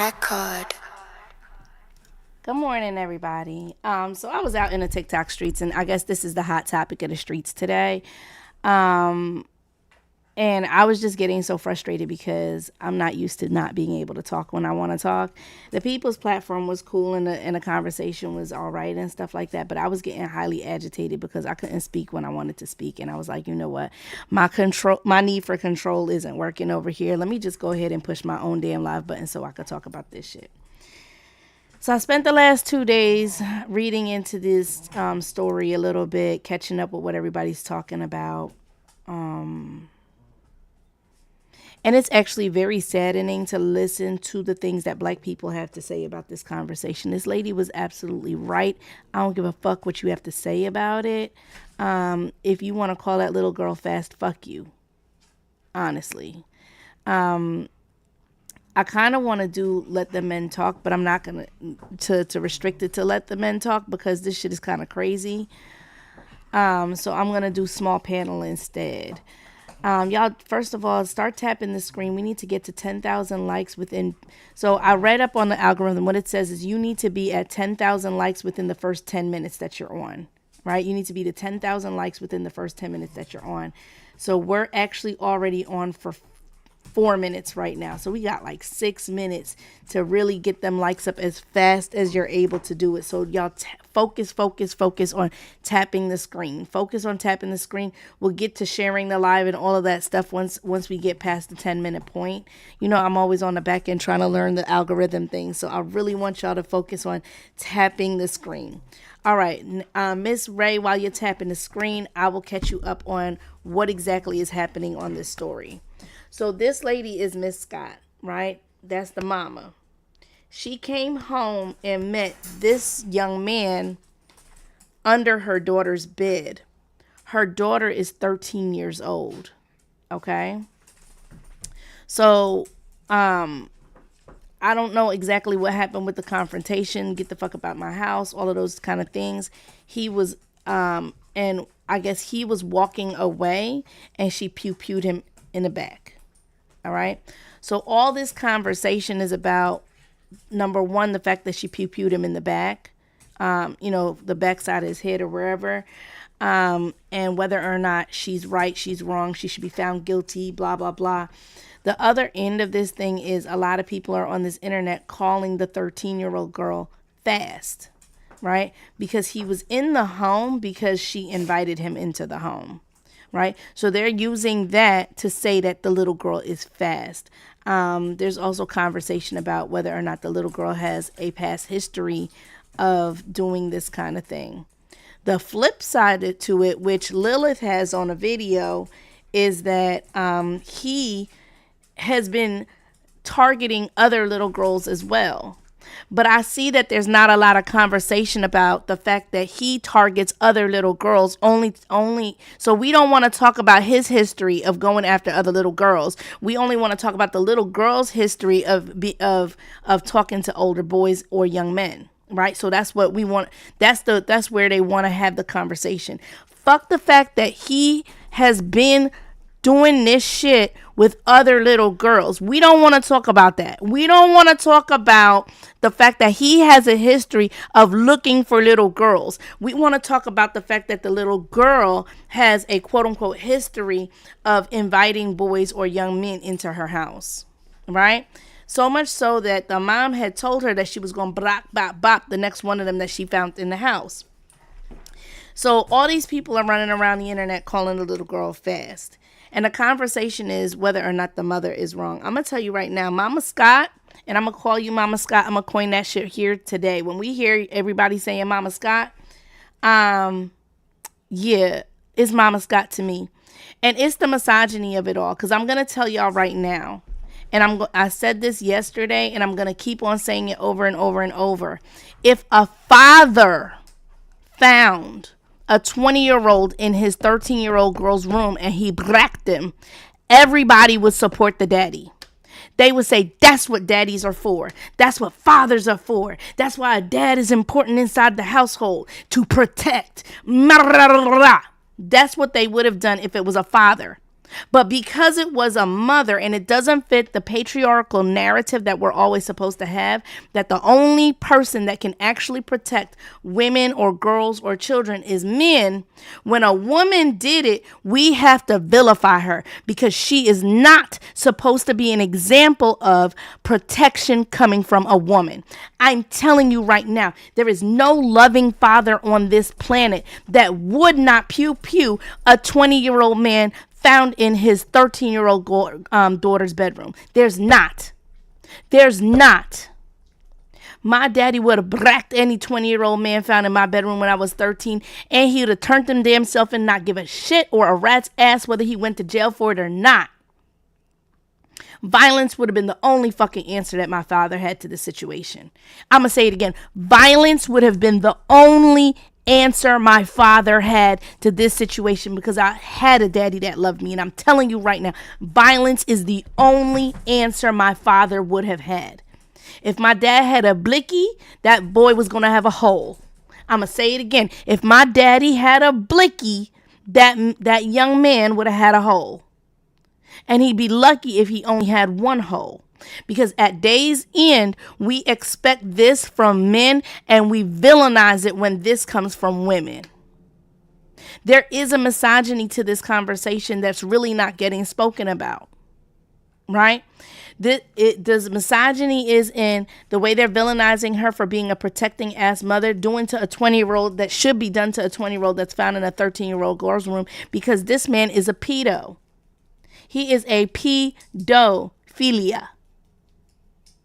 record. Good morning, everybody. So I was out in the TikTok streets, and I guess this is the hot topic of the streets today. Um, and I was just getting so frustrated because I'm not used to not being able to talk when I want to talk. The People's platform was cool, and the conversation was all right and stuff like that. But I was getting highly agitated because I couldn't speak when I wanted to speak, and I was like, you know what, my need for control isn't working over here. Let me just go ahead and push my own damn live button so I could talk about this shit. So I spent the last 2 days reading into this story a little bit, catching up with what everybody's talking about. And it's actually very saddening to listen to the things that black people have to say about this conversation. This lady was absolutely right. I don't give a fuck what you have to say about it. If you want to call that little girl fast, fuck you. Honestly. I kind of want to do let the men talk, but I'm not going to restrict it to let the men talk because this shit is kind of crazy. So I'm going to do small panel instead. Y'all, first of all, start tapping the screen. We need to get to 10,000 likes within. So I read up on the algorithm. What it says is you need to be at 10,000 likes within the first 10 minutes that you're on, right? You need to be to 10,000 likes within the first 10 minutes that you're on. So we're actually already on for 4 minutes right now. So we got like 6 minutes to really get them likes up as fast as you're able to do it. So y'all focus on tapping the screen. Focus on tapping the screen. We'll get to sharing the live and all of that stuff once we get past the 10-minute point. You know, I'm always on the back end trying to learn the algorithm thing. So I really want y'all to focus on tapping the screen. All right, Miss Ray, while you're tapping the screen, I will catch you up on what exactly is happening on this story. So this lady is Miss Scott, right? That's the mama. She came home and met this young man under her daughter's bed. Her daughter is 13 years old. Okay? So, I don't know exactly what happened with the confrontation. Get the fuck about my house, all of those kind of things. He was, and I guess he was walking away and she pew-pewed him in the back. All right. So all this conversation is about, number one, the fact that she pew-pewed him in the back, the backside of his head or wherever, and whether or not she's right, she's wrong, she should be found guilty, blah, blah, blah. The other end of this thing is a lot of people are on this internet calling the 13-year-old girl fast, right? Because he was in the home because she invited him into the home. Right? So they're using that to say that the little girl is fast. There's also conversation about whether or not the little girl has a past history of doing this kind of thing. The flip side to it, which Lilith has on a video, is that he has been targeting other little girls as well. But I see that there's not a lot of conversation about the fact that he targets other little girls only. So we don't want to talk about his history of going after other little girls. We only want to talk about the little girl's history of talking to older boys or young men. Right? So that's what we want. That's where they want to have the conversation. Fuck the fact that he has been doing this shit with other little girls. We don't want to talk about that. We don't want to talk about the fact that he has a history of looking for little girls. We want to talk about the fact that the little girl has a quote unquote history of inviting boys or young men into her house. Right? So much so that the mom had told her that she was going to bop, bop, bop the next one of them that she found in the house. So all these people are running around the internet calling the little girl fast. And the conversation is whether or not the mother is wrong. I'm going to tell you right now, Momma Scott, and I'm going to call you Momma Scott. I'm going to coin that shit here today. When we hear everybody saying Momma Scott, yeah, it's Momma Scott to me. And it's the misogyny of it all. Because I'm going to tell y'all right now, and I said this yesterday, and I'm going to keep on saying it over and over and over. If a father found a 20-year-old in his 13-year-old girl's room and he bracked them, everybody would support the daddy. They would say, that's what daddies are for. That's what fathers are for. That's why a dad is important inside the household, to protect. That's what they would have done if it was a father. But because it was a mother and it doesn't fit the patriarchal narrative that we're always supposed to have, that the only person that can actually protect women or girls or children is men, when a woman did it, we have to vilify her because she is not supposed to be an example of protection coming from a woman. I'm telling you right now, there is no loving father on this planet that would not pew pew a 20-year-old man found in his 13-year-old daughter's bedroom. There's not. There's not. My daddy would have bracked any 20-year-old man found in my bedroom when I was 13, and he would have turned him damn self and not give a shit or a rat's ass whether he went to jail for it or not. Violence would have been the only fucking answer that my father had to the situation. I'm going to say it again. Violence would have been the only answer my father had to this situation because I had a daddy that loved me. And I'm telling you right now, violence is the only answer my father would have had. If my dad had a blicky, that boy was going to have a hole. I'm going to say it again. If my daddy had a blicky, that young man would have had a hole. And he'd be lucky if he only had one hole. Because at day's end, we expect this from men and we villainize it when this comes from women. There is a misogyny to this conversation that's really not getting spoken about. Right? The misogyny is in the way they're villainizing her for being a protecting ass mother, doing to a 20-year-old that should be done to a 20-year-old that's found in a 13-year-old girl's room because this man is a pedo. He is a pedophilia.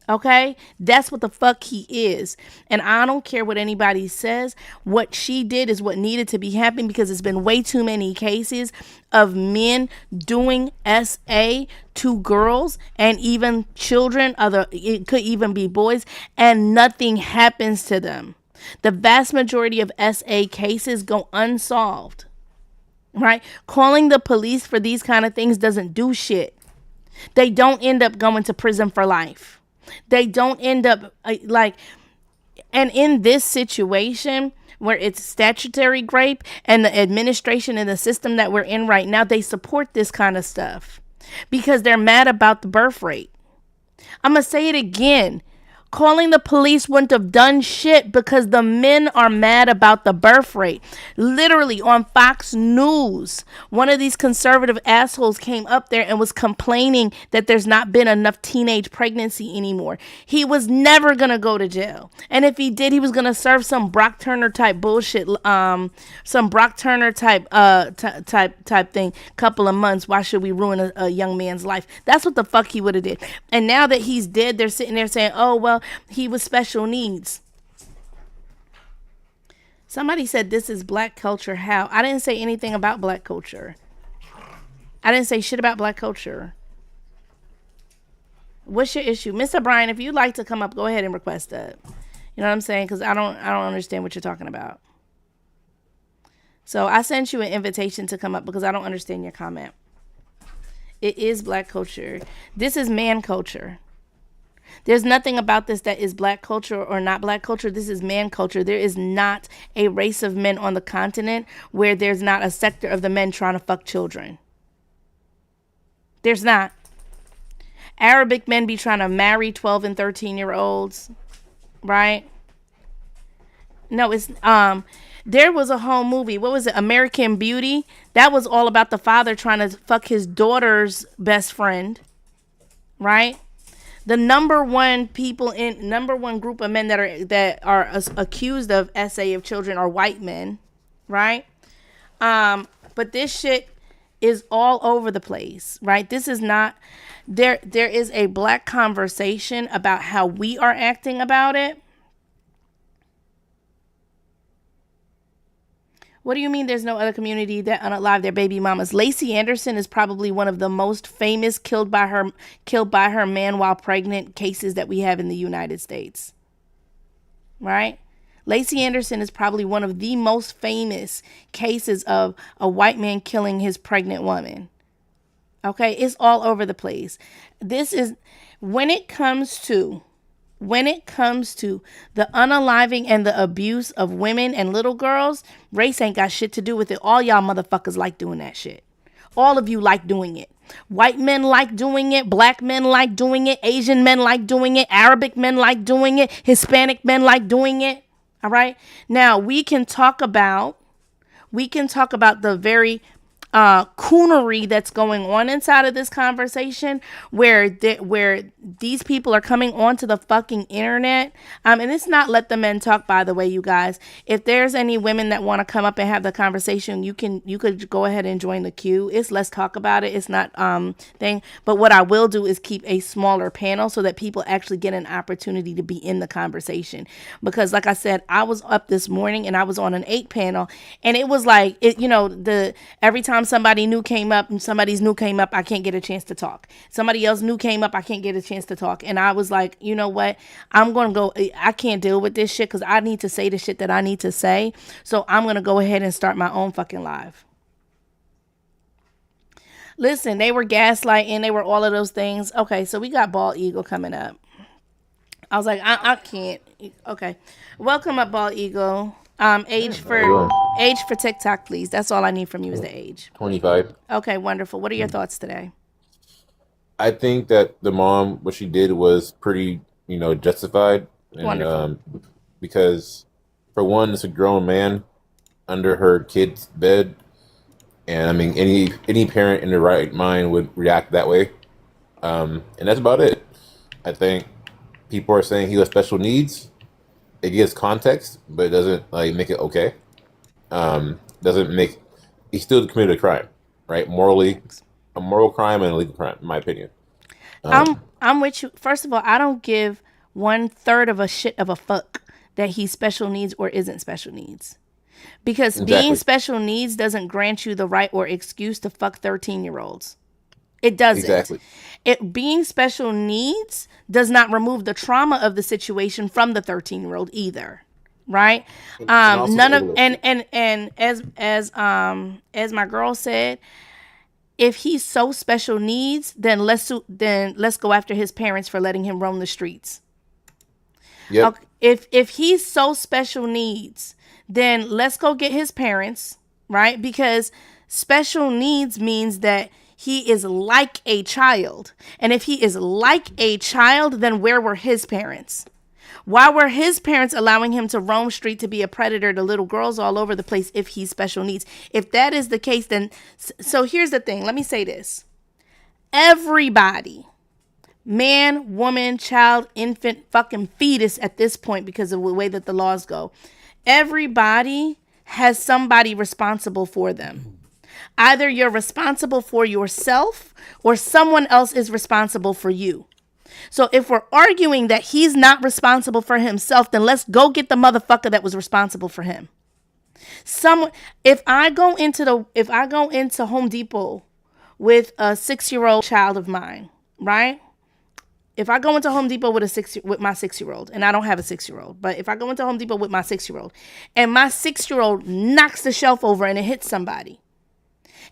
Okay? That's what the fuck he is. And I don't care what anybody says. What she did is what needed to be happening because it's been way too many cases of men doing SA to girls and even children. It could even be boys. And nothing happens to them. The vast majority of SA cases go unsolved. Right? Calling the police for these kind of things doesn't do shit. They don't end up going to prison for life. They don't end up and in this situation where it's statutory rape and the administration and the system that we're in right now, they support this kind of stuff because they're mad about the birth rate. I'm going to say it again. Calling the police wouldn't have done shit because the men are mad about the birth rate. Literally on Fox News, one of these conservative assholes came up there and was complaining that there's not been enough teenage pregnancy anymore. He was never going to go to jail. And if he did, he was going to serve some Brock Turner type bullshit, some Brock Turner type thing, couple of months. Why should we ruin a young man's life? That's what the fuck he would have did. And now that he's dead, they're sitting there saying, oh, well, he was special needs. Somebody said this is black culture. How? I didn't say anything about black culture. I didn't say shit about black culture. What's your issue? Mr. Brian, if you'd like to come up, go ahead and request that. You know what I'm saying? Because I don't understand what you're talking about. So I sent you an invitation to come up because I don't understand your comment. It is black culture. This is man culture. There's nothing about this that is black culture or not black culture. This is man culture. There is not a race of men on the continent where there's not a sector of the men trying to fuck children. There's not. Arabic men be trying to marry 12 and 13-year-olds, right? No, it's there was a whole movie. What was it? American Beauty. That was all about the father trying to fuck his daughter's best friend, right? The number one group of men that are accused of SA of children are white men, right? But this shit is all over the place, right? This is not there is a black conversation about how we are acting about it. What do you mean there's no other community that unalive their baby mamas? Lacey Anderson is probably one of the most famous killed by her man while pregnant cases that we have in the United States. Right? Lacey Anderson is probably one of the most famous cases of a white man killing his pregnant woman. Okay? It's all over the place. This is when it comes to the unaliving and the abuse of women and little girls, race ain't got shit to do with it. All y'all motherfuckers like doing that shit. All of you like doing it. White men like doing it. Black men like doing it. Asian men like doing it. Arabic men like doing it. Hispanic men like doing it. All right. Now we can talk about the very coonery that's going on inside of this conversation, where these people are coming onto the fucking internet. And it's not let the men talk, by the way, you guys. If there's any women that want to come up and have the conversation, you could go ahead and join the queue. It's let's talk about it. It's not thing. But what I will do is keep a smaller panel so that people actually get an opportunity to be in the conversation. Because like I said, I was up this morning and I was on an 8 panel, and it was like the every time somebody new came up and somebody's new came up, I can't get a chance to talk. Somebody else new came up, I can't get a chance to talk. And I was like, you know what? I'm going to go. I can't deal with this shit because I need to say the shit that I need to say. So I'm going to go ahead and start my own fucking live. Listen, they were gaslighting. They were all of those things. Okay, so we got Bald Eagle coming up. I was like, I can't. Okay. Welcome up, Bald Eagle. Age How you doing? for TikTok, please. That's all I need from you is the age. 25. Okay, wonderful. What are your thoughts today? I think that the mom, what she did was pretty, justified. And Wonderful. because, for one, it's a grown man under her kid's bed. And I mean, any parent in their right mind would react that way. And that's about it. I think people are saying he has special needs. It gives context, but it doesn't like make it okay. Doesn't make he still committed a crime, right? Morally, a moral crime and a legal crime, in my opinion. I'm with you. First of all, I don't give 1/3 of a shit of a fuck that he's special needs or isn't special needs. Because being Exactly, special needs doesn't grant you the right or excuse to fuck 13-year-olds. It doesn't. exactly, It being special needs does not remove the trauma of the situation from the 13-year-old either. Right? and also the None of older ones too. and as my girl said, if he's so special needs, then let's go after his parents for letting him roam the streets. Yep, Okay, if he's so special needs, then let's go get his parents, right? Because special needs means that he is like a child. And if he is like a child, then where were his parents? Why were his parents allowing him to roam street to be a predator to little girls all over the place if he's special needs? If that is the case, then so here's the thing. Let me say this. Everybody, man, woman, child, infant, fucking fetus at this point, because of the way that the laws go, everybody has somebody responsible for them. Either you're responsible for yourself or someone else is responsible for you. So if we're arguing that he's not responsible for himself, then let's go get the motherfucker that was responsible for him. Someone if I go into Home Depot with a 6-year-old child of mine, right? If I go into Home Depot with my 6-year-old, and I don't have a 6-year-old, but if I go into Home Depot with my 6-year-old and my 6-year-old knocks the shelf over and it hits somebody,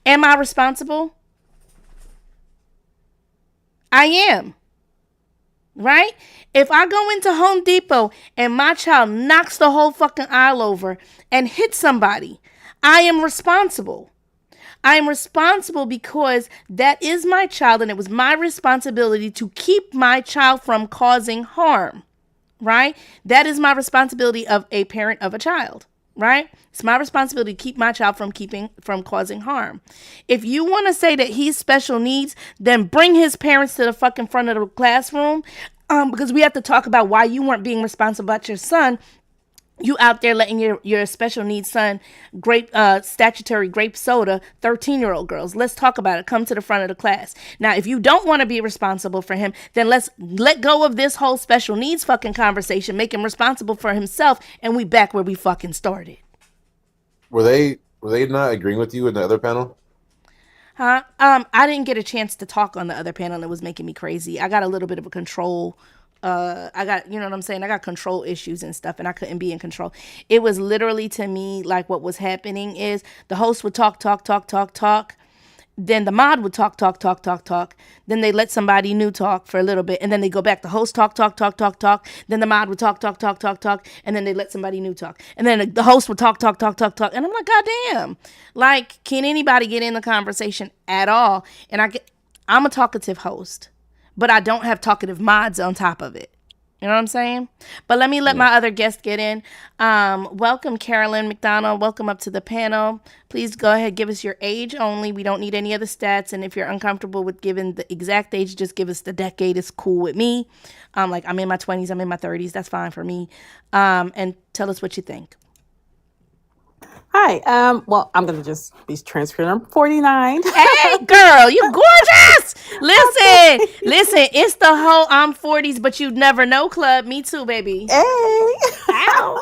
am I responsible? I am. Right? If I go into Home Depot and my child knocks the whole fucking aisle over and hits somebody, I am responsible. I am responsible because that is my child and it was my responsibility to keep my child from causing harm. Right? That is my responsibility of a parent of a child. Right? It's my responsibility to keep my child from causing harm. If you want to say that he's special needs, then bring his parents to the fucking front of the classroom, because we have to talk about why you weren't being responsible about your son. You out there letting your special needs son statutory grape soda 13-year-old girls. Let's talk about it. Come to the front of the class. Now, if you don't want to be responsible for him, then let's let go of this whole special needs fucking conversation. Make him responsible for himself, and we back where we fucking started. were they not agreeing with you in the other panel? Huh? I didn't get a chance to talk on the other panel. It was making me crazy. I got a little bit of a control. I got, you know what I'm saying? I got control issues and stuff, and I couldn't be in control. It was literally to me like what was happening is the host would talk, talk, talk, talk, talk. then the mod would talk, talk, talk, talk, talk. Then they let somebody new talk for a little bit, and then they go back. The host talk, talk, talk, talk, talk. Then the mod would talk, talk, talk, talk, talk, and then they let somebody new talk, and then the host would talk, talk, talk, talk, talk. And I'm like, God damn! Like, can anybody get in the conversation at all? And I'm a talkative host, but I don't have talkative mods on top of it. You know what I'm saying? But let me let Yeah. my other guest get in. Welcome, Carolyn McDonald. Welcome up to the panel. Please go ahead, give us your age only. We don't need any other stats. And if you're uncomfortable with giving the exact age, just give us the decade. It's cool with me. Like, I'm in my 20s, I'm in my 30s. That's fine for me. And tell us what you think. Hi. Well, I'm gonna just be transparent. I'm 49. Hey, girl, you gorgeous. Listen, it's the whole I'm 40s, but you'd never know club. Me too, baby. Hey. Ow.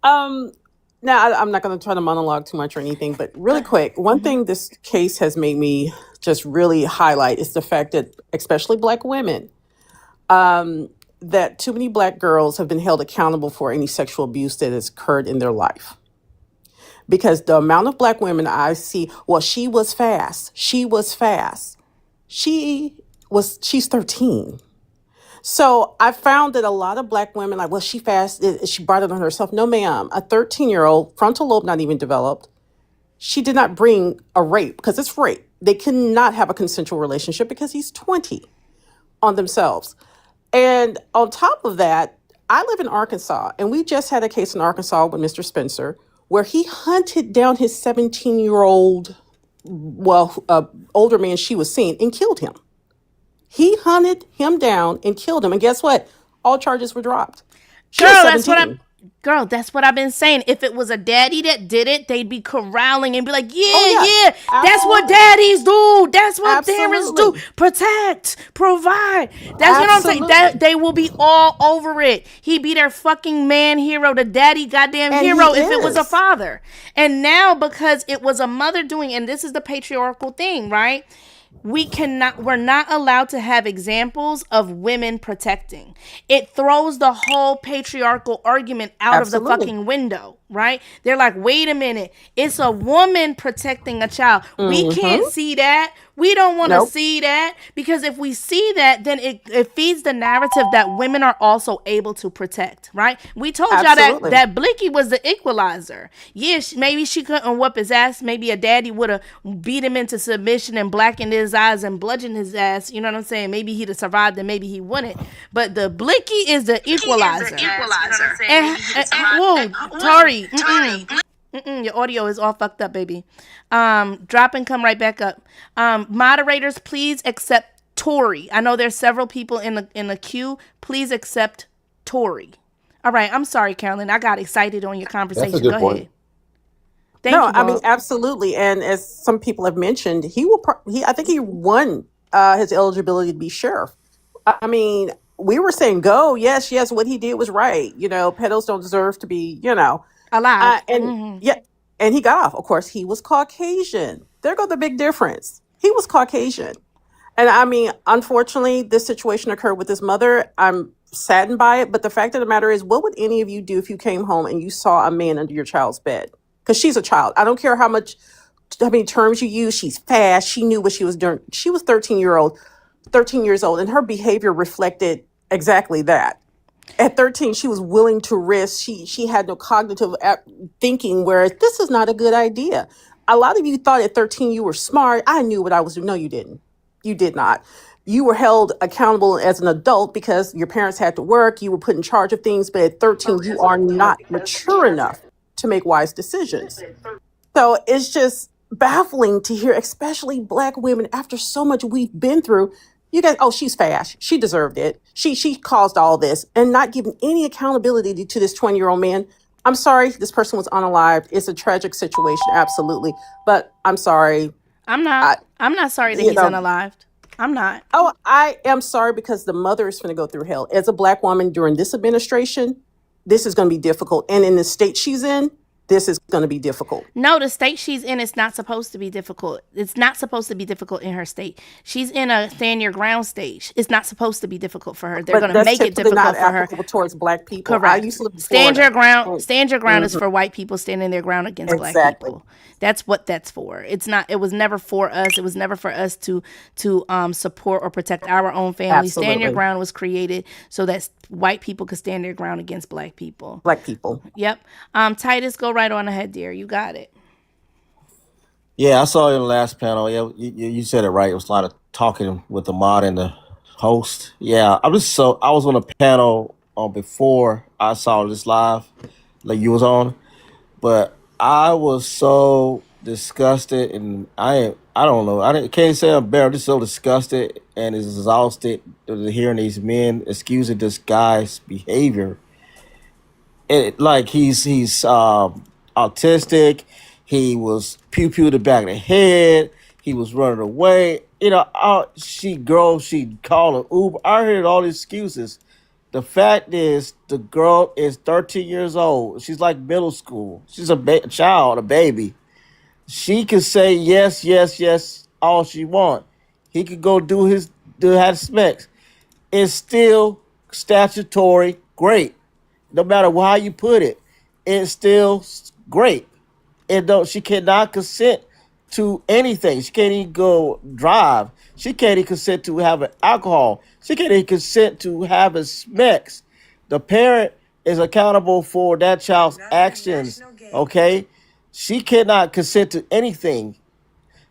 um. Now I'm not gonna try to monologue too much or anything, but really quick, one thing this case has made me just really highlight is the fact that, especially Black women, um, that too many Black girls have been held accountable for any sexual abuse that has occurred in their life. Because the amount of Black women I see, well, she was fast. She was fast. She's 13. So I found that a lot of Black women, like, well, she fast, she brought it on herself. No, ma'am. A 13-year-old, frontal lobe not even developed. She did not bring a rape because it's rape. They cannot have a consensual relationship because he's 20 on themselves. And on top of that, I live in Arkansas, and we just had a case in Arkansas with Mr. Spencer where he hunted down his 17-year-old, older man she was seeing and killed him. He hunted him down and killed him. And guess what? All charges were dropped. She was Girl, 17. that's what I've been saying. If it was a daddy that did it, they'd be corralling and be like, Oh, yeah, yes. yeah, that's what Absolutely. daddies do. That's what parents do. Absolutely. Protect, provide. That's what I'm saying. That Absolutely. they will be all over it. He'd be their fucking man hero, the daddy goddamn And he hero if it was a is. father. And now because it was a mother doing, and this is the patriarchal thing, right? We're not allowed to have examples of women protecting. It throws the whole patriarchal argument out of the Absolutely. fucking window, right? They're like, wait a minute, it's a woman protecting a child. We can't Mm-hmm. see that. We don't want to Nope. see that, because if we see that, then it feeds the narrative that women are also able to protect, right? We told y'all Absolutely. that Blicky was the equalizer. Yeah, maybe she couldn't whoop his ass. Maybe a daddy would have beat him into submission and blackened his eyes and bludgeoned his ass. You know what I'm saying? Maybe he'd have survived and maybe he wouldn't. But the Blicky is the equalizer. Whoa, Tori. Your audio is all fucked up, baby. Drop and come right back up. Moderators, please accept Tori. I know there's several people in the queue. Please accept Tori. All right, I'm sorry, Carolyn. I got excited on your That's a conversation. Go good point. ahead. Thank No, you, I mean, Bob. absolutely. And as some people have mentioned, I think he won his eligibility to be sheriff. I mean, we were saying, go, yes, yes, what he did was right. Pedos don't deserve to be, Alive. and yeah, and he got off. Of course, he was Caucasian. There go the big difference. He was Caucasian. And I mean, unfortunately, this situation occurred with his mother. I'm saddened by it. But the fact of the matter is, what would any of you do if you came home and you saw a man under your child's bed? Because she's a child. I don't care how many terms you use. She's fast. She knew what she was doing. She was 13 years old, and her behavior reflected exactly that. At 13, she was willing to risk. She had no cognitive thinking, whereas this is not a good idea. A lot of you thought at 13 you were smart. I knew what I was doing. No, you didn't. You did not. You were held accountable as an adult because your parents had to work. You were put in charge of things. But at 13, you are not mature enough to make wise decisions. So it's just baffling to hear, especially Black women, after so much we've been through. You guys, oh, she's fast. She deserved it. She caused all this, and not giving any accountability to this 20-year-old man. I'm sorry, this person was unalived. It's a tragic situation, absolutely. But I'm sorry. I'm not. I, I'm not sorry that you he's know, unalived. I'm not. oh, I am sorry because the mother is going to go through hell. As a Black woman during this administration, this is going to be difficult. And in the state she's in, this is going to be difficult. No, the state she's in is not supposed to be difficult. It's not supposed to be difficult in her state. She's in a stand your ground stage. It's not supposed to be difficult for her. They're But going to that's make it typically not difficult for her. applicable towards Black people. I Correct. used to live in Stand Florida. your ground. And, Stand your ground is mhm, for white people standing their ground against black exactly. people. That's what that's for. It's not. It was never for us. It was never for us to support or protect our own family. Stand your Absolutely. ground was created so that white people could stand their ground against black people. Black people. Yep. Titus, go right on ahead, dear. You got it. Yeah, I saw you in the last panel. Yeah, you said it right. It was a lot of talking with the mod and the host. Yeah, I was on a panel before I saw this live, like you was on, but I was so disgusted, and I don't know, can't say I'm bare. I'm just so disgusted and exhausted of hearing these men excusing this guy's behavior. Like he's autistic. He was pew pew the back of the head. He was running away. She called an Uber. I heard all these excuses. The fact is, the girl is 13 years old. She's like middle school. She's a child, a baby. She could say yes, yes, yes, all she want. He could go do have specs. It's still statutory great, no matter how you put it. It's still great. And don't she cannot consent to anything. She can't even go drive. She can't even consent to having alcohol. She can't even consent to having smecks. The parent is accountable for that child's actions. Okay, she cannot consent to anything,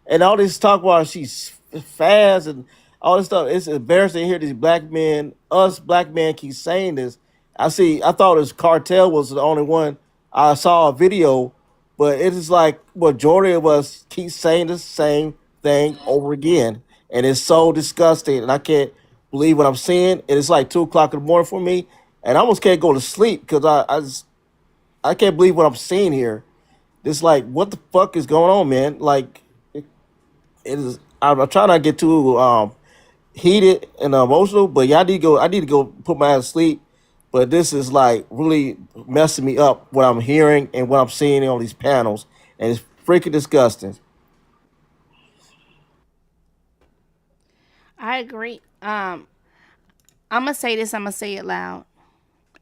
and all this talk about she's fast and all this stuff. It's embarrassing to hear these black men, us black men, keep saying this. I thought this cartel was the only one. I saw a video, but it is like majority of us keep saying the same thing over again, and it's so disgusting. And I can't believe what I'm seeing. And it's like 2 o'clock in the morning for me, and I almost can't go to sleep because I can't believe what I'm seeing here. It's like, what the fuck is going on, man? Like, it is. I'm trying not to get too heated and emotional, but yeah, I need to go put my ass to sleep. But this is like really messing me up what I'm hearing and what I'm seeing on these panels, and it's freaking disgusting. I agree. I'm gonna say this. I'm gonna say it loud,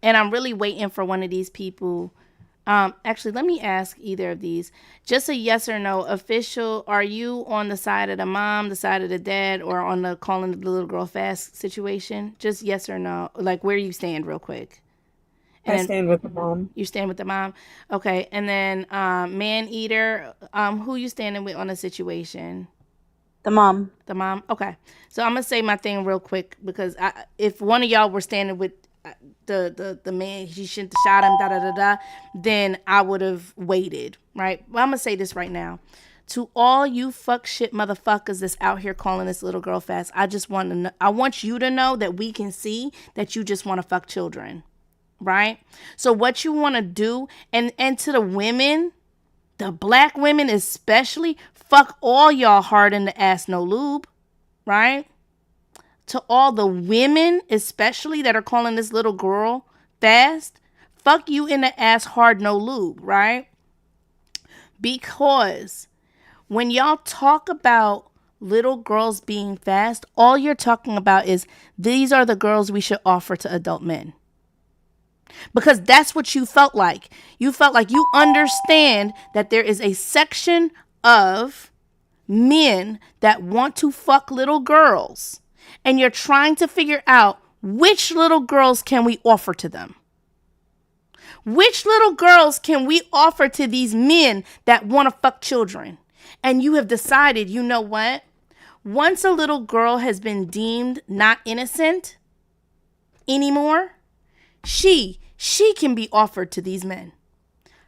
and I'm really waiting for one of these people. Actually, let me ask either of these. Just a yes or no. Official, are you on the side of the mom, the side of the dad, or on the calling the little girl fast situation? Just yes or no. Like where you stand, real quick. And I then stand with the mom. you stand with the mom. Okay. And then man eater. Who you standing with on the situation? The mom. The mom? Okay. So I'm gonna say my thing real quick because if one of y'all were standing with the man, he shouldn't have shot him, da da da da, then I would have waited, right? Well, I'm gonna say this right now. To all you fuck shit motherfuckers that's out here calling this little girl fast, I just want to know, I want you to know that we can see that you just want to fuck children, right? So what you want to do, and to the women, the black women especially, fuck all y'all hard in the ass, no lube, right? To all the women especially that are calling this little girl fast, fuck you in the ass hard, no lube, right? Because when y'all talk about little girls being fast, all you're talking about is these are the girls we should offer to adult men. Because that's what you felt like. You felt like you understand that there is a section of men that want to fuck little girls. And you're trying to figure out which little girls can we offer to them? Which little girls can we offer to these men that want to fuck children? And you have decided, you know what? Once a little girl has been deemed not innocent anymore, she can be offered to these men.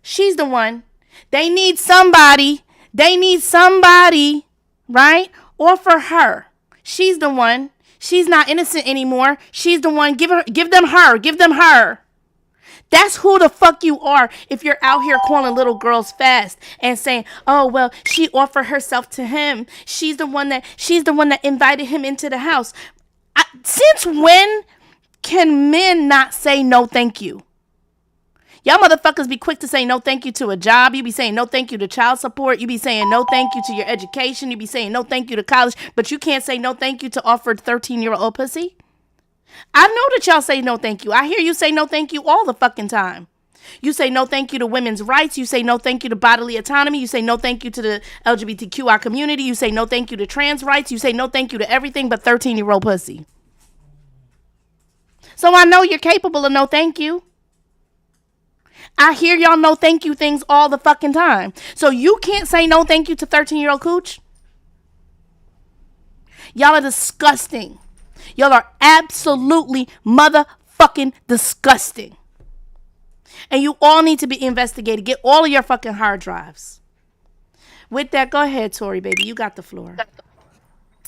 She's the one. They need somebody. They need somebody, right? Offer her. She's the one. She's not innocent anymore. She's the one. Give them her. Give them her. That's who the fuck you are if you're out here calling little girls fast and saying, "Oh, well, she offered herself to him. She's the one that invited him into the house." Since when can men not say no thank you? Y'all motherfuckers be quick to say no thank you to a job. You be saying no thank you to child support. You be saying no thank you to your education. You be saying no thank you to college. But you can't say no thank you to offered 13-year-old pussy. I know that y'all say no thank you. I hear you say no thank you all the fucking time. You say no thank you to women's rights. You say no thank you to bodily autonomy. You say no thank you to the LGBTQI community. You say no thank you to trans rights. You say no thank you to everything but 13-year-old pussy. So I know you're capable of no thank you. I hear y'all no thank you things all the fucking time. So you can't say no thank you to 13-year-old cooch? Y'all are disgusting. Y'all are absolutely motherfucking disgusting. And you all need to be investigated. Get all of your fucking hard drives. With that, go ahead, Tori, baby. You got the floor.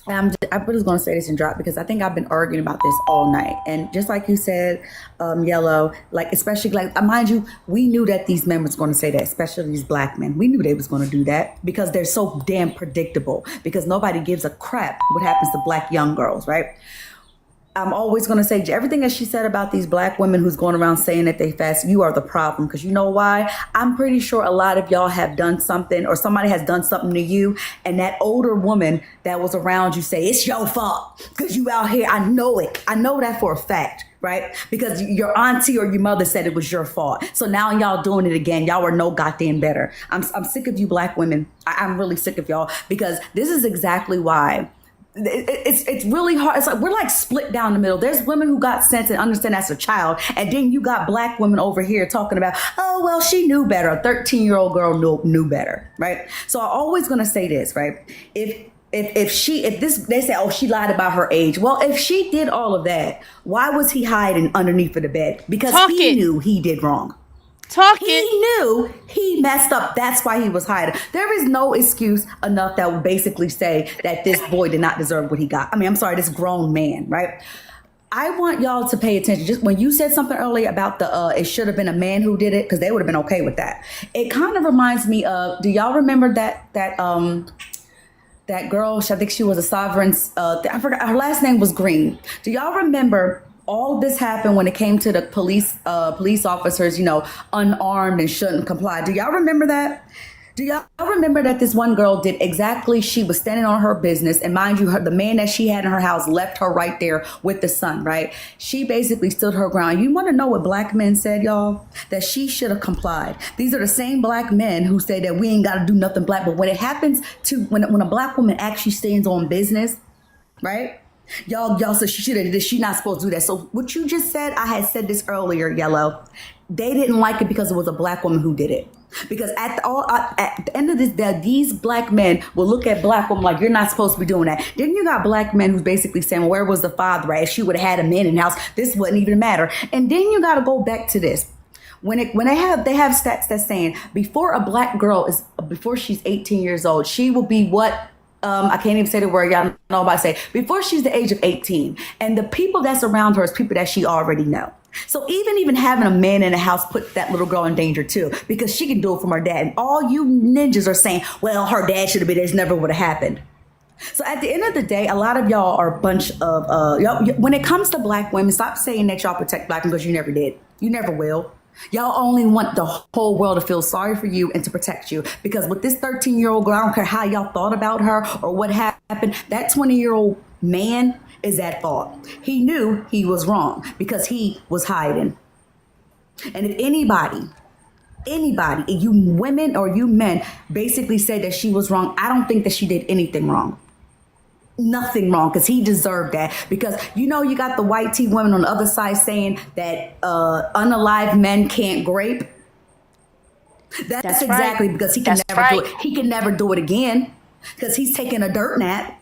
I was going to say this and drop because I think I've been arguing about this all night. And just like you said, Yellow, like, especially, like, mind you, we knew that these men was going to say that, especially these black men. We knew they was going to do that because they're so damn predictable, because nobody gives a crap what happens to black young girls, right? I'm always going to say everything that she said about these black women who's going around saying that they fast, you are the problem. Because you know why? I'm pretty sure a lot of y'all have done something, or somebody has done something to you, and that older woman that was around you say, it's your fault because you out here. I know it. I know that for a fact, right? Because your auntie or your mother said it was your fault. So now y'all doing it again. Y'all are no goddamn better. I'm sick of you black women. I'm really sick of y'all, because this is exactly why. It's really hard. It's like we're like split down the middle. There's women who got sense and understand as a child, and then you got black women over here talking about, oh well, she knew better. A 13-year-old girl knew better, right? So I'm always gonna say this, right? If they say, oh, she lied about her age. Well, if she did all of that, why was he hiding underneath of the bed? Because he knew he did wrong. He knew he messed up. That's why he was hiding. There is no excuse enough that would basically say that this boy did not deserve what he got. I mean, I'm sorry, this grown man, right? I want y'all to pay attention. Just when you said something earlier about it should have been a man who did it, because they would have been okay with that. It kind of reminds me of, do y'all remember that girl? I think she was a sovereign. I forgot, her last name was Green. Do y'all remember? All of this happened when it came to the police officers, unarmed and shouldn't comply. Do y'all remember that? Do y'all remember that this one girl did exactly, she was standing on her business, and mind you, the man that she had in her house left her right there with the son, right? She basically stood her ground. You want to know what black men said, y'all? That she should have complied. These are the same black men who say that we ain't got to do nothing black, but when it happens to, when a black woman actually stands on business, right? Y'all said she not supposed to do that. So what you just said, I had said this earlier, Yellow. They didn't like it because it was a black woman who did it. Because at the end of this day, these black men will look at black women like, you're not supposed to be doing that. Then you got black men who's basically saying, well, where was the father at? If she would have had a man in the house, this wouldn't even matter. And then you got to go back to this. When they have stats that's saying before a black girl before she's 18 years old, she will be what? I can't even say the word, y'all know about to say, before she's the age of 18. And the people that's around her is people that she already know. So even having a man in the house put that little girl in danger too, because she can do it from her dad. And all you ninjas are saying, well, her dad should have been there. This never would have happened. So at the end of the day, a lot of y'all are a bunch of, when it comes to black women, stop saying that y'all protect black women, because you never did. You never will. Y'all only want the whole world to feel sorry for you and to protect you. Because with this 13-year-old girl, I don't care how y'all thought about her or what happened, that 20-year-old man is at fault. He knew he was wrong because he was hiding. And if anybody, you women or you men, basically say that she was wrong, I don't think that she did anything wrong. Nothing wrong, because he deserved that. Because you got the white tea women on the other side saying that unalive men can't grape. That's exactly right. Because he can never do it. He can never do it again because he's taking a dirt nap.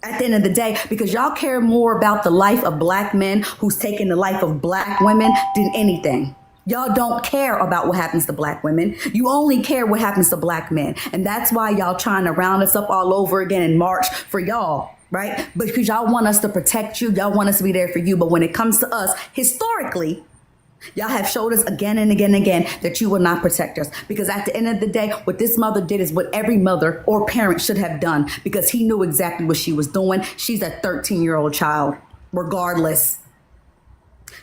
At the end of the day, because y'all care more about the life of black men who's taking the life of black women than anything. Y'all don't care about what happens to black women. You only care what happens to black men. And that's why y'all trying to round us up all over again in March for y'all, right? Because y'all want us to protect you. Y'all want us to be there for you. But when it comes to us, historically, y'all have showed us again and again and again that you will not protect us. Because at the end of the day, what this mother did is what every mother or parent should have done, because he knew exactly what she was doing. She's a 13-year-old child, regardless.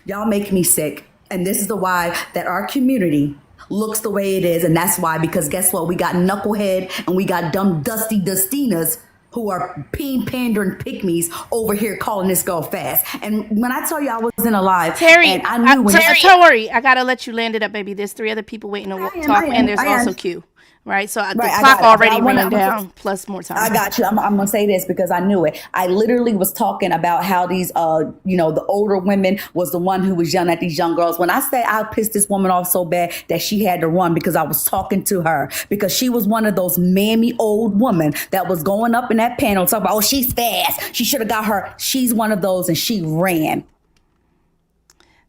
Y'all make me sick. And this is the why that our community looks the way it is. And that's why, because guess what? We got knucklehead and we got dumb dusty dustinas who are pandering pygmies over here calling this girl fast. And when I tell you I wasn't alive, Terry, and I knew when Tori, I gotta let you land it up, baby. There's 3 other people waiting to I talk, and am, there's I am. also Q. Right, so the Right, I clock got it. But already ran down, plus more I time. got you. I'm gonna say this because I knew it. I literally was talking about how these, the older women was the one who was yelling at these young girls. When I say I pissed this woman off so bad that she had to run because I was talking to her because she was one of those mammy old women that was going up in that panel talking about, oh, she's fast. She should have got her. She's one of those, and she ran.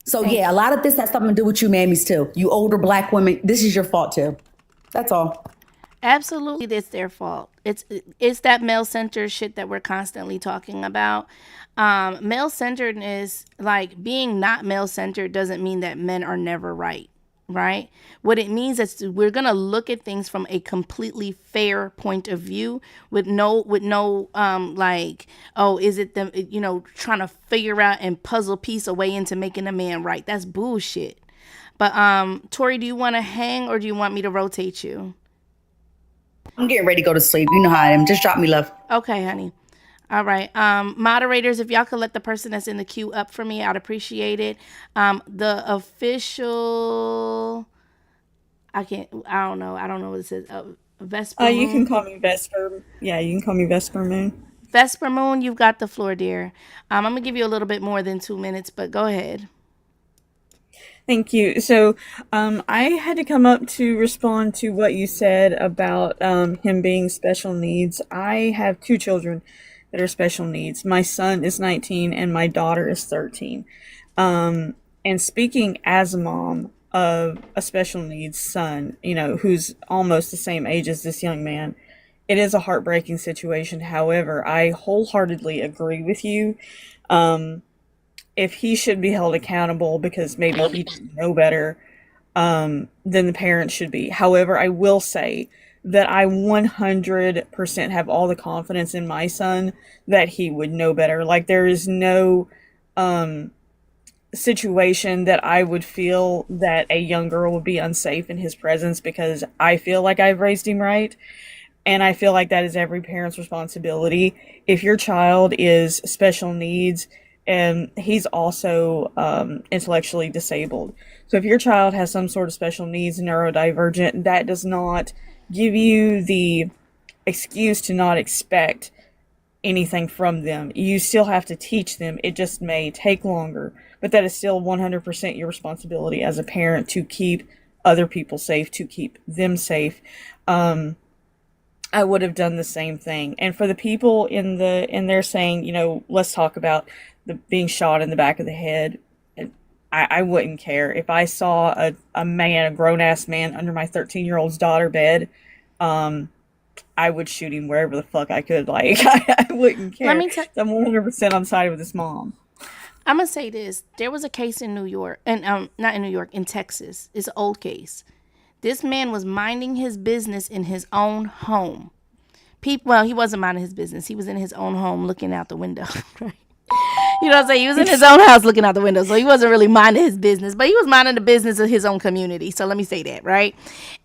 So Thank yeah, a lot of this has something to do with you, mammies too. You older black women, this is your fault too. That's all. Absolutely, it's their fault. It's that male centered shit that we're constantly talking about. Male centeredness, like being not male centered, doesn't mean that men are never right. Right? What it means is we're gonna look at things from a completely fair point of view, with no like, oh, is it the trying to figure out and puzzle piece a way into making a man right? That's bullshit. But Tori, do you want to hang or do you want me to rotate you? I'm getting ready to go to sleep. You know how I am. Just drop me love. Okay, honey. All right. Moderators, if y'all could let the person that's in the queue up for me, I'd appreciate it. The official, I don't know. I don't know what it says. Vesper You can Moon. call me Vesper. Yeah, you can call me Vesper Moon. Vesper Moon, you've got the floor, dear. I'm going to give you a little bit more than 2 minutes, but go ahead. Thank you. So, I had to come up to respond to what you said about him being special needs. I have 2 children that are special needs. My son is 19 and my daughter is 13. And speaking as a mom of a special needs son, who's almost the same age as this young man, it is a heartbreaking situation. However, I wholeheartedly agree with you. If he should be held accountable because maybe he didn't know better, then the parents should be. However, I will say that I 100% have all the confidence in my son that he would know better. Like, there is no situation that I would feel that a young girl would be unsafe in his presence, because I feel like I've raised him right. And I feel like that is every parent's responsibility. If your child is special needs, and he's also intellectually disabled. So if your child has some sort of special needs, neurodivergent, that does not give you the excuse to not expect anything from them. You still have to teach them. It just may take longer, but that is still 100% your responsibility as a parent to keep other people safe, to keep them safe. I would have done the same thing. And for the people in there saying, let's talk about the being shot in the back of the head, I wouldn't care. If I saw a man, a grown-ass man under my 13-year-old's daughter bed, I would shoot him wherever the fuck I could. Like, I wouldn't care. I'm 100% on side with this mom. I'm going to say this. There was a case in New York, and not in New York, in Texas. It's an old case. This man was minding his business in his own home. Well, he wasn't minding his business. He was in his own home looking out the window, right? You know what I'm saying? He was in his own house looking out the window, so he wasn't really minding his business, but he was minding the business of his own community. So let me say that, right?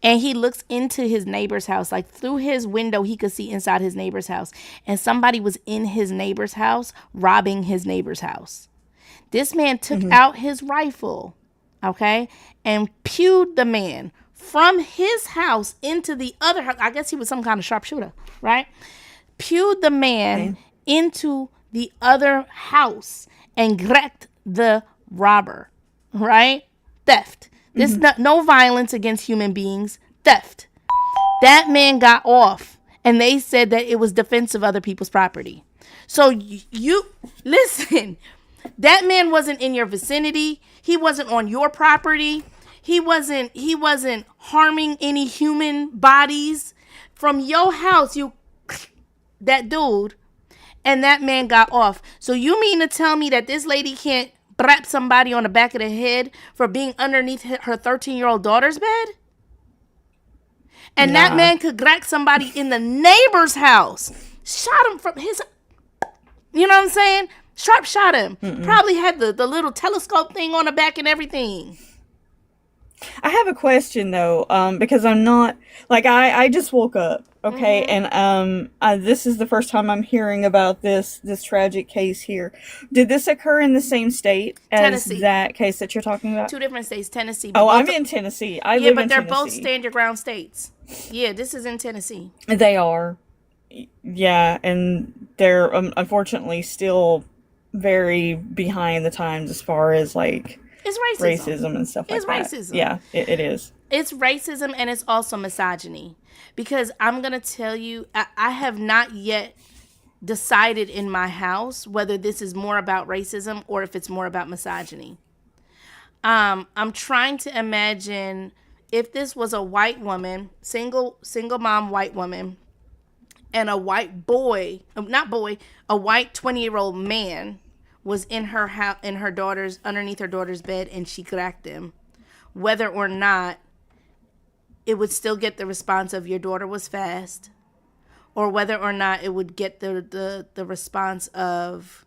And he looks into his neighbor's house. Like, through his window, he could see inside his neighbor's house. And somebody was in his neighbor's house robbing his neighbor's house. This man took out his rifle, okay, and pewed the man from his house into the other house. I guess he was some kind of sharpshooter, right? Pewed the man into the other house and grabbed the robber, right? Theft. This is no violence against human beings. Theft. That man got off, and they said that it was defense of other people's property. So you listen. That man wasn't in your vicinity. He wasn't on your property. He wasn't harming any human bodies. From your house, that dude, and that man got off. So you mean to tell me that this lady can't brap somebody on the back of the head for being underneath her 13-year-old daughter's bed? And that man could crack somebody in the neighbor's house. Shot him from his... You know what I'm saying? Sharp shot him. Probably had the little telescope thing on the back and everything. I have a question though, because I'm not like I just woke up, okay, and this is the first time I'm hearing about this tragic case here. Did this occur in the same state as Tennessee. that case that you're talking about? 2 different states, Tennessee. Oh, I'm in Tennessee. I live but in they're Tennessee. both stand your ground states. Yeah, this is in Tennessee. They are, yeah, and they're unfortunately still very behind the times as far as like It's racism. racism and stuff like It's that. racism. Yeah, it is. It's racism, and it's also misogyny. Because I'm going to tell you, I have not yet decided in my house whether this is more about racism or if it's more about misogyny. I'm trying to imagine if this was a white woman, single mom white woman, and a white boy, not boy, a white 20-year-old man was in her house, in her daughter's, underneath her daughter's bed, and she cracked him, whether or not it would still get the response of your daughter was fast, or whether or not it would get the response of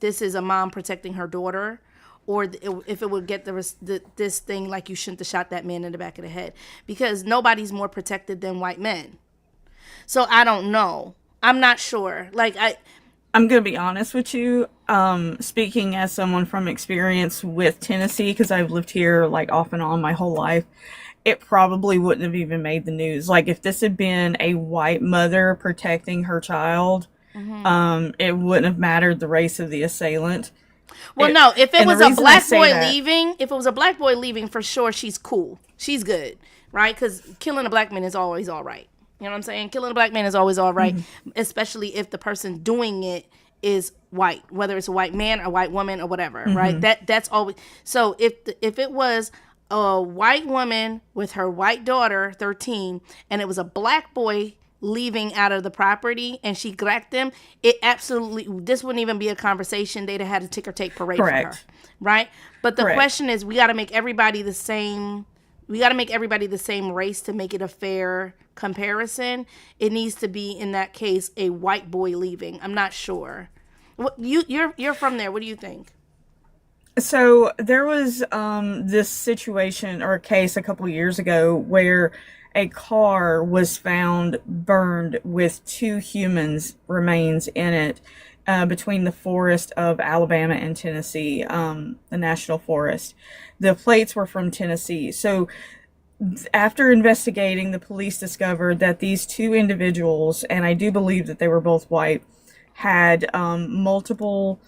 this is a mom protecting her daughter, or if it would get this thing like you shouldn't have shot that man in the back of the head, because nobody's more protected than white men. So I don't know. I'm not sure. I'm going to be honest with you, speaking as someone from experience with Tennessee, because I've lived here like off and on my whole life, it probably wouldn't have even made the news. Like if this had been a white mother protecting her child, it wouldn't have mattered the race of the assailant. Well, no, if it was a black boy leaving, if it was a black boy leaving, for sure she's cool. She's good, right? Because killing a black man is always all right. You know what I'm saying? Killing a black man is always all right, especially if the person doing it is white, whether it's a white man or white woman or whatever, right? That's always. So if it was a white woman with her white daughter, 13, and it was a black boy leaving out of the property and she cracked them, it absolutely, this wouldn't even be a conversation. They'd have had a ticker tape parade for her, right? But the question is, we got to make everybody the same. We got to make everybody the same race to make it a fair comparison. It needs to be, in that case, a white boy leaving. I'm not sure. You're from there. What do you think? So there was this situation or a case a couple years ago where a car was found burned with 2 humans' remains in it between the forest of Alabama and Tennessee, the national forest. The plates were from Tennessee. So after investigating, the police discovered that these 2 individuals, and I do believe that they were both white, had multiple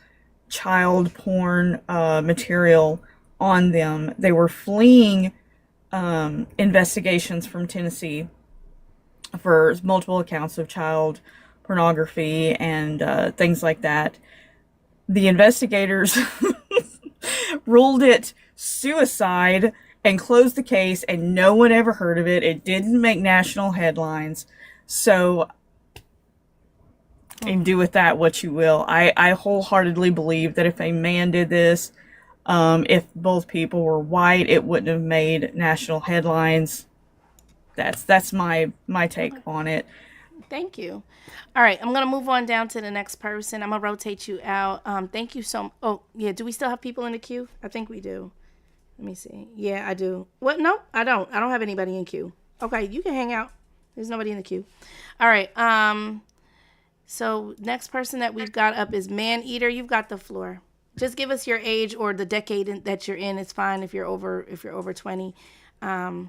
child porn material on them. They were fleeing investigations from Tennessee for multiple accounts of child pornography and things like that. The investigators ruled it suicide and closed the case, and no one ever heard of it. It didn't make national headlines. So and do with that what you will. I wholeheartedly believe that if a man did this, if both people were white, it wouldn't have made national headlines. That's my take on it. Thank you. All right, I'm gonna move on down to the next person. I'm gonna rotate you out. Thank you so. Oh yeah, do we still have people in the queue? I think we do. Let me see. Yeah, I do. What? No, I don't. I don't have anybody in queue. Okay, you can hang out. There's nobody in the queue. All right. So next person that we've got up is Man Eater. You've got the floor. Just give us your age or the decade that you're in. It's fine if you're over 20, and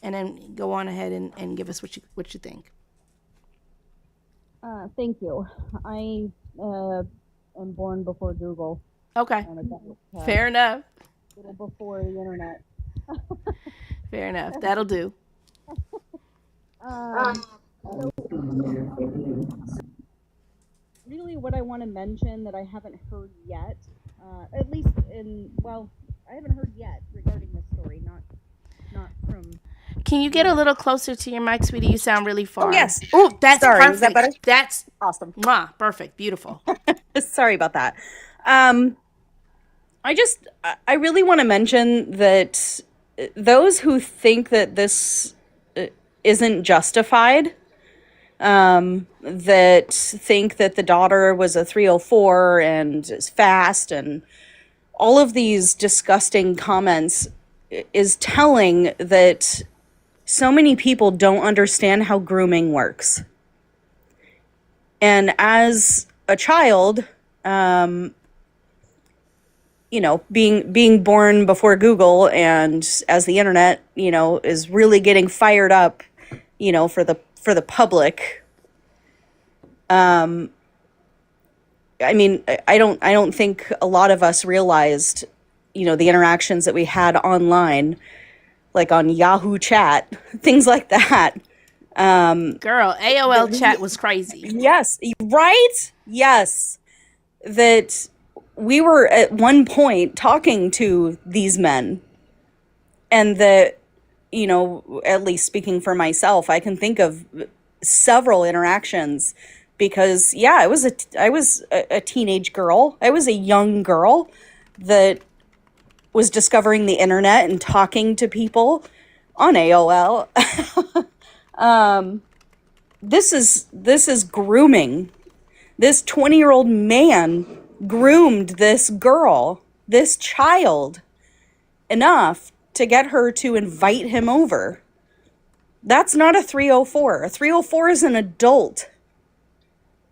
then go on ahead and give us what you think. Thank you. I am born before Google. Okay. Fair enough. A little before the internet. Fair enough. That'll do. Really, what I want to mention that I haven't heard yet, at least I haven't heard yet regarding this story. Not from. Can you get a little closer to your mic, sweetie? You sound really far. Oh, yes. Oh, that's Sorry, perfect. is that better? That's awesome. Mwah, perfect. Beautiful. Sorry about that. I really want to mention that those who think that this isn't justified, that think that the daughter was a 304 and is fast, and all of these disgusting comments is telling that so many people don't understand how grooming works. And as a child, being born before Google, and as the internet, is really getting fired up, for the public. I don't think a lot of us realized, the interactions that we had online, like on Yahoo Chat, things like that. Girl, AOL chat was crazy. Yes, right? Yes. That we were at one point talking to these men, and that, at least speaking for myself, I can think of several interactions because, I was a teenage girl. I was a young girl that was discovering the internet and talking to people on AOL. This is grooming. This 20-year-old man groomed this girl, this child, enough to get her to invite him over. That's not a 304. A 304 is an adult.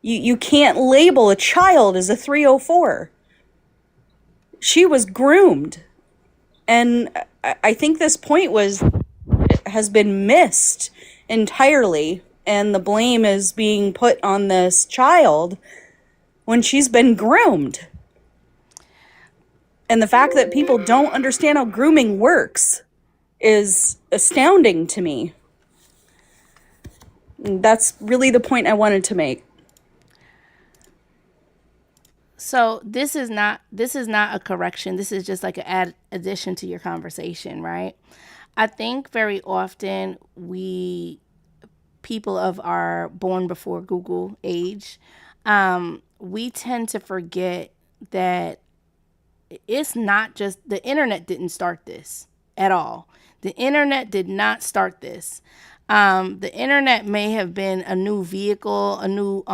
You can't label a child as a 304. She was groomed. And I think this point has been missed entirely, and the blame is being put on this child when she's been groomed. And the fact that people don't understand how grooming works is astounding to me. That's really the point I wanted to make. So this is not a correction. This is just like an addition to your conversation, right? I think very often people of our born before Google age, we tend to forget that it's not just the internet didn't start this at all. The internet did not start this. The internet may have been a new vehicle, a new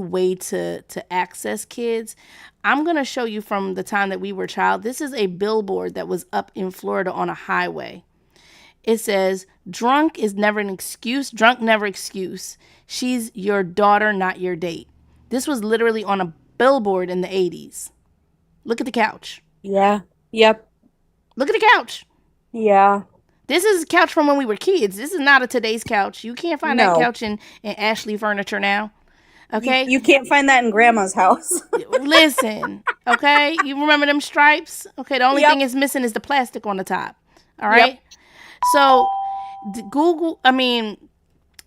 way to access kids. I'm going to show you from the time that we were a child. This is a billboard that was up in Florida on a highway. It says, "Drunk is never an excuse. Drunk never excuse. She's your daughter, not your date." This was literally on a billboard in the 80s. Look at the couch. Yeah. Yep. Look at the couch. Yeah. This is a couch from when we were kids. This is not a today's couch. You can't find that couch in Ashley Furniture now. Okay? You can't find that in Grandma's house. Listen, okay? You remember them stripes? Okay, the only thing is missing is the plastic on the top. All right? Yep. So,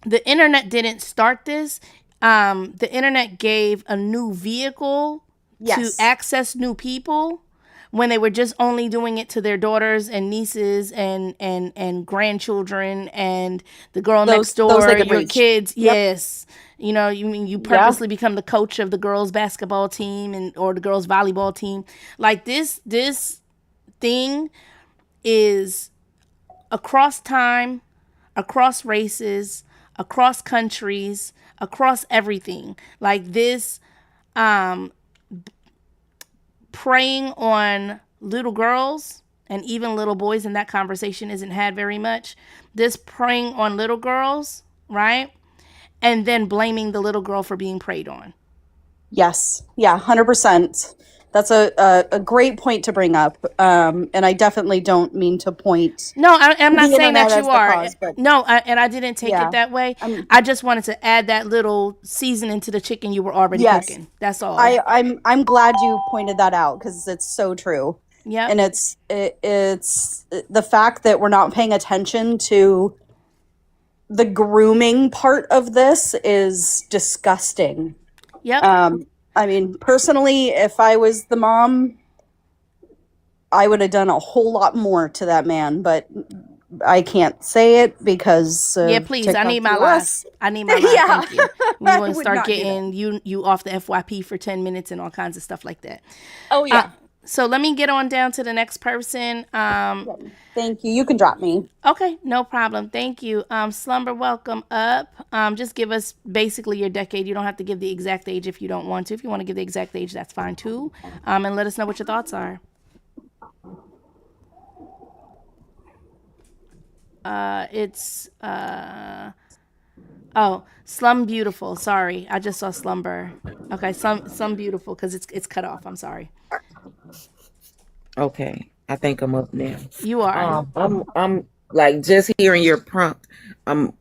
the internet didn't start this. The internet gave a new vehicle to access new people when they were just only doing it to their daughters and nieces and grandchildren and the girl next door, your kids. Yep. Yes. You purposely become the coach of the girls' basketball team or the girls' volleyball team. Like this thing is across time, across races, across countries, across everything. Like this, preying on little girls and even little boys, and that conversation isn't had very much. This preying on little girls, right? And then blaming the little girl for being preyed on. Yes. Yeah, 100%. That's a great point to bring up. And I definitely don't mean to point. No, I'm not saying that you are. Cause, no, and I didn't take it that way. I just wanted to add that little seasoning to the chicken you were already cooking. That's all. I'm glad you pointed that out because it's so true. Yeah. And it's the fact that we're not paying attention to the grooming part of this is disgusting. Yep. Personally, if I was the mom, I would have done a whole lot more to that man, but I can't say it because please, I need my life. I need my life. Yeah. Thank you. We want to start getting you off the FYP for 10 minutes and all kinds of stuff like that. Oh yeah. So let me get on down to the next person. Thank you. You can drop me. Okay, no problem. Thank you. Slumber, welcome up. Just give us basically your decade. You don't have to give the exact age if you don't want to. If you want to give the exact age, that's fine too. And let us know what your thoughts are. It's oh, Slum Beautiful. Sorry, I just saw Slumber. Okay, Slum Beautiful because it's cut off. I'm sorry. Okay, I think I'm up now. You are. I'm like just hearing your prompt. I'm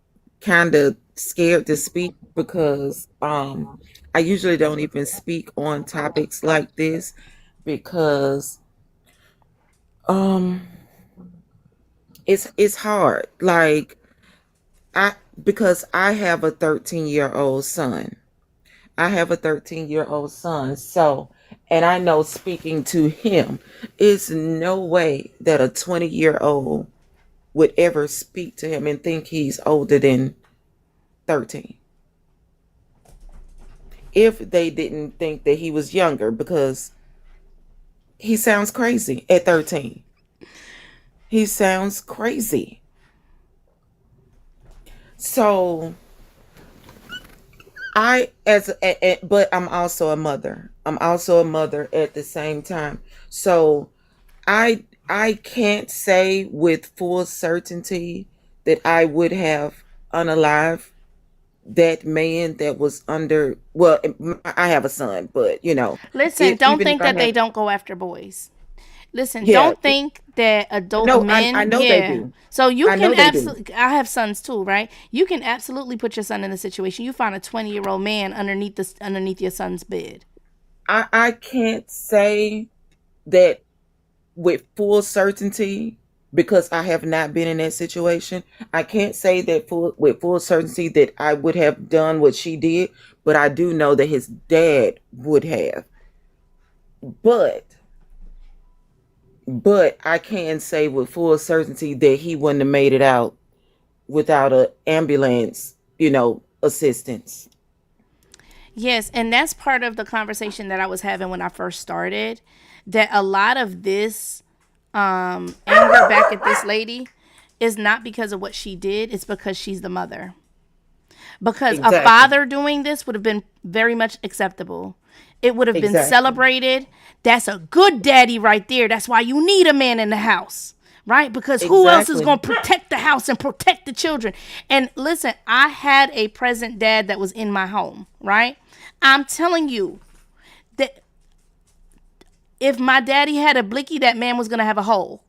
kind of scared to speak because I usually don't even speak on topics like this because um it's hard. Like I because I have a 13-year-old son. I have a 13-year-old son. So, and I know speaking to him, it's no way that a 20-year-old would ever speak to him and think he's older than 13. If they didn't think that he was younger, because he sounds crazy at 13. He sounds crazy. So but I'm also a mother. I'm also a mother at the same time. So I can't say with full certainty that I would have unalived that man that was under. Well, I have a son, but Listen, if don't even if think I that they had, don't go after boys. Listen, yeah, don't think that adult no, I men, know they yeah. do. So you I can know they do. absolutely, I have sons too, right? You can absolutely put your son in a situation. You find a 20-year-old man underneath your son's bed. I can't say that with full certainty because I have not been in that situation. I can't say that with full certainty that I would have done what she did, but I do know that his dad would have. But I can say with full certainty that he wouldn't have made it out without a ambulance, assistance. Yes, and that's part of the conversation that I was having when I first started. That a lot of this anger back at this lady is not because of what she did, it's because she's the mother. Because a Exactly. father doing this would have been very much acceptable. It would have been Exactly. celebrated. That's a good daddy right there. That's why you need a man in the house, right? Because who else is Exactly. going to protect the house and protect the children? And listen, I had a present dad that was in my home, right? I'm telling you that if my daddy had a blicky, that man was going to have a hole.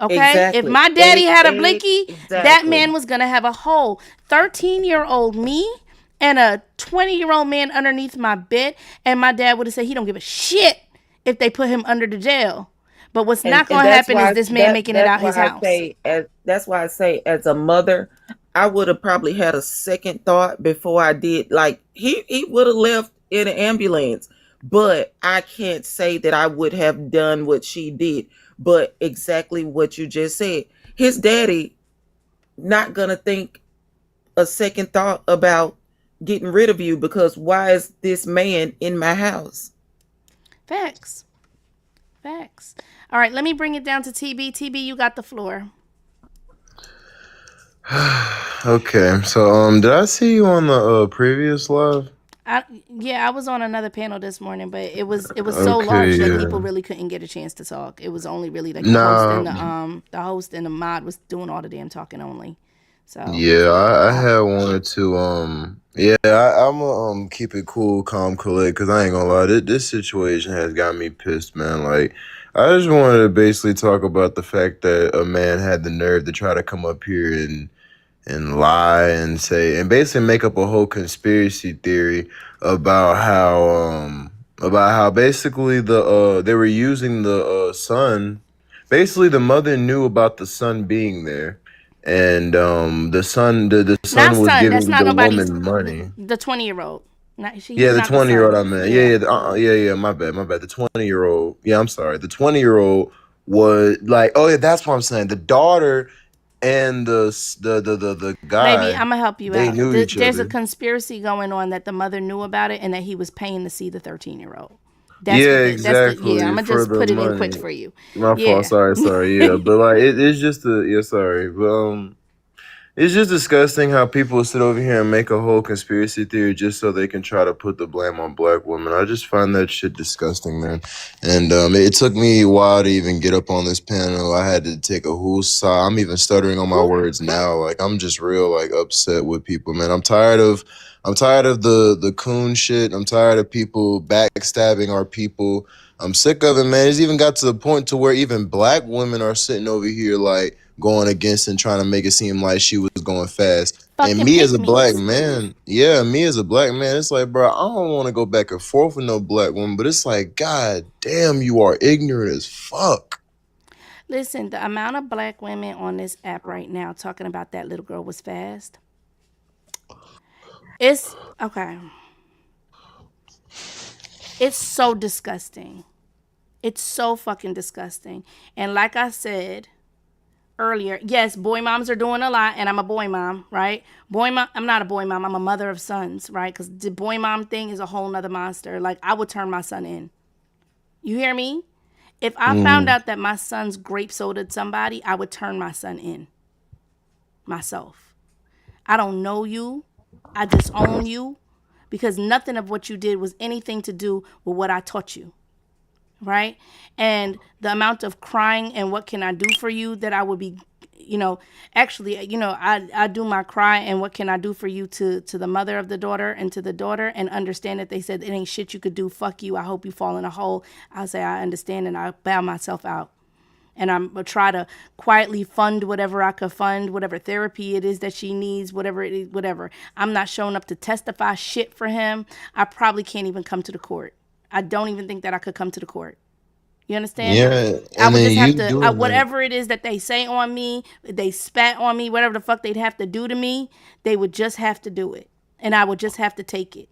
Okay? If Exactly. my daddy had a blicky, that man Exactly. was going to have a hole. 13-year-old me and a 20-year-old man underneath my bed, and my dad would have said he don't give a shit if they put him under the jail. But what's and not and going to that's happen is why this man making it that's out why his I house. say as a mother, I would have probably had a second thought before I did. Like he would have left in an ambulance, but I can't say that I would have done what she did. But exactly what you just said, his daddy not gonna think a second thought about getting rid of you because why is this man in my house? Facts. Facts. All right, let me bring it down to TB. TB, you got the floor. Okay, so did I see you on the previous live? Yeah, I was on another panel this morning, but it was so Okay, large that people yeah. really couldn't get a chance to talk. It was only really like Nah, the host and the mod was doing all the damn talking only. So yeah, I had wanted to yeah, I'm keep it cool, calm, collect, cause I ain't gonna lie, this situation has got me pissed, man. Like, I just wanted to basically talk about the fact that a man had the nerve to try to come up here and lie and say and basically make up a whole conspiracy theory about how basically they were using the son. Basically, the mother knew about the son being there, and the not son was son. That's giving not the nobody's. woman money. The 20-year-old. Not Yeah, he's the not the 20-year old. son. I meant. Yeah, Yeah. yeah. My bad. The 20-year old. Yeah, I'm sorry. The 20-year old was like, oh yeah, that's what I'm saying. The daughter and the Baby, guy, I'm gonna help you they out. knew each There's a other. conspiracy going on that the mother knew about it and that he was paying to see the 13-year-old. Yeah, That's the yeah. I'm exactly. gonna For just the put it in quick money. for you. My fault. Yeah. Sorry. Yeah, but like it's just a yeah. Sorry, but it's just disgusting how people sit over here and make a whole conspiracy theory just so they can try to put the blame on black women. I just find that shit disgusting, man. And it took me a while to even get up on this panel. I had to take a whole sigh. I'm even stuttering on my words now. Like I'm just real like upset with people, man. I'm tired of the coon shit. I'm tired of people backstabbing our people. I'm sick of it, man. It's even got to the point to where even black women are sitting over here like going against and trying to make it seem like she was going fast. And Fucking me as pick a black me's. man, yeah, me as a black man, it's like, bro, I don't want to go back and forth with no black woman, but it's like, god damn, you are ignorant as fuck. Listen, the amount of black women on this app right now talking about that little girl was fast. It's okay. It's so disgusting. It's so fucking disgusting. And like I said earlier, yes, boy moms are doing a lot, and I'm a boy mom, right? Boy mom, I'm not a boy mom. I'm a mother of sons, right? Because the boy mom thing is a whole nother monster. Like I would turn my son in. You hear me? If I found Mm. out that my son's grape sodaed somebody, I would turn my son in myself. I don't know you. I disown you because nothing of what you did was anything to do with what I taught you. Right? And the amount of crying and what can I do for you that I would be, actually, I do my cry and what can I do for you to the mother of the daughter and to the daughter and understand that they said it ain't shit you could do. Fuck you. I hope you fall in a hole. I'll say I understand and I bow myself out. And I'm gonna try to quietly fund whatever I could fund, whatever therapy it is that she needs, whatever it is, whatever. I'm not showing up to testify shit for him. I probably can't even come to the court. I don't even think that I could come to the court. You understand? Yeah, I and would then just have you to, doing that. whatever it is that they say on me, they spat on me, whatever the fuck they'd have to do to me, they would just have to do it. And I would just have to take it.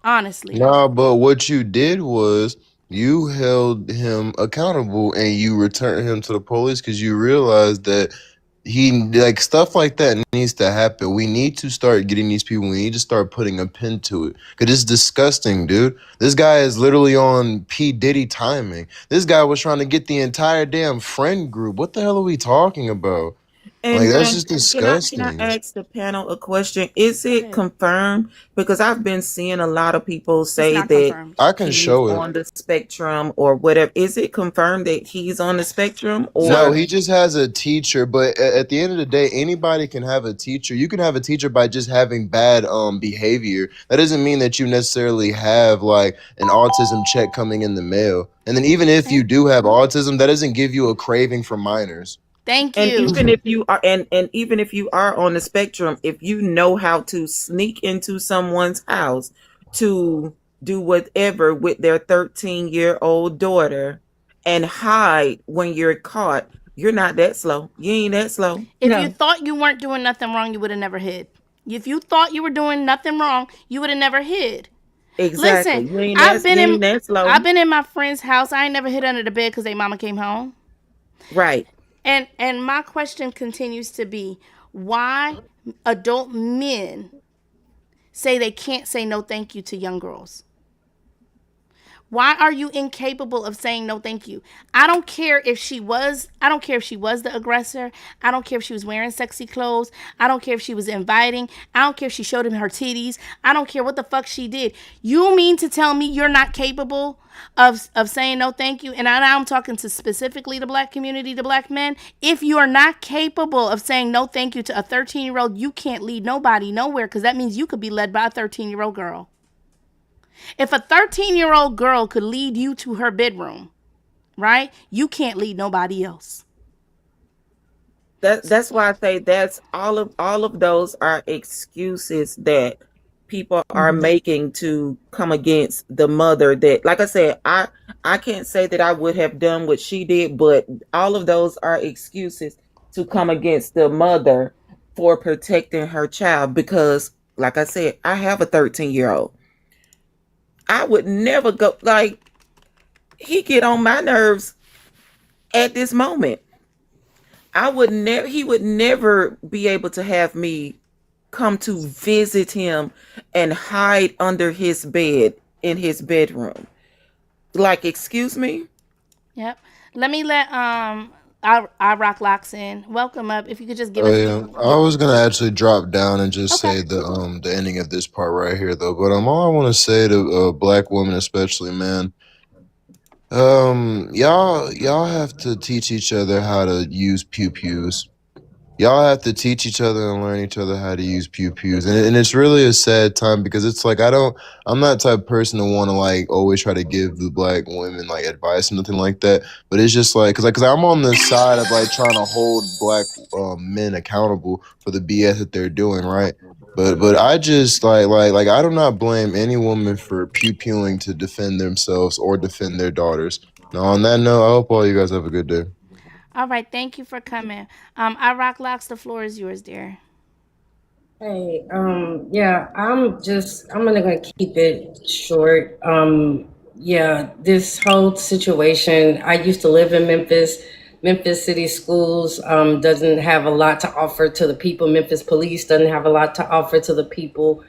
Honestly. Nah, but what you did was you held him accountable and you returned him to the police because you realized that he like stuff like that needs to happen. We need to start getting these people. We need to start putting a pin to it because it's disgusting, dude. This guy is literally on P Diddy timing. This guy was trying to get the entire damn friend group. What the hell are we talking about? Like And that's just can I disgusting. ask the panel a question? Is Go it ahead. confirmed? Because I've been seeing a lot of people It's say not that confirmed. I can he's show it. on the spectrum or whatever. Is it confirmed that he's on the spectrum No, So he just has a teacher, but at the end of the day, anybody can have a teacher. You can have a teacher by just having bad behavior. That doesn't mean that you necessarily have like an autism check coming in the mail. And then even if you do have autism, that doesn't give you a craving for minors. thank and you. even if you are and even if you are on the spectrum, if you know how to sneak into someone's house to do whatever with their 13-year-old daughter and hide when you're caught, you're not that slow. You ain't that slow. If you No. thought you weren't doing nothing wrong, you would have never hid. If you thought you were doing nothing wrong, you would have never hid. Exactly. Listen, You ain't that I've slow. been in my friend's house. I ain't never hid under the bed because their mama came home. Right. And my question continues to be why adult men say they can't say no thank you to young girls. Why are you incapable of saying no thank you? I don't care if she was the aggressor. I don't care if she was wearing sexy clothes. I don't care if she was inviting. I don't care if she showed him her titties. I don't care what the fuck she did. You mean to tell me you're not capable of saying no thank you? And I'm talking to specifically the black community, the black men. If you are not capable of saying no thank you to a 13-year-old, you can't lead nobody nowhere because that means you could be led by a 13-year-old girl. If a 13-year-old girl could lead you to her bedroom, right? You can't lead nobody else. That's why I say that's all of those are excuses that people are Mhm. making to come against the mother that, like I said, I can't say that I would have done what she did, but all of those are excuses to come against the mother for protecting her child because like I said, I have a 13-year-old. I would never go like he get on my nerves at this moment. I would never he would never be able to have me come to visit him and hide under his bed in his bedroom. Like, excuse me? Yep. Let me let I rock locks in. Welcome up. If you could just give Oh us yeah, I was gonna actually drop down and just okay. say the ending of this part right here though. But all I want to say to black women especially, man, y'all have to teach each other how to use pew pews. Y'all have to teach each other and learn each other how to use pew pews, and it's really a sad time because it's like I'm not the type of person to want to like always try to give the black women like advice or nothing like that. But it's just like cause I'm on the side of like trying to hold black men accountable for the BS that they're doing, right? But I just like I do not blame any woman for pew pewing to defend themselves or defend their daughters. Now on that note, I hope all you guys have a good day. All right, thank you for coming. I rock locks, the floor is yours, dear. Hey, yeah, I'm gonna keep it short. Yeah, this whole situation, I used to live in Memphis. Memphis City Schools doesn't have a lot to offer to the people. Memphis Police doesn't have a lot to offer to the people.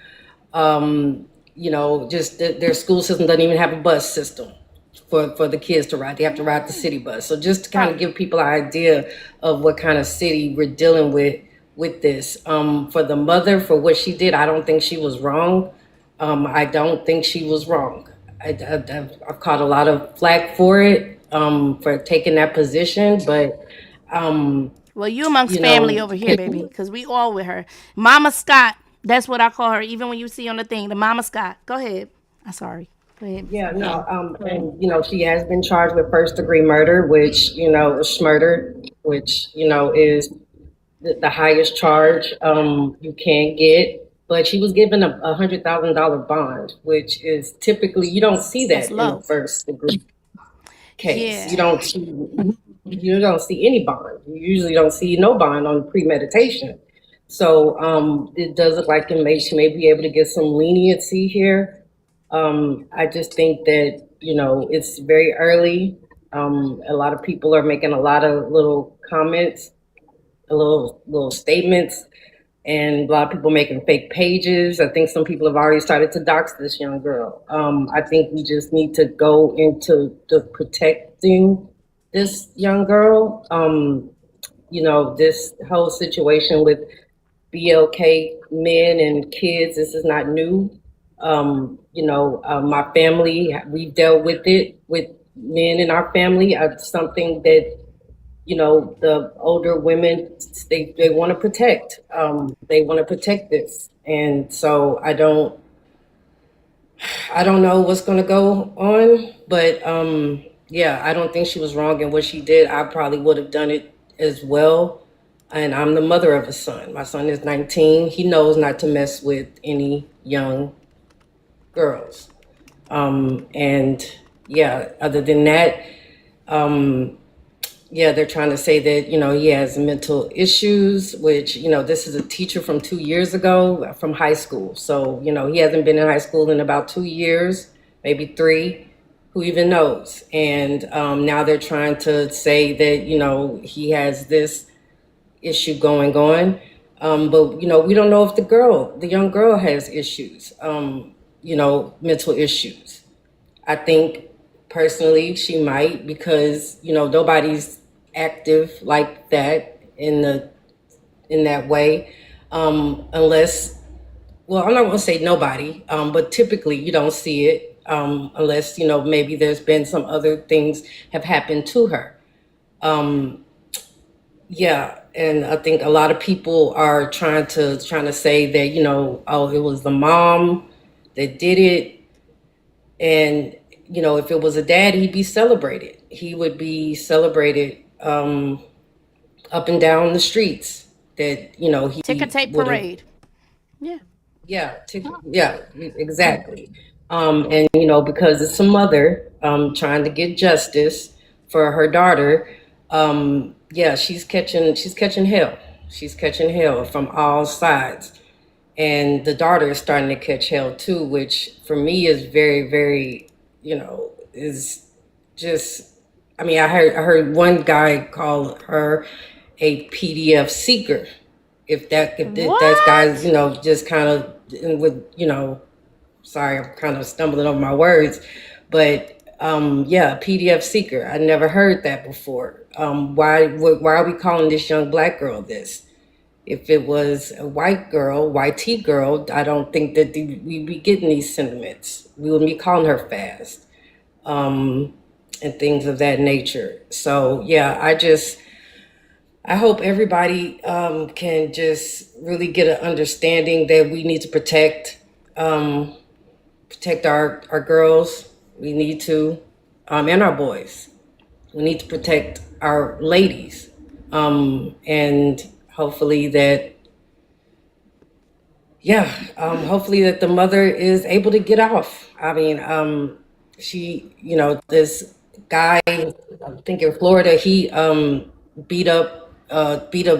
Um, just their school system doesn't even have a bus system for the kids to ride. They have to ride the city bus. So just to kind Oh, of give people an idea of what kind of city we're dealing with this. For the mother, for what she did, I don't think she was wrong. I don't think she was wrong. I've caught a lot of flack for it, for taking that position, but well, you amongst you family know, over here, baby, because we all with her. Mama Scott. That's what I call her, even when you see on the thing, the Mama Scott. Go ahead. I'm sorry. Go ahead, Miss yeah, no, Queen. and she has been charged with first degree murder, which is murder, which is the highest charge you can get. But she was given a $100,000 bond, which is typically you don't see That's that in a low. first degree case. Yeah. You don't see any bond. You usually don't see no bond on premeditation. So it does look like she may be able to get some leniency here. I just think that it's very early. A lot of people are making a lot of little comments, a little statements, and a lot of people making fake pages. I think some people have already started to dox this young girl. I think we just need to go into the protecting this young girl. This whole situation with BLK men and kids, this is not new. My family, we've dealt with it with men in our family. Something that the older women, they want to protect. They want to protect this, and so I don't know what's going to go on, but yeah, I don't think she was wrong in what she did. I probably would have done it as well. And I'm the mother of a son. My son is 19. He knows not to mess with any young girls. And yeah, other than that, yeah, they're trying to say that, he has mental issues, which, this is a teacher from 2 years ago from high school. So, he hasn't been in high school in about 2 years, maybe three, who even knows? And now they're trying to say that, he has this issue going on. But, we don't know if the young girl has issues, mental issues. I think personally she might because nobody's active like that in that way, unless I'm not going to say nobody, but typically you don't see it unless maybe there's been some other things have happened to her. Yeah, and I think a lot of people are trying to say that oh, it was the mom that did it. And if it was a dad, he'd be celebrated. He would be celebrated up and down the streets. That Ticker he tape would have. parade. Yeah. Yeah, yeah, exactly. And because it's a mother trying to get justice for her daughter. Yeah, she's catching hell. She's catching hell from all sides. And the daughter is starting to catch hell too, which for me is very, very, is just. I mean, I heard one guy call her a PDF seeker. If that guy's, What? just kind of with, sorry, I'm kind of stumbling over my words, but Yeah, PDF seeker. I never heard that before. Why are we calling this young black girl this? If it was a white girl, YT girl, I don't think that we'd be getting these sentiments. We wouldn't be calling her fast, and things of that nature. So yeah, I hope everybody can just really get an understanding that we need to protect our girls. We need to, and our boys. We need to protect our ladies, and hopefully that, yeah, hopefully that the mother is able to get off. I mean, this guy, I think in Florida, he beat a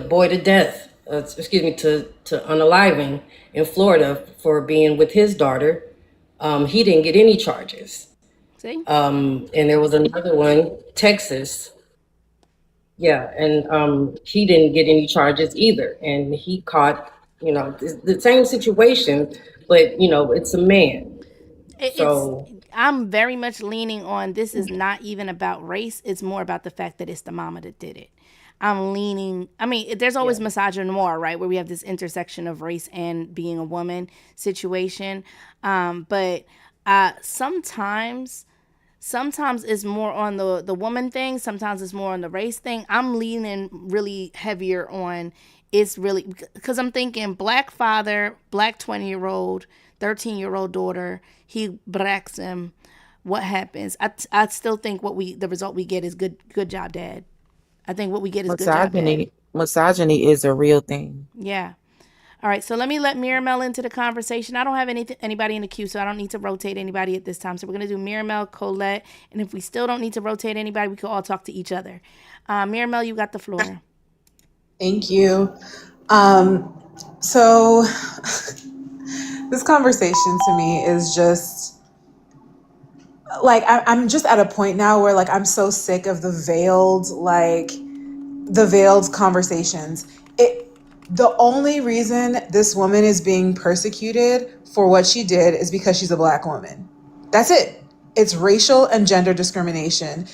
boy to death. Excuse me, to unaliving in Florida for being with his daughter. He didn't get any charges. See? And there was another one, Texas. Yeah, and he didn't get any charges either. And he caught, the same situation, but it's a man. It's So I'm very much leaning on this is not even about race. It's more about the fact that it's the mama that did it. I'm leaning. I mean, there's always yeah, misogynoir, right, where we have this intersection of race and being a woman situation. But sometimes it's more on the woman thing. Sometimes it's more on the race thing. I'm leaning really heavier on it's really because I'm thinking black father, black 20-year-old, 13-year-old daughter. He bracks him. What happens? I still think the result we get is good job, dad. I think what we get is good job, dad. Misogyny is a real thing. Yeah. All right, so let me let Miramel into the conversation. I don't have anybody in the queue, so I don't need to rotate anybody at this time. So we're going to do Miramel, Colette, and if we still don't need to rotate anybody, we can all talk to each other. Miramel, you got the floor. Thank you. So this conversation to me is just like I'm just at a point now where like I'm so sick of the veiled conversations. The only reason this woman is being persecuted for what she did is because she's a black woman. That's it. It's racial and gender discrimination.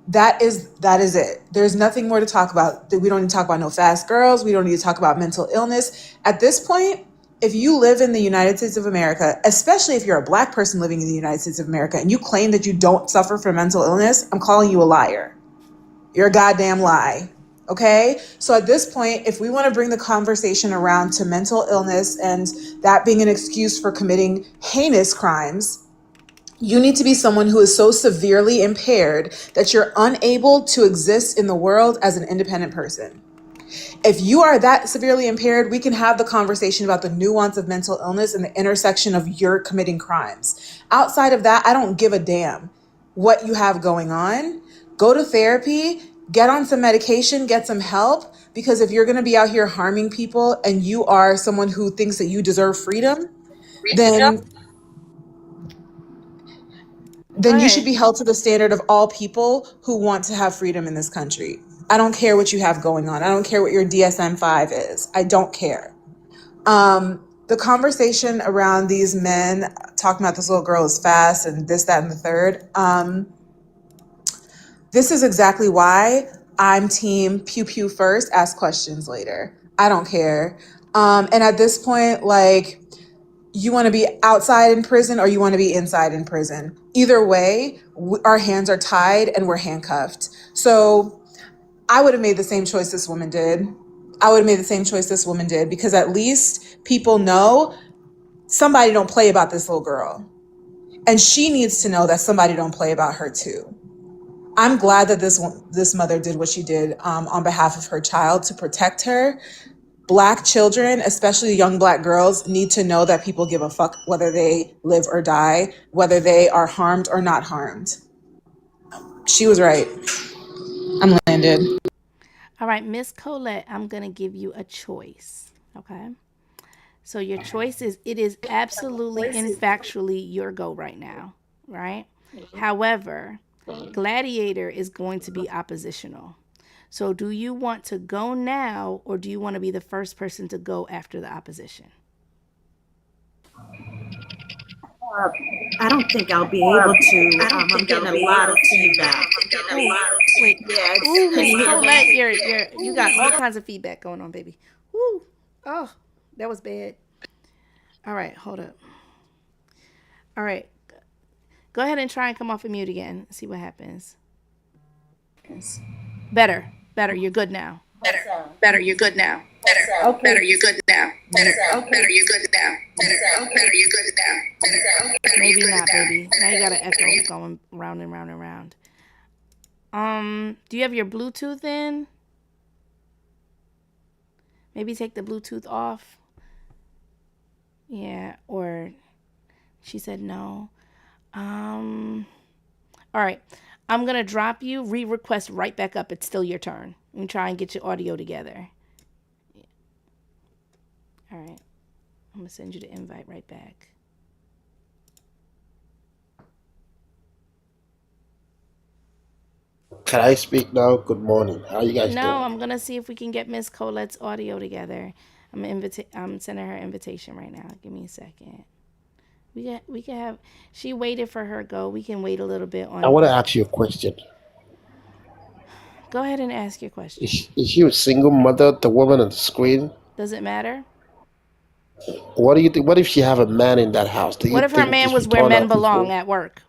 That is it. There's nothing more to talk about. We don't need to talk about no fast girls. We don't need to talk about mental illness. At this point, if you live in the United States of America, especially if you're a black person living in the United States of America and you claim that you don't suffer from mental illness, I'm calling you a liar. You're a goddamn lie. Okay? So at this point, if we want to bring the conversation around to mental illness and that being an excuse for committing heinous crimes, you need to be someone who is so severely impaired that you're unable to exist in the world as an independent person. If you are that severely impaired, we can have the conversation about the nuance of mental illness and the intersection of your committing crimes. Outside of that, I don't give a damn what you have going on. Go to therapy, get on some medication, get some help, because if you're going to be out here harming people and you are someone who thinks that you deserve freedom, then Go you should ahead. be held to the standard of all people who want to have freedom in this country. I don't care what you have going on. I don't care what your DSM-5 is. I don't care. The conversation around these men talking about this little girl is fast and this, that, and the third. This is exactly why I'm team pew pew first, ask questions later. I don't care. And at this point, like, you want to be outside in prison or you want to be inside in prison. Either way, our hands are tied and we're handcuffed. So I would have made the same choice this woman did. Because at least people know somebody don't play about this little girl. And she needs to know that somebody don't play about her too. I'm glad that this mother did what she did on behalf of her child to protect her. Black children, especially young black girls, need to know that people give a fuck whether they live or die, whether they are harmed or not harmed. She was right. I'm landed. All right, Miss Colette, I'm going to give you a choice. Okay? So your choice is it is absolutely and factually your go right now, right? However, Gladiator is going to be oppositional. So do you want to go now or do you want to be the first person to go after the opposition? I don't think I'll be able to. I'm getting a lot of feedback. Ooh, wait. Yeah, Ooh, can Miss you hear Colette, me? you got all kinds of feedback going on, baby. Woo. Oh, that was bad. All right, hold up. All right, go ahead and try and come off of mute again. See what happens. Better, better. You're good now. Better, you're good now. Better, you're good now. Better, you're good now. Better, you're good now. Maybe not, baby. Now you got an echo going round and round and round. Do you have your Bluetooth in? Maybe take the Bluetooth off. Yeah, or she said no. All right. I'm going to drop you, re-request right back up. It's still your turn. And try and get your audio together. Yeah. All right. I'm going to send you the invite right back. Can I speak now? Good morning. How you guys No, doing? I'm going to see if we can get Miss Colette's audio together. I'm sending her invitation right now. Give me a second. We can have, she waited for her go. We can wait a little bit I on. want to ask you a question. Go ahead and ask your question. Is she a single mother, the woman on the screen? Does it matter? What do you think? What if she have a man in that house? Do you What if her think man this was would where turn men out this belong way? at work?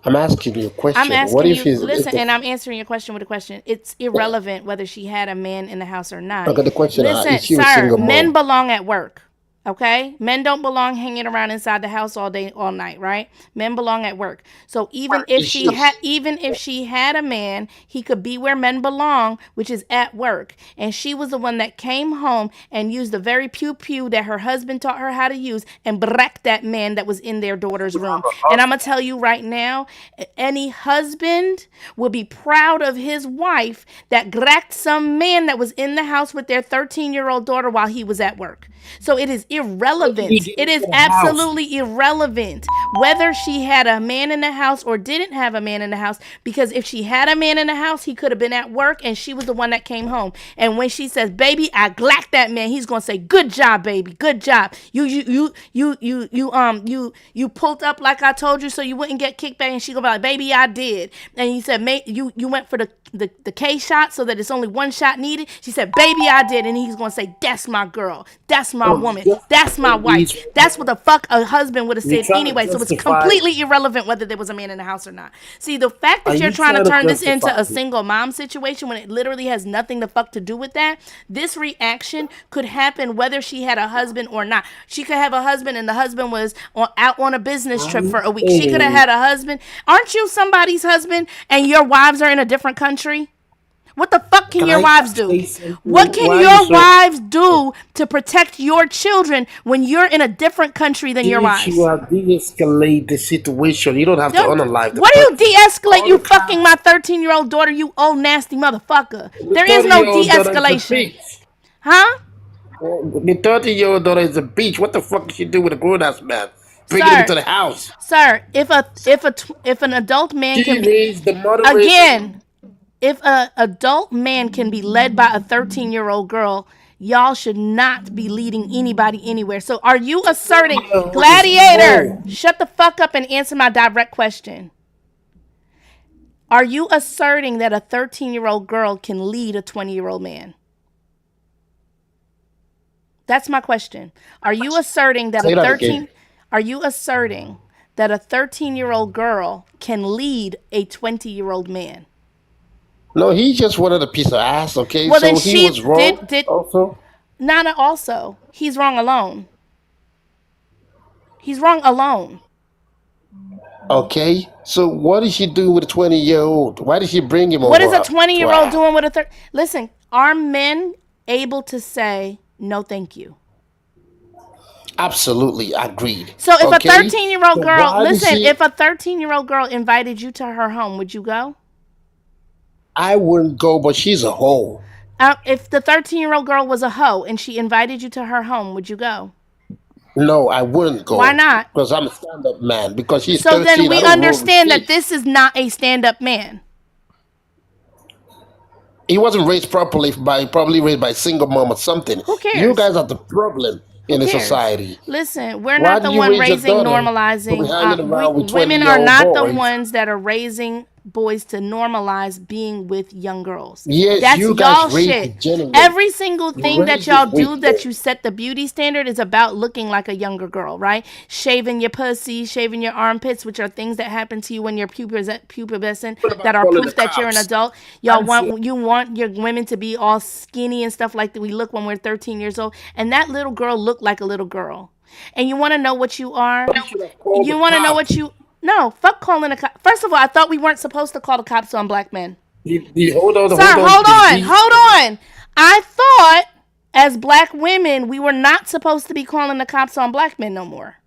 I'm asking you a I'm question. What asking if you, he's listen, and I'm answering your question with a question. It's irrelevant whether she had a man in the house or not. okay? The question: Is Listen, she a sir, single men mom? belong at work. Okay? Men don't belong hanging around inside the house all day, all night, right? Men belong at work. So Is she? even if she had a man, he could be where men belong, which is at work. And she was the one that came home and used the very pew pew that her husband taught her how to use and bracked that man that was in their daughter's room. And I'm gonna tell you right now, any husband will be proud of his wife that gracked some man that was in the house with their 13-year-old daughter while he was at work. So it is What did he irrelevant. do It is to the house? absolutely irrelevant whether she had a man in the house or didn't have a man in the house, because if she had a man in the house, he could have been at work and she was the one that came home. And when she says, "Baby, I glacked that man," he's gonna say, "Good job, baby. Good job. You pulled up like I told you so you wouldn't get kicked back." And she gonna be like, "Baby, I did." And he said, "Mate, you went for the K shot so that it's only one shot needed." She said, "Baby, I did." And he's gonna say, "That's my girl. That's my woman. Just That's my wife." these That's what the fuck a husband would have you said trying to anyway. So it's justify? completely irrelevant whether there was a man in the house or not. See, the fact Are that you're you trying to trying to turn this into justify a it? single mom situation when it literally has nothing the fuck to do with that, this reaction could happen whether she had a husband or not. She could have a husband and the husband was out on a business trip for a week. She could have Hey, had a husband. Aren't you somebody's husband and your wives are in a different country? What the fuck can can your I wives do? say something? What can Why are you your so? wives do to protect your children when you're in a different country than your If you wives? have de-escalate the situation, you don't have to Don't, unalive the what do you person. de-escalate? All You the fucking my cops, 13-year-old daughter, you old nasty motherfucker. the There is no 30-year-old daughter is a de-escalation. bitch. Huh? The 30-year-old daughter is a bitch. What the fuck did she do with a grown ass man? Bringing him Sir, into the house. sir, if an adult man can She be, raised the mother raised again, if a adult man can be led by a 13-year-old girl, y'all should not be leading anybody anywhere. So are you asserting, 30-year-old is a Gladiator, hoe. shut the fuck up and answer my direct question. Are you asserting that a 13-year-old girl can lead a 20-year-old man? That's my question. Are you asserting that a Say that again. 13 Are you asserting that a 13-year-old girl can lead a 20-year-old man? No, he just wanted a piece of ass, okay? Well, then So he she was wrong did also. Nana also. He's wrong alone. He's wrong alone. Okay. So what did she do with a 20-year-old? Why did she bring him What is a over to her 20-year-old house? doing with a Listen, are men able to say no thank you? Absolutely agreed. So if a Okay? 13-year-old So girl, why did listen, she if a 13-year-old girl invited you to her home, would you go? I wouldn't go, but she's a hoe. If the 13-year-old girl was a hoe and she invited you to her home, would you go? No, I wouldn't Why go not? because I'm a stand-up man. Because she's So then 13, I we don't roll with understand that fish. this is not a stand-up man. He wasn't raised properly by probably raised by a single mom or something. Who You cares? guys are the problem. Who in the cares? society. Listen, we're Why not do the you one raise your raising, daughter to be normalizing. hanging around with Women 20 year are old not the boys? ones that are raising boys to normalize being with young girls. Yes, That's you guys y'all raise the shit. generate. Every single You thing that raise y'all this do weak that boy. you set the beauty standard is about looking like a younger girl, right? Shaving your pussy, shaving your armpits, which are things that happen to you when you're pubescent, What about that are calling the proof that you're an cops? adult. Y'all want you want your women to be all skinny and stuff like that we look when we're 13 years old, and that little girl looked like a little girl. And you want to know what you are? You should have called the You want to know what cops. you? No, fuck calling the cops. First of all, I thought we weren't supposed to call the cops on black men. Hold on, Sir, hold on. hold on. I thought as black women we were not supposed to be calling the cops on black men no more.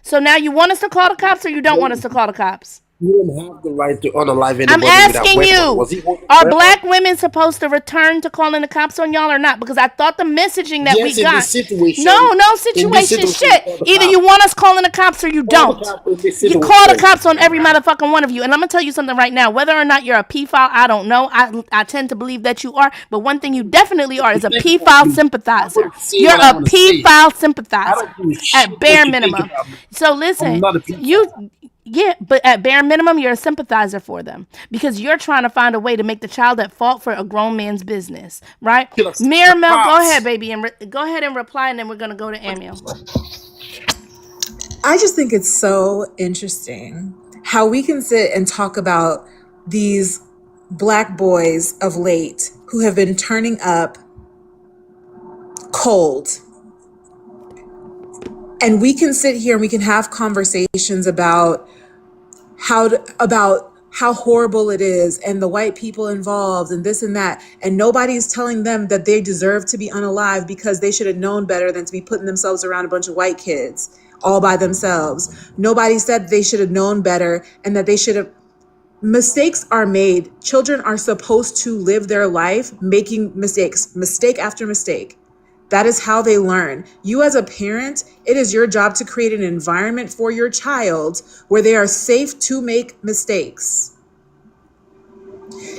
So now you want us to call the cops or you don't want us to call the cops? You don't have the right to unalive I'm anybody with that asking weapon. you, Was he holding a are weapon? black women supposed to return to calling the cops on y'all or not? Because I thought the messaging that we Yes, in got. this situation. No In this situation situation, shit. call the Either cops. you want us calling the cops or you Call the don't. cops in this You call the situation. cops on every motherfucking one of you. And I'm gonna tell you something right now. Whether or not you're a pedophile, I don't know. I tend to believe that you are. But one thing you definitely are is a Think about pedophile me. I'm sympathizer. going to say You're what I a want to say. pedophile I sympathizer don't give a at shit bare what you think minimum. about me. So I'm listen, not a pedophile. yeah, but at bare minimum, you're a sympathizer for them because you're trying to find a way to make the child at fault for a grown man's business, right? Should have sent the Miramel, go ahead, cops. baby, and go ahead and reply, and then we're gonna go to Amiel. I just think it's so interesting how we can sit and talk about these black boys of late who have been turning up cold. And we can sit here and we can have conversations about how horrible it is and the white people involved and this and that, and nobody's telling them that they deserve to be unalive because they should have known better than to be putting themselves around a bunch of white kids all by themselves. Nobody said they should have known better and that they should have. Mistakes are made. Children are supposed to live their life making mistakes, mistake after mistake. That is how they learn. You, as a parent, it is your job to create an environment for your child where they are safe to make mistakes.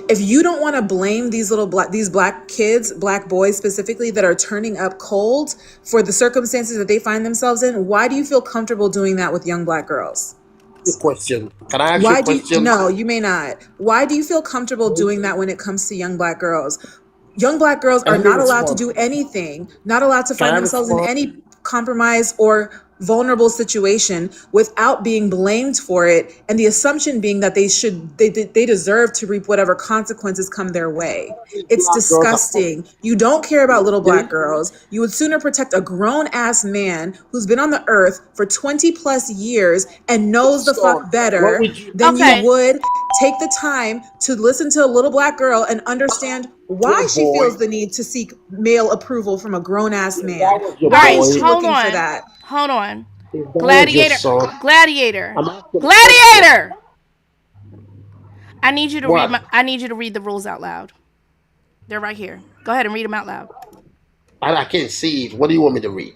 If you don't want to blame these black kids, black boys specifically, that are turning up cold for the circumstances that they find themselves in, why do you feel comfortable doing that with young black girls? Question. Can I ask you a Why do you, question? no, you may not. Why do you feel comfortable doing that when it comes to young black girls? Young black girls Can are I be not allowed to respond? do anything, not allowed to Can find I themselves in respond? any compromise or vulnerable situation without being blamed for it, and the assumption being that they deserve to reap whatever consequences come their way. These It's black girls are disgusting. You don't care about little black okay. girls. You would sooner protect a grown ass man who's been on the earth for 20 plus years and knows the So, fuck what better would you than you Okay, would take the time to listen to a little black girl and understand your why she boy? feels the need to seek male approval from a grown ass If that man. was your all Why right, is boy, she looking for that? hold on, if that was your gladiator, son, gladiator, I'm asking a question. gladiator. I need you to read What? my. I need you to read the rules out loud. They're right here. Go ahead and read them out loud. I can't see it. What do you want me to read?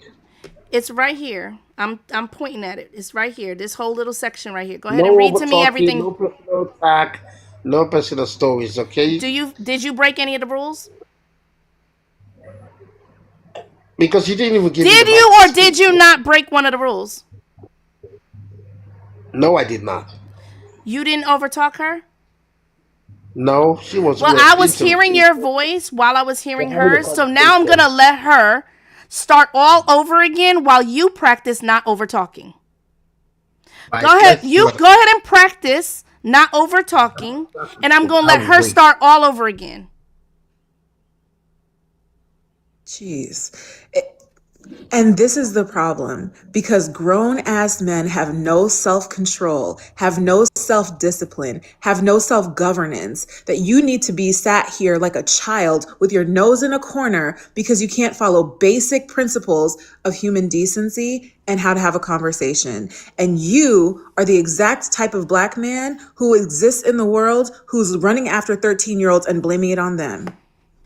It's right here. I'm pointing at it. It's right here. This whole little section right here. Go ahead and No read over to me talking, everything. no personal attack, no personal stories, okay? Did you break any of the rules? Because you didn't even give me the Did mic you to or did speak. you not break one of the rules? No, I did not. You didn't overtalk her? No, she was Well, with I was into hearing your voice while I was we're hearing having a hers. So now I'm going conversation. to let her start all over again while you practice not overtalking. Right, Go ahead. let's see You what go ahead and practice not overtalking, and I'm going to let I'll her wait. start all over again. Jeez. And this is the problem, because grown ass men have no self control, have no self discipline, have no self governance, that you need to be sat here like a child with your nose in a corner because you can't follow basic principles of human decency and how to have a conversation. And you are the exact type of black man who exists in the world who's running after 13-year-olds and blaming it on them.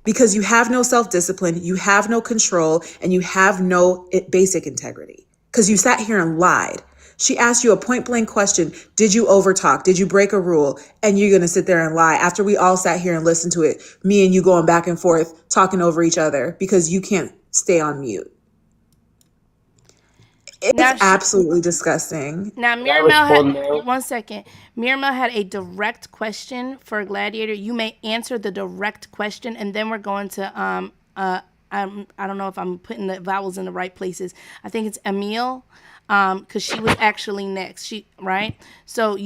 Because you have no self-discipline, you have no control, and you have no basic integrity. Because you sat here and lied. She asked you a point blank question. Did you overtalk? Did you break a rule? And you're going to sit there and lie after we all sat here and listened to it. Me and you going back and forth, talking over each other because you can't stay on mute. It's Now, absolutely disgusting. now Can I Miramel respond had now? 1 second. Miramel had a direct question for Gladiator. You may answer the direct question, and then we're going to I don't know if I'm putting the vowels in the right places. I think it's Emil, because she was actually next. Right. So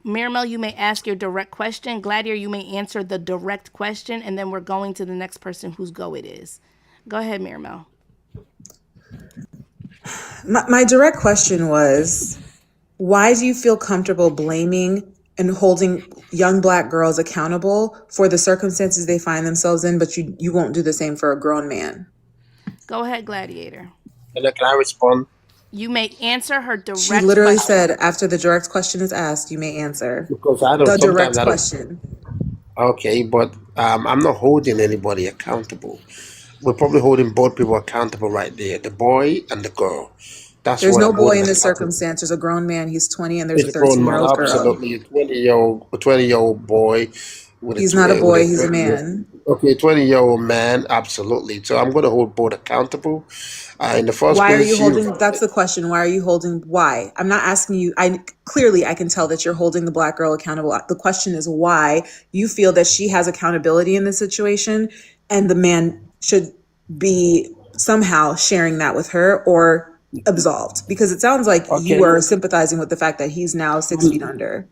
Miramel, you may ask your direct question. Gladiator, you may answer the direct question, and then we're going to the next person whose go it is. Go ahead, Miramel. My direct question was, why do you feel comfortable blaming and holding young Black girls accountable for the circumstances they find themselves in, but you won't do the same for a grown man? Go ahead, Gladiator. Can I respond? You may answer her She direct literally said, question. after the direct question is asked, you may answer Because I don't. the Sometimes direct I don't. question. Okay, but I'm not holding anybody accountable. We're probably holding both people accountable right there, the boy and the girl. That's There's what no I'm boy holding in this accountable. circumstance. There's a grown man. He's 20 and there's It's a a grown man, 13-year-old girl. absolutely. A 20-year-old boy with He's not a with boy. a He's a 20 year man. okay, 20-year-old man, absolutely. So I'm going to hold both accountable. In the first Why are place, you holding? That's the question. Why are you holding? Why? I'm not asking you. I can tell that you're holding the Black girl accountable. The question is why you feel that she has accountability in this situation and the man should be somehow sharing that with her or absolved, because it sounds like you okay. are sympathizing with the fact that he's now 6 feet under.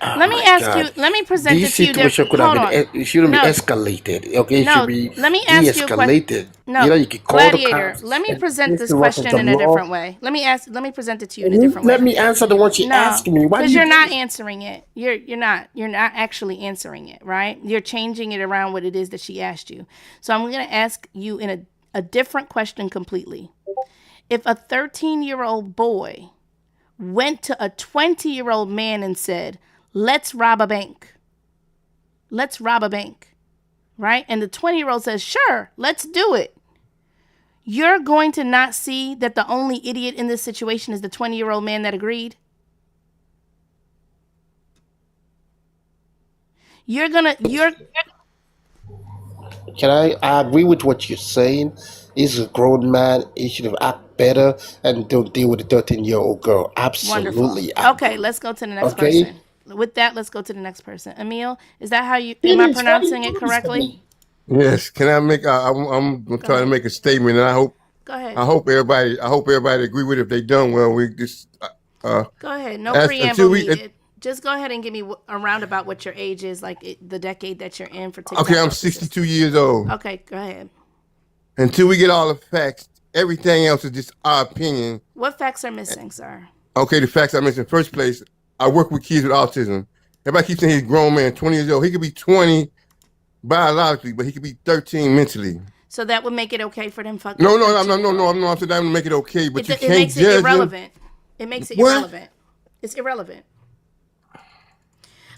Oh Let me my ask you. God. Let me present it This to you. situation could have Hold been, on. it shouldn't be No, escalated. Okay, it should no. be Let me de ask you a question. escalated. You No, know, you could call the Gladiator. cops Let me and present take this the work of question the in a law. different way. Let me present it to you in a And different let way. me answer the one she No, asked me. Why do because you you're do not this? answering it. You're not actually answering it, right? You're changing it around what it is that she asked you. So I'm going to ask you in a different question completely. If a 13-year-old boy went to a 20-year-old man and said, "Let's rob a bank. Let's rob a bank." Right? And the 20-year-old says, "Sure, let's do it." You're going to not see that the only idiot in this situation is the 20-year-old man that agreed. You're I agree with what you're saying. He's a grown man. He should have acted better and don't deal with a 13-year-old girl. wonderful. Absolutely Okay, agree. let's go to the next Okay? person. With that, let's go to the next person. Emil, is that how you am I Finish. Why are you pronouncing it doing this to correctly? me? Yes, can I make? I'm Go trying to ahead. make a statement, and Go ahead. I hope everybody agree with it. If they don't, well, we just uh, Go ahead. No ask until preamble we. needed. Just go ahead and give me a roundabout what your age is, like the decade that you're in for Okay, TikTok I'm purposes. 62 years old. Okay, go ahead. Until we get all the facts, everything else is just our opinion. What facts are missing, sir? Okay, the facts I mentioned in the first place. I work with kids with autism. Everybody keeps saying he's a grown man, 20 years old. He could be 20 biologically, but he could be 13 mentally. So that would make it okay for them fuck No, that no, I'm not. 13 No, year no, old. I'm not saying that to make it okay, but you It can't makes it judge him. irrelevant. It makes it What? irrelevant. It's irrelevant.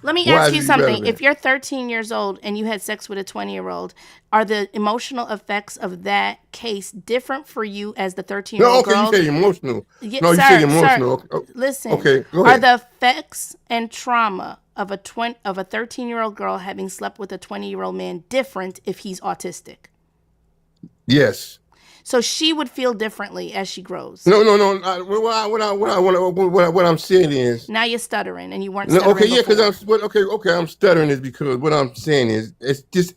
Let me Why ask is you it something. irrelevant? If you're 13 years old and you had sex with a 20-year-old, are the emotional effects of that case different for you as the 13 year No, old okay, you girls? say emotional. Yeah, No, you say sir, emotional. Okay, listen. okay, go Are ahead. the effects and trauma of a 13-year-old girl having slept with a 20-year-old man different if he's autistic? Yes. So she would feel differently as she grows. No, no, no. What I'm saying is, Now you're stuttering, and you weren't no, okay, stuttering yeah, because before. okay, I'm stuttering is because what I'm saying is, it's just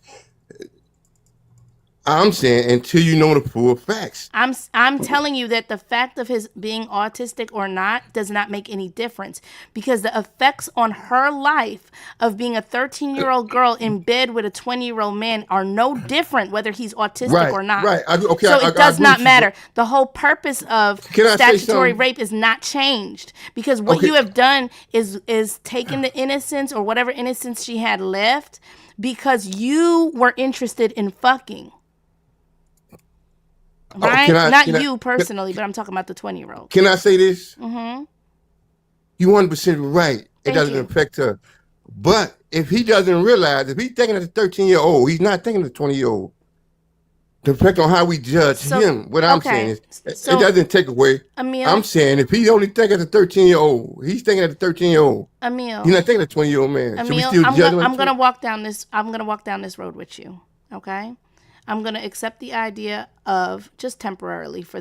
I'm saying until you know the full facts. I'm telling you that the fact of his being autistic or not does not make any difference, because the effects on her life of being a 13-year-old girl in bed with a 20-year-old man are no different whether he's autistic Right, or not. right. Okay, So it I does agree not with you. matter. The whole purpose of Can I say statutory something? rape is not changed, because what Okay, you have done is taken the innocence or whatever innocence she had left because you were interested in fucking. can Right? I Not can I you personally, but I'm talking about the 20-year-old. can I say this? Mm-hmm. You 100% right. It Thank doesn't you. affect her. But if he doesn't realize, if he's thinking as a 13-year-old, he's not thinking as a 20-year-old. The effect on how we judge So, him, what I'm saying okay. is, it So, doesn't take away. I'm Emil, saying if he only thinking as a 13-year-old, he's thinking as a 13-year-old. He's Emil, not thinking as a 20-year-old man. Should we Emil, still I'm judge gonna him like I'm gonna 20? walk down this. I'm gonna walk down this road with you. Okay. I'm gonna accept the idea of just temporarily for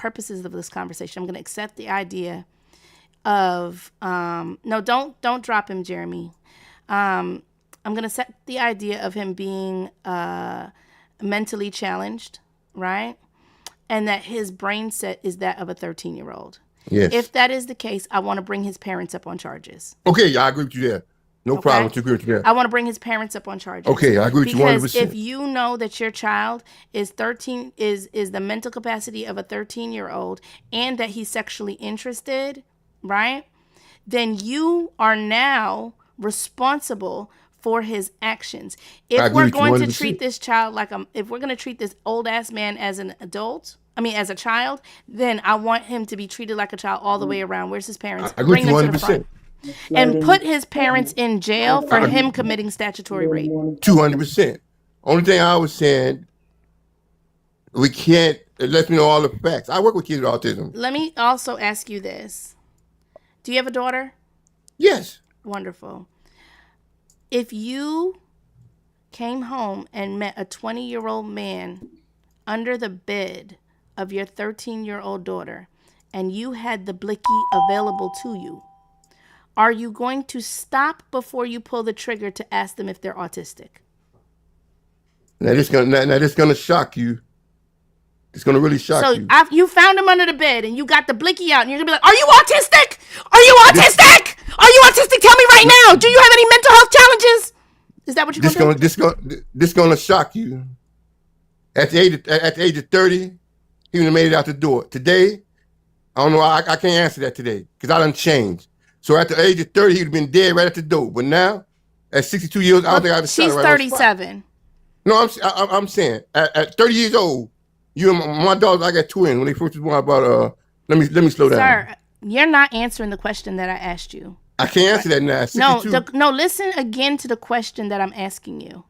purposes of this conversation, I'm going to accept the idea of no, don't drop him, Jeremy. I'm going to set the idea of him being mentally challenged, right? And that his brain set is that of a 13-year-old. Yes. If that is the case, I want to bring his parents up on charges. Okay, I agree with you there. No problem. To agree with you there. I want to bring his parents up on charges. Okay, I agree with you 100%. Because if you know that your child is 13, is the mental capacity of a 13-year-old, and that he's sexually interested, right? Then you are now responsible for his actions. If we're going to treat this child like if we're going to treat this old ass man as an adult, as a child, then I want him to be treated like a child all the way around. Where's his parents? Bring them to the front. And put his parents in jail for him committing statutory rape. 200%. Only thing I was saying, we can't, it lets me know all the facts. I work with kids with autism. Let me also ask you this. Do you have a daughter? Yes. Wonderful. If you came home and met a 20-year-old man under the bed of your 13-year-old daughter, and you had the blicky available to you, are you going to stop before you pull the trigger to ask them if they're autistic? Now this gonna shock you. It's gonna really shock you. So you found him under the bed and you got the blicky out and you're gonna be like, "Are you autistic? Are you autistic? Are you autistic? Tell me right now. Do you have any mental health challenges?" Is that what you're gonna do? This gonna shock you. At the age of 30, he would have made it out the door. Today, I don't know. I can't answer that today because I done changed. So at the age of 30, he would have been dead right at the door. But now, at 62 years, I don't think I have a shot. She's 37. No, I'm saying at 30 years old, you and my daughters, I got twins when they first was born. About let me slow down. Sir, you're not answering the question that I asked you. I can't answer that now. 62. No. Listen again to the question that I'm asking you.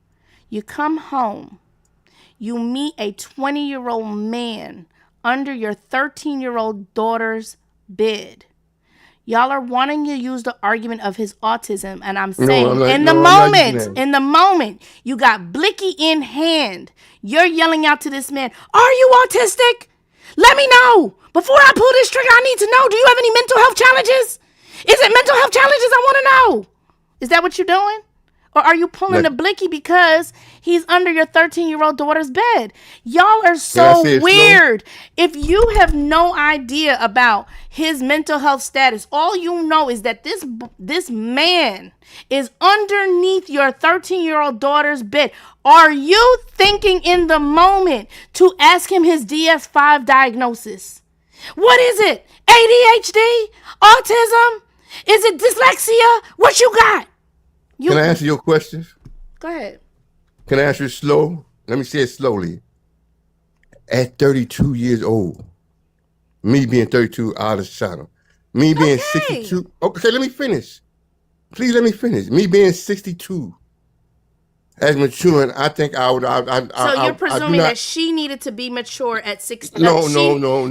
You come home, you meet a 20-year-old man under your 13-year-old daughter's bed. Y'all are wanting to use the argument of his autism, and I'm saying in the moment, you got blicky in hand, you're yelling out to this man, "Are you autistic? Let me know. Before I pull this trigger, I need to know, do you have any mental health challenges? Is it mental health challenges? I want to know." Is that what you're doing? Or are you pulling the blicky because he's under your 13-year-old daughter's bed? Y'all are so weird. If you have no idea about his mental health status, all you know is that this man is underneath your 13-year-old daughter's bed. Are you thinking in the moment to ask him his DS5 diagnosis? What is it? ADHD? Autism? Is it dyslexia? What you got? Can I answer your questions? Go ahead. Can I answer it slow? Let me say it slowly. At 32 years old, me being 32, out of shadow. Me being 62. Okay, let me finish. Please let me finish. Me being 62, as maturing, I think I would. So you're presuming that she needed to be mature at 60. No.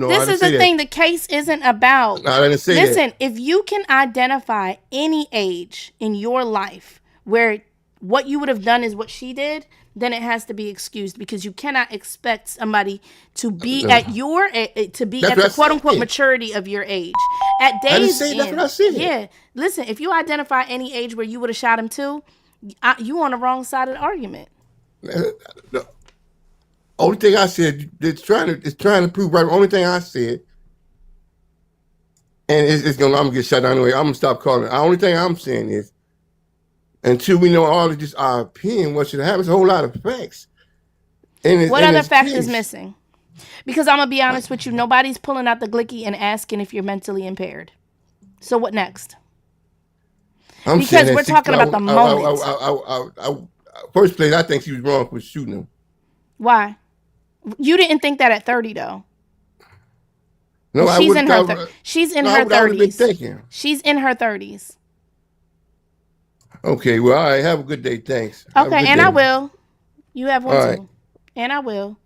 This is the thing. The case isn't about. I didn't say Listen, that. if you can identify any age in your life where what you would have done is what she did, then it has to be excused, because you cannot expect somebody to be at the quote unquote maturity of your age. At days end, that's what I said. Yeah. Listen, if you identify any age where you would have shot him too, you on the wrong side of the argument. The only thing I said, it's trying to prove right. The only thing I said, and I'm gonna get shut down anyway. I'm gonna stop calling it. The only thing I'm saying is, until we know all of just our opinion, what should happen? It's a whole lot of facts. What other fact is missing? Because I'm gonna be honest with you, nobody's pulling out the glicky and asking if you're mentally impaired. So what next? Because we're talking about the moment. First place, I think she was wrong for shooting him. Why? You didn't think that at 30, though. No, she's in her 30s. She's in her 30s. Okay, well, all right. Have a good day. Thanks. Okay, and I will. You have one too. And I will.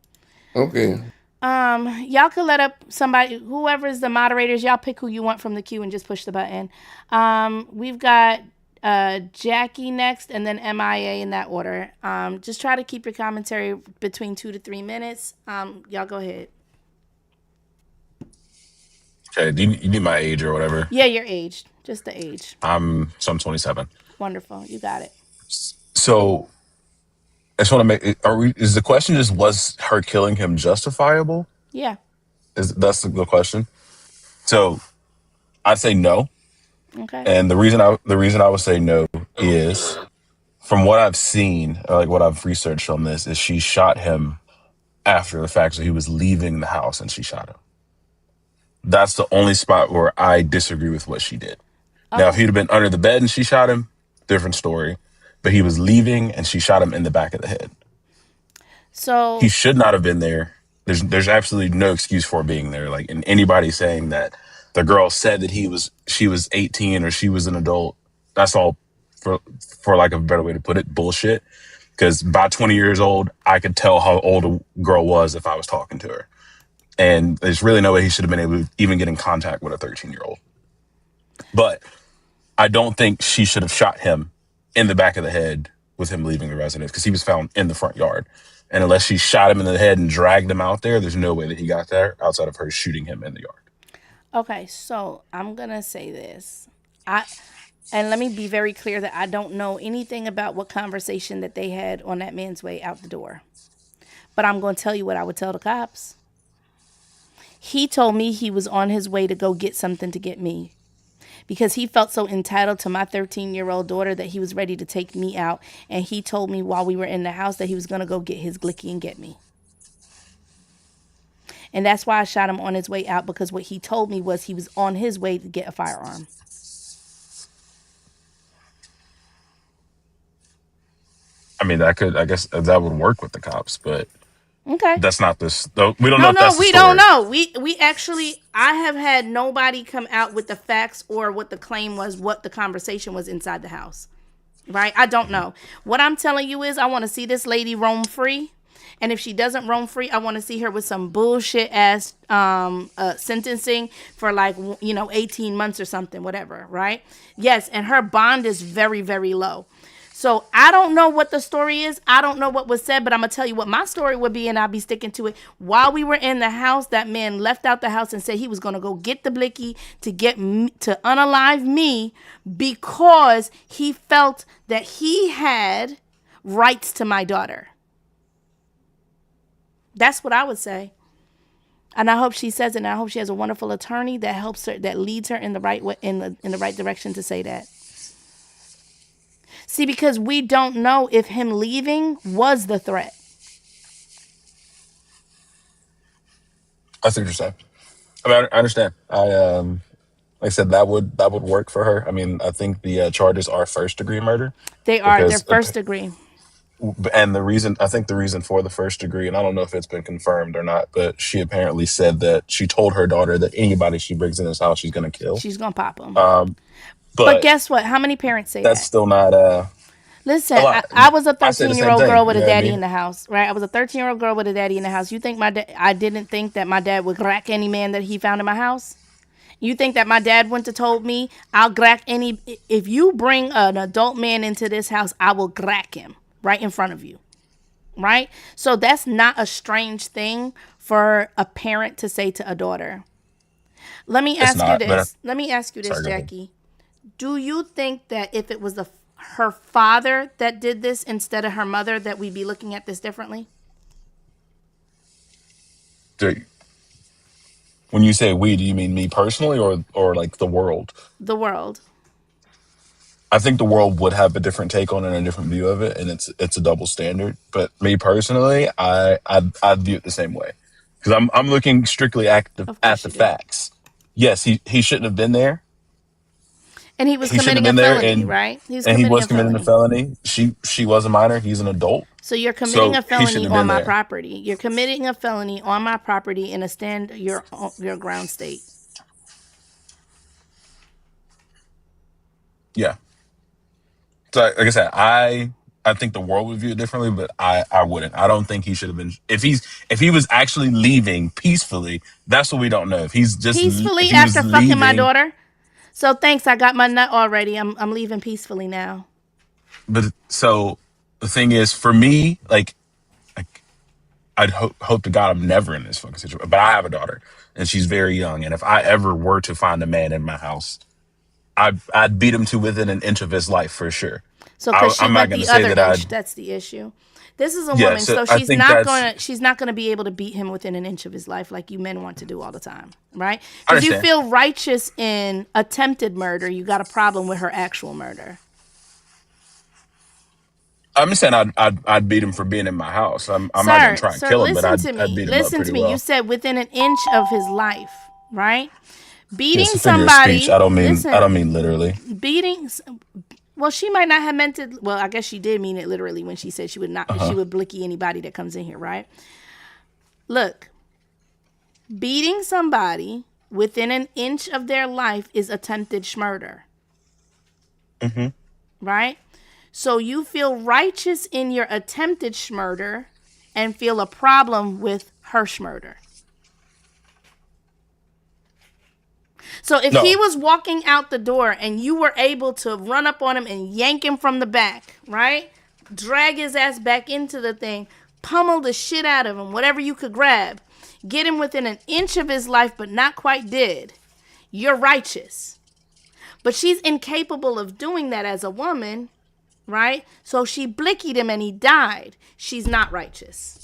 Okay. Y'all could let up somebody, whoever's the moderators, y'all pick who you want from the queue and just push the button. We've got Jackie next and then MIA in that order. Just try to keep your commentary between 2 to 3 minutes. Y'all go ahead. Okay, you need my age or whatever? Yeah, your age. Just the age. I'm 27. Wonderful. You got it. So I just want to make. Is the question just was her killing him justifiable? Yeah. That's the question? So I'd say no, Okay. and the reason I would say no is from what I've seen, like what I've researched on this, is she shot him after the fact, so he was leaving the house and she shot him. That's the only spot where I disagree with what she did. Now, if Okay. he'd have been under the bed and she shot him, different story. But he was leaving and she shot him in the back of the head. He So should not have been there. There's absolutely no excuse for being there. Like, and anybody saying that the girl said that she was 18 or she was an adult, that's all for lack of a better way to put it, bullshit. Because by 20 years old, I could tell how old a girl was if I was talking to her. And there's really no way he should have been able to even get in contact with a 13-year-old. But I don't think she should have shot him in the back of the head with him leaving the residence, because he was found in the front yard. And unless she shot him in the head and dragged him out there, there's no way that he got there outside of her shooting him in the yard. okay, so I'm gonna say this. And let me be very clear that I don't know anything about what conversation that they had on that man's way out the door. But I'm going to tell you what I would tell the cops. He told me he was on his way to go get something to get me because he felt so entitled to my 13-year-old daughter that he was ready to take me out. And he told me while we were in the house that he was going to go get his glicky and get me. And that's why I shot him on his way out, because what he told me was he was on his way to get a firearm. I mean, I guess that would work with the cops, but Okay. that's not this. We don't know No, if that's the we story. don't know. We actually, I have had nobody come out with the facts or what the claim was, what the conversation was inside the house. Right? I don't know. What I'm telling you is I want to see this lady roam free. And if she doesn't roam free, I want to see her with some bullshit ass sentencing for 18 months or something, whatever, right? Yes, and her bond is very, very low. So I don't know what the story is. I don't know what was said, but I'm going to tell you what my story would be, and I'll be sticking to it. While we were in the house, that man left out the house and said he was going to go get the blicky to get me, to unalive me, because he felt that he had rights to my daughter. That's what I would say. And I hope she says it, and I hope she has a wonderful attorney that helps her, that leads her in the right way, in the right direction to say that. See, because we don't know if him leaving was the threat. I see what you're saying. I mean, I understand. Like I said, that would work for her. I mean, I think the charges are first degree murder. They are. They're Because first degree. and the reason for the first degree, and I don't know if it's been confirmed or not, but she apparently said that she told her daughter that anybody she brings in this house, she's going to kill. She's going to pop them. But But guess what? How many parents say that's that? still not Listen, a lot. I was a I say the same 13-year-old girl thing. with You a know what I daddy mean? in the house, right? I was a 13-year-old girl with a daddy in the house. You think I didn't think that my dad would crack any man that he found in my house? You think that my dad went to told me, I'll crack any, if you bring an adult man into this house, I will crack him right in front of you, right? So that's not a strange thing for a parent to say to a daughter. Let me It's ask you not. But this. Let me ask you this, sorry, go ahead. Jackie. Do you think that if it was her father that did this instead of her mother, that we'd be looking at this differently? When you say we, do you mean me personally or like the world? The world. I think the world would have a different take on it and a different view of it, and it's a double standard. But me personally, I'd view it the same way, because I'm looking strictly Of at course the you do. facts. Yes, he shouldn't have been there. And he was He shouldn't have committing a been there, felony, right? He was and he committing was a committing a felony. felony. She was a minor. He's an adult, So you're committing so a he shouldn't felony have on been my there. property. You're committing a felony on my property in a stand your ground state. Yeah. So like I said, I think the world would view it differently, but I wouldn't. I don't think he should have been. If he was actually leaving peacefully, that's what we don't know. If Peacefully he was after fucking my leaving, daughter. So thanks, I got my nut already. I'm leaving peacefully now. but so the thing is, for me, like I'd hope to God I'm never in this fucking situation. But I have a daughter, and she's very young. And if I ever were to find a man in my house, I'd beat him to within an inch of his life for sure. So because she I'm not went going to the say other that I'd. inch, that's the issue. This is a Yeah, woman, so so I think that's. she's not gonna be able to beat him within an inch of his life like you men want to do all the time, right? I Because you understand. feel righteous in attempted murder, you got a problem with her actual murder. I'm just saying I'd beat him for being in my house. I'm not going to Sir, try and sir, kill him, but listen to I'd me. beat him up Listen to pretty me. You well. said within an inch of his life, right? Yeah, it's Beating a figure of speech. somebody, I don't listen, mean literally. beating. Well, she might not have meant it. Well, I guess she did mean it literally when she said she would not. She Uh-huh. would blicky anybody that comes in here, right? Look, beating somebody within an inch of their life is attempted murder, Mm-hmm. right? So you feel righteous in your attempted murder and feel a problem with her murder. So if he No. was walking out the door and you were able to run up on him and yank him from the back, right? Drag his ass back into the thing, pummel the shit out of him, whatever you could grab, get him within an inch of his life, but not quite did, you're righteous. But she's incapable of doing that as a woman, right? So she blickied him and he died. She's not righteous.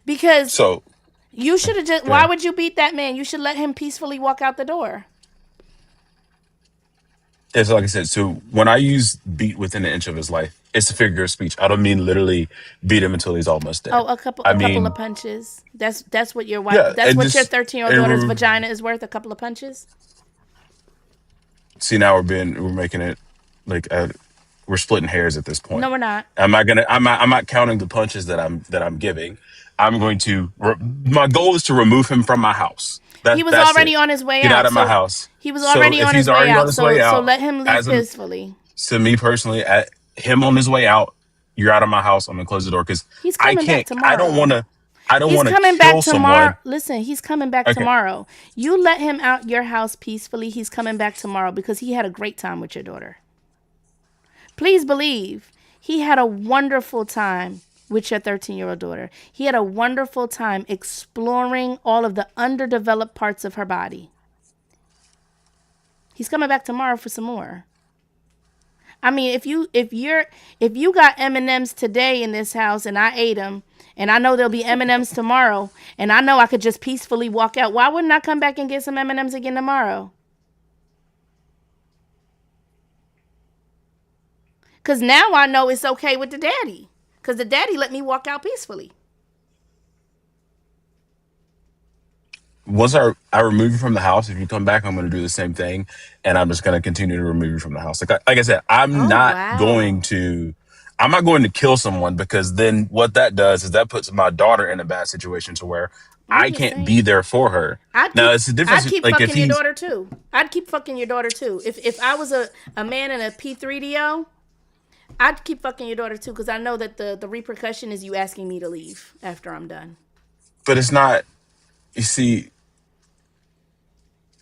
Because So you should have just, why yeah. would you beat that man? You should let him peacefully walk out the door. It's like I said. So when I use beat within an inch of his life, it's a figure of speech. I don't mean literally beat him until he's almost dead. Oh, I a couple of mean, punches. That's what your wife. yeah, That's and what your just 13-year-old daughter's it, vagina is worth. A couple of punches. see now we're making it like we're splitting hairs at this No, point. we're not. I'm not counting the punches that I'm giving. I'm going to my goal is to remove him from my house. He was That's already it. on his way Get out out. of my So house. he was So already if on he's his way already on out. his way So out, let him leave as a peacefully. to me personally, at him on his way out, you're out of my house. I'm gonna close the door because He's coming back I don't tomorrow. want to. I don't He's want to coming back kill tomorrow. someone. Listen, he's coming back Okay. tomorrow. You let him out your house peacefully. He's coming back tomorrow because he had a great time with your daughter. Please believe he had a wonderful time with your 13-year-old daughter. He had a wonderful time exploring all of the underdeveloped parts of her body. He's coming back tomorrow for some more. I mean, if you got M&Ms today in this house and I ate them, and I know there'll be M&Ms tomorrow, and I know I could just peacefully walk out, why wouldn't I come back and get some M&Ms again tomorrow? Because now I know it's okay with the daddy. Because the daddy let me walk out peacefully. Once I remove you from the house, if you come back, I'm going to do the same thing, and I'm just going to continue to remove you from the house. Like I said, Oh, wow. I'm not going to kill someone because then what that does is that puts my daughter in a bad situation to where I'm I just can't be saying. there for her. Now it's a I'd difference. keep Like if fucking your he's, daughter too. I'd keep fucking your daughter too. If I was a man in a P3DO, I'd keep fucking your daughter too, because I know that the repercussion is you asking me to leave after I'm done. but it's not. You see,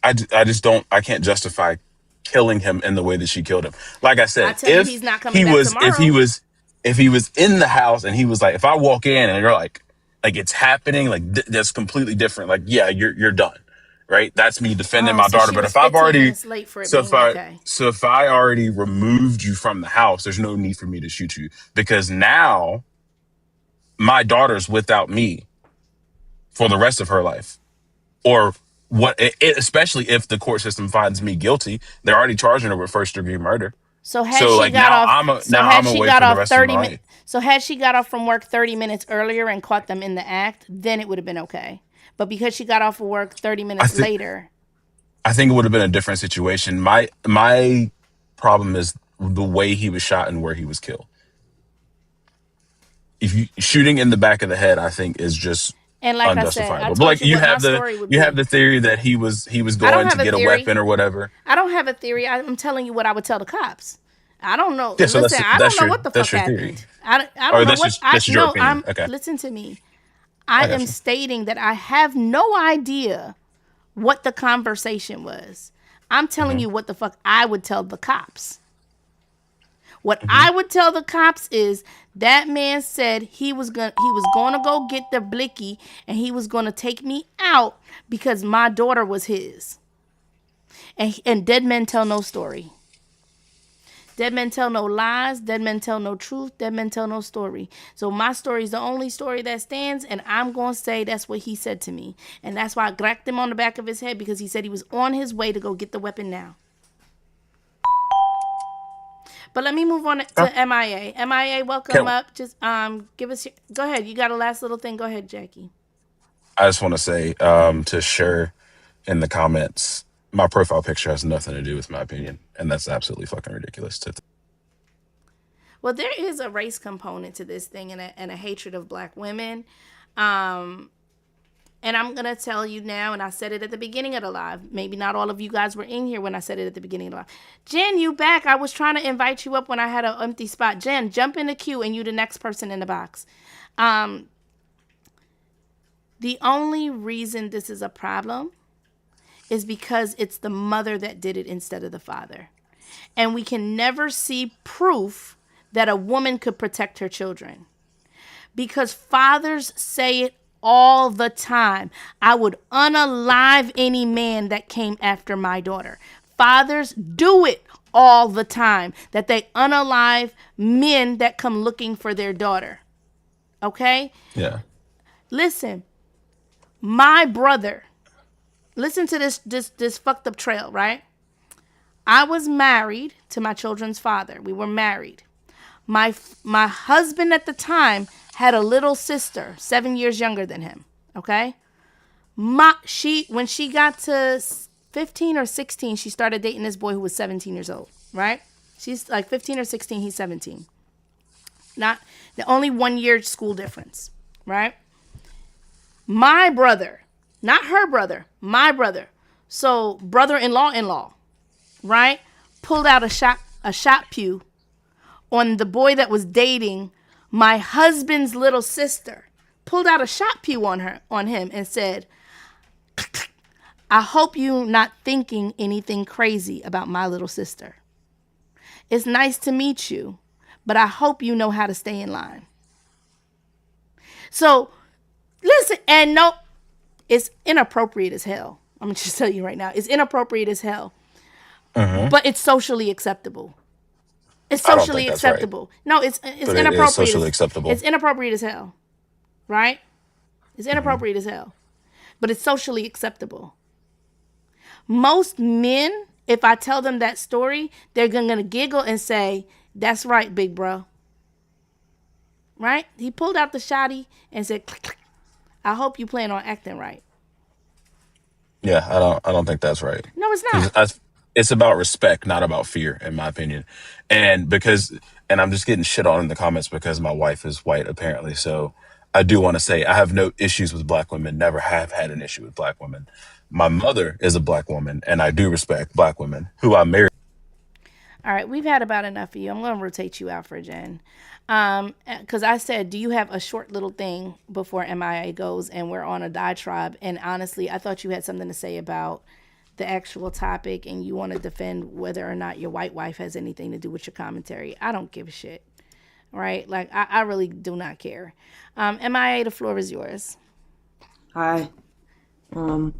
I just don't. I can't justify killing him in the way that she killed him. Like I I said, tell you, he's not coming back if he tomorrow. was if he was in the house and he was like, if I walk in and you're like it's happening, like that's completely different. Like yeah, you're done, right? That's me defending Oh, my so daughter. she But was if I've 15 already minutes late for it being okay. so if I already removed you from the house, there's no need for me to shoot you because now my daughter's without me for the rest of her life. Or especially if the court system finds me guilty, they're already charging her with first degree murder. So had So she like got now off now I'm away for the rest of my life. So had she got off from work 30 minutes earlier and caught them in the act, then it would have been okay. But because she got off of work 30 I minutes think later, I think it would have been a different situation. My problem is the way he was shot and where he was killed. If you shooting in the back of the head, I think is just and like I said, I unjustifiable. But told like you what my story would you have be. the theory that he was I don't going to have a get a theory. weapon or whatever. I don't have a theory. I'm telling you what I would tell the cops. I don't know. Yeah, so Listen, I don't know what the fuck that's your theory. happened. I Or don't know what I that's your no. opinion. Okay. Listen to me. I I got am you. stating that I have no idea what the conversation was. I'm telling Mm-hmm. you what the fuck I would tell the cops. What I would tell the cops is that man said he was gonna go get the blicky and he was gonna take me out because my daughter was his. And dead men tell no story. Dead men tell no lies. Dead men tell no truth. Dead men tell no story. So my story is the only story that stands, and I'm going to say that's what he said to me. And that's why I cracked him on the back of his head, because he said he was on his way to go get the weapon now. But let me move on to MIA. MIA, welcome up. Just give us go ahead. You got a last little thing. Go ahead, Jackie. I just want to say to Sher in the comments, my profile picture has nothing to do with my opinion, and that's absolutely fucking ridiculous. Well, there is a race component to this thing, and a hatred of black women. And I'm going to tell you now, and I said it at the beginning of the live. Maybe not all of you guys were in here when I said it at the beginning of the live. Jen, you back. I was trying to invite you up when I had an empty spot. Jen, jump in the queue, and you the next person in the box. The only reason this is a problem is because it's the mother that did it instead of the father. And we can never see proof that a woman could protect her children. Because fathers say it all the time. I would unalive any man that came after my daughter. Fathers do it all the time, that they unalive men that come looking for their daughter. Okay? Yeah. Listen, my brother, listen to this fucked up trail, right? I was married to my children's father. We were married. My husband at the time had a little sister, 7 years younger than him. Okay, when she got to 15 or 16, she started dating this boy who was 17 years old. Right? She's like 15 or 16. He's 17. Not the only 1 year school difference. Right? My brother, not her brother, my brother. So brother-in-law, right? Pulled out a shot pew on the boy that was dating my husband's little sister. Pulled out a shot pew on him and said, I hope you not thinking anything crazy about my little sister. It's nice to meet you, but I hope you know how to stay in line. So listen, and no, it's inappropriate as hell. I'm gonna just tell you right now, it's inappropriate as hell. But it's socially acceptable. It's socially acceptable. Right. No, it's inappropriate. It is socially acceptable. It's inappropriate as hell. Right? It's inappropriate as hell. But it's socially acceptable. Most men, if I tell them that story, they're gonna giggle and say, "That's right, big bro." Right? He pulled out the shotty and said, "Click, click. I hope you plan on acting right." Yeah, I don't think that's right. No, it's not. It's about respect, not about fear, in my opinion. And I'm just getting shit on in the comments because my wife is white, apparently. So I do want to say I have no issues with black women, never have had an issue with black women. My mother is a black woman, and I do respect black women who I married. All right, we've had about enough of you. I'm going to rotate you out for Jen. Because I said, do you have a short little thing before MIA goes and we're on a diatribe? And honestly, I thought you had something to say about the actual topic and you want to defend whether or not your white wife has anything to do with your commentary. I don't give a shit. Right? Like, I really do not care. MIA, the floor is yours. Hi. To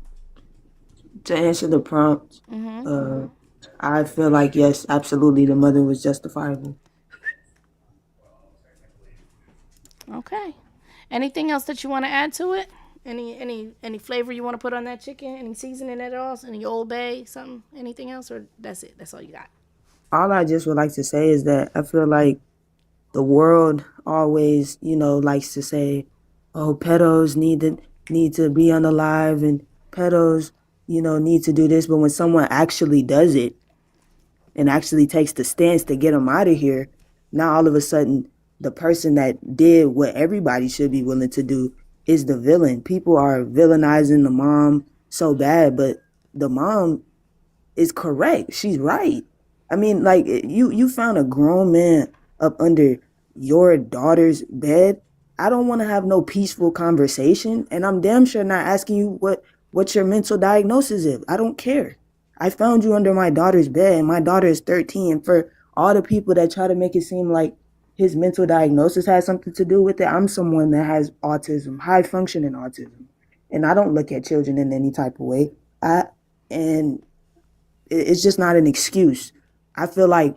answer the prompt, I feel like, yes, absolutely, the mother was justifiable. Okay. Anything else that you want to add to it? Any flavor you want to put on that chicken? Any seasoning at all? Any Old Bay? Something? Anything else? Or that's it? That's all you got? All I just would like to say is that I feel like the world always, likes to say, oh, pedos need to be unalive and pedos, need to do this. But when someone actually does it and actually takes the stance to get them out of here, now all of a sudden the person that did what everybody should be willing to do is the villain. People are villainizing the mom so bad, but the mom is correct. She's right. I mean, like, you found a grown man up under your daughter's bed. I don't want to have no peaceful conversation, and I'm damn sure not asking you what your mental diagnosis is. I don't care. I found you under my daughter's bed, and my daughter is 13, and for all the people that try to make it seem like his mental diagnosis has something to do with it. I'm someone that has autism, high functioning autism, and I don't look at children in any type of way. And it's just not an excuse. I feel like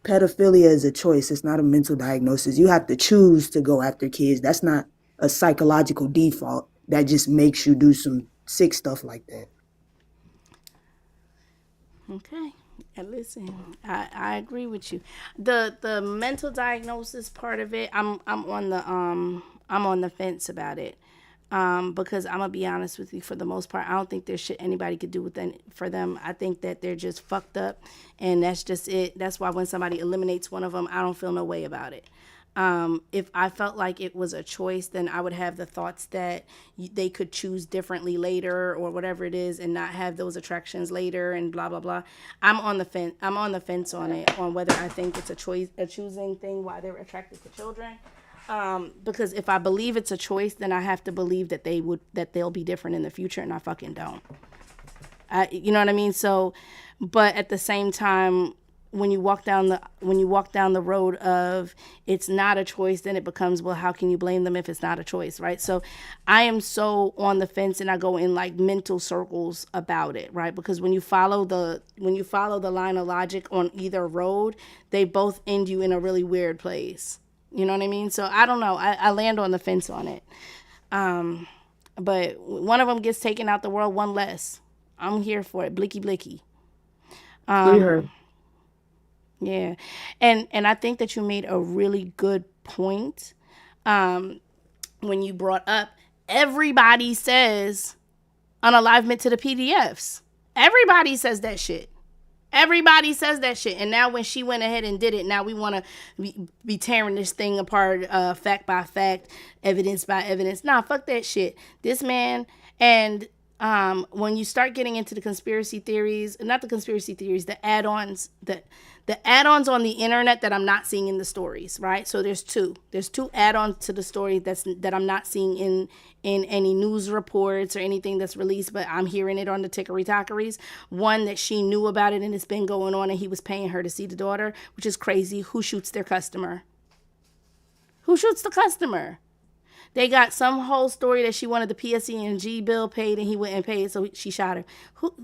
pedophilia is a choice. It's not a mental diagnosis. You have to choose to go after kids. That's not a psychological default that just makes you do some sick stuff like that. Okay. And listen, I agree with you. The mental diagnosis part of it, I'm on the fence about it. Because I'm gonna be honest with you, for the most part, I don't think there's shit anybody could do with them for them. I think that they're just fucked up, and that's just it. That's why when somebody eliminates one of them, I don't feel no way about it. If I felt like it was a choice, then I would have the thoughts that they could choose differently later or whatever it is, and not have those attractions later and blah blah blah. I'm on the fence. I'm on the fence on it, on whether I think it's a choice, a choosing thing, why they're attracted to children. Because if I believe it's a choice, then I have to believe that they'll be different in the future, and I fucking don't. You know what I mean? So, but at the same time, when you walk down the road of it's not a choice, then it becomes, well, how can you blame them if it's not a choice, right? So I am so on the fence, and I go in like mental circles about it, right? Because when you follow the line of logic on either road, they both end you in a really weird place. You know what I mean? So I don't know. I land on the fence on it. But one of them gets taken out the world, one less. I'm here for it. Blicky blicky. Free her. Yeah. And I think that you made a really good point when you brought up everybody says unalivement to the PDFs. Everybody says that shit. Everybody says that shit. And now when she went ahead and did it, now we want to be tearing this thing apart, fact by fact, evidence by evidence. Nah, fuck that shit. This man, and when you start getting into the conspiracy theories, not the conspiracy theories, the add-ons, the add-ons on the internet that I'm not seeing in the stories, right? So there's two add-ons to the story that I'm not seeing in any news reports or anything that's released, but I'm hearing it on the tickery tockeries. One, that she knew about it and it's been going on, and he was paying her to see the daughter, which is crazy. Who shoots their customer? Who shoots the customer? They got some whole story that she wanted the PSE&G bill paid and he wouldn't pay it, so she shot her.